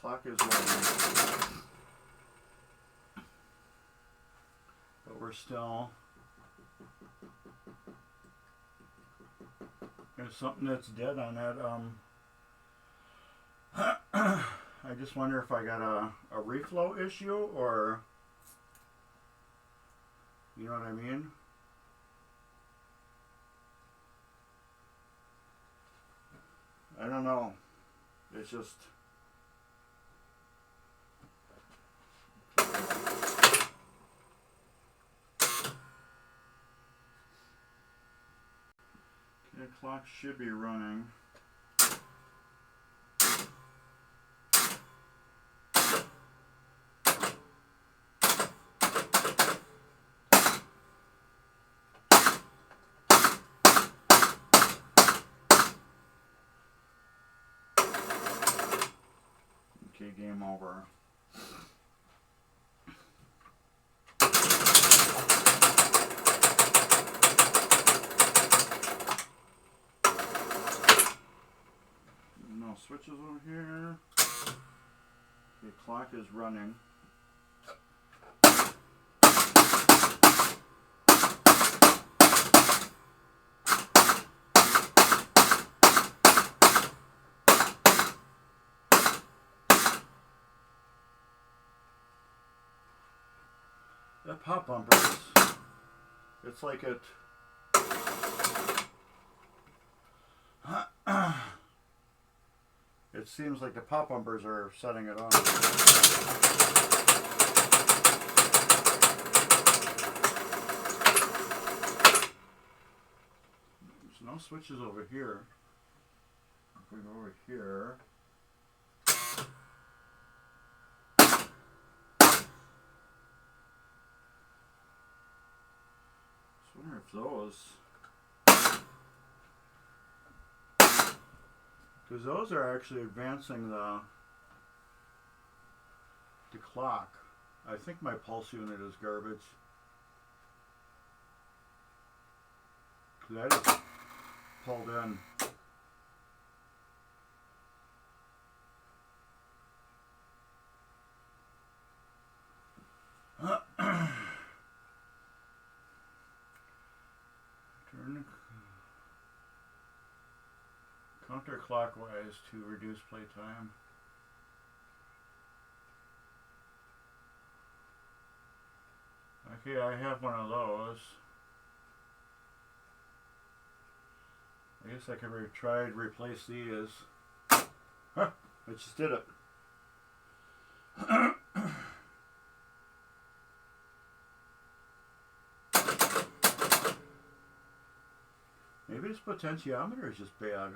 Clock is running. But we're still... There's something that's dead on that. I just wonder if I got a reflow issue, or you know what I mean? I don't know. It's just the clock should be running. Okay, game over. No switches over here. The clock is running. That pop bumper is, it's like it, it seems like the pop bumpers are setting it off. There's no switches over here. If we go over here, I wonder if those, because those are actually advancing the clock. I think my pulse unit is garbage. That is pulled in. Turn counterclockwise to reduce playtime. Okay, I have one of those. I guess I could try to replace these. Huh, I just did it. Maybe this potentiometer is just bad.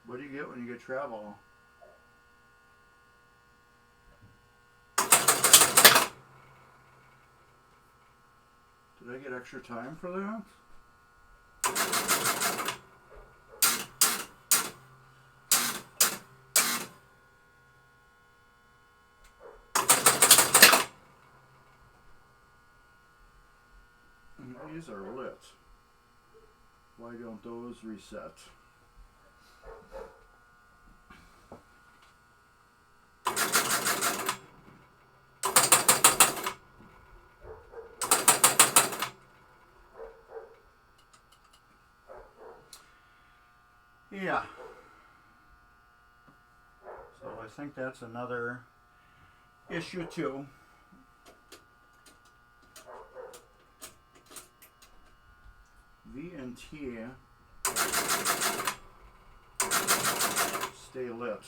What do you get when you get travel? Did I get extra time for that? These are lit. Why don't those reset? Yeah. So I think that's another issue too. V and T stay lit.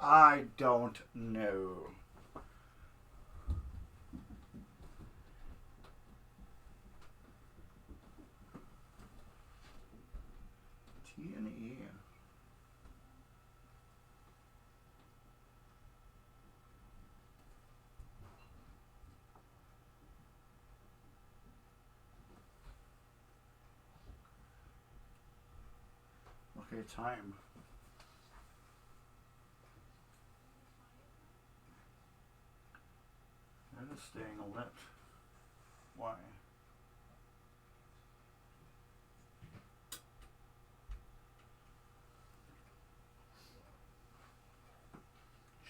I don't know. T and E. Okay, time. That is staying lit. Why?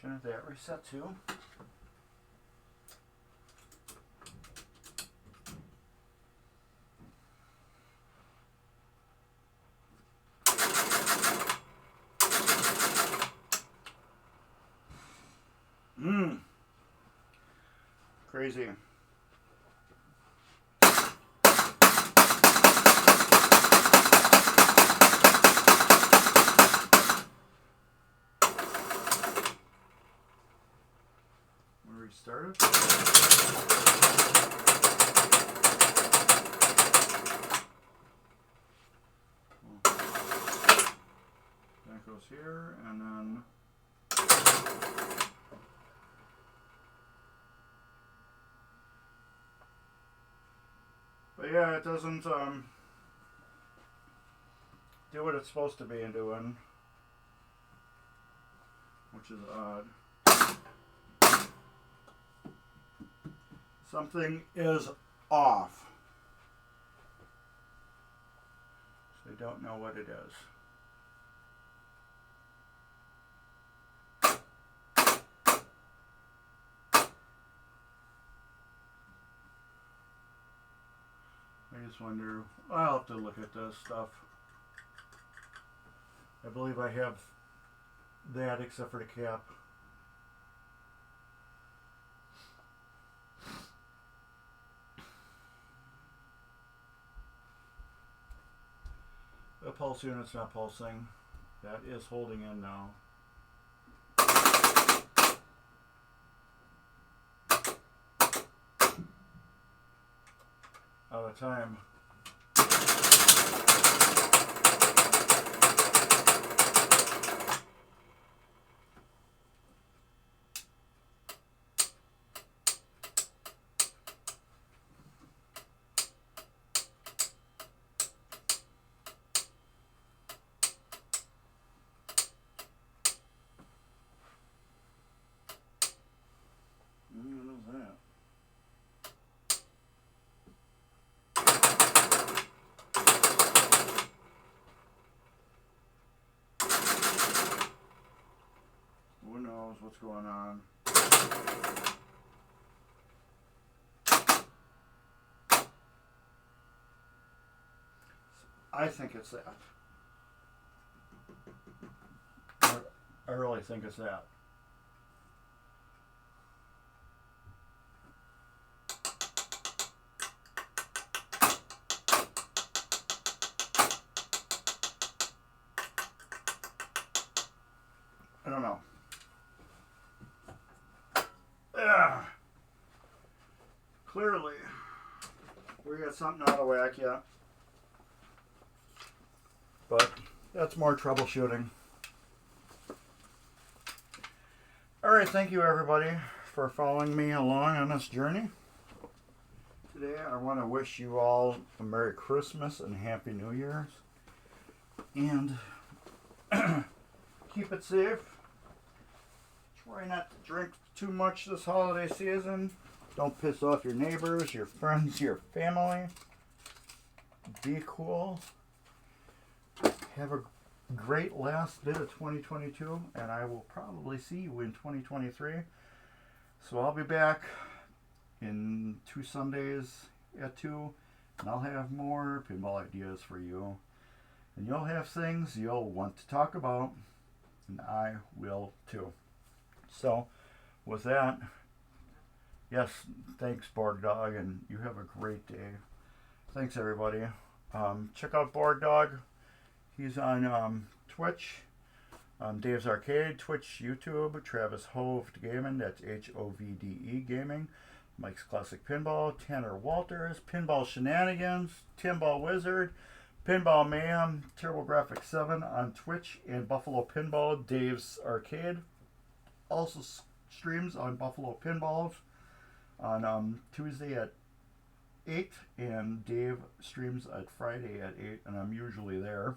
Shouldn't that reset too? Crazy. Restart it. That goes here, and then but yeah, it doesn't do what it's supposed to be doing, which is odd. Something is off. So I don't know what it is. I just wonder, I'll have to look at this stuff. I believe I have that except for the cap. The pulse unit's not pulsing. That is holding in now. Out of time. What's going on? I think it's that. I really think it's that. I don't know. Clearly, we got something out of whack yet. But that's more troubleshooting. Alright, thank you everybody for following me along on this journey. Today I want to wish you all a Merry Christmas and Happy New Year's. And keep it safe. Try not to drink too much this holiday season. Don't piss off your neighbors, your friends, your family. Be cool. Have a great last bit of 2022, and I will probably see you in 2023. So I'll be back in 2 Sundays at 2, and I'll have more pinball ideas for you. And you'll have things you'll want to talk about, and I will too. So, with that, yes, thanks Borg Dog, and you have a great day. Thanks everybody. Check out Borg Dog. He's on Twitch, Dave's Arcade, Twitch, YouTube, Travis Hoved Gaming, that's HOVDE Gaming, Mike's Classic Pinball, Tanner Walters, Pinball Shenanigans, Timball Wizard, Pinball Mayhem, Terrible Graphics 7 on Twitch, and Buffalo Pinball, Dave's Arcade. Also streams on Buffalo Pinballs on Tuesday at 8, and Dave streams at Friday at 8, and I'm usually there.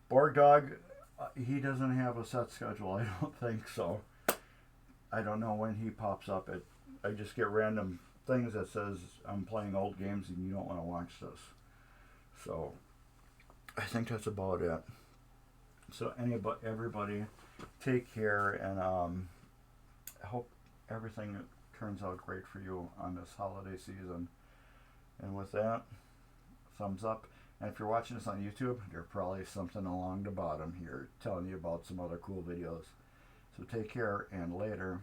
Borg Dog, he doesn't have a set schedule, I don't think so. I don't know when he pops up. I just get random things that says I'm playing old games and you don't want to watch this. So I think that's about it. So everybody, take care, and I hope everything turns out great for you on this holiday season. And with that, thumbs up. And if you're watching this on YouTube, there's probably something along the bottom here telling you about some other cool videos. So take care, and later.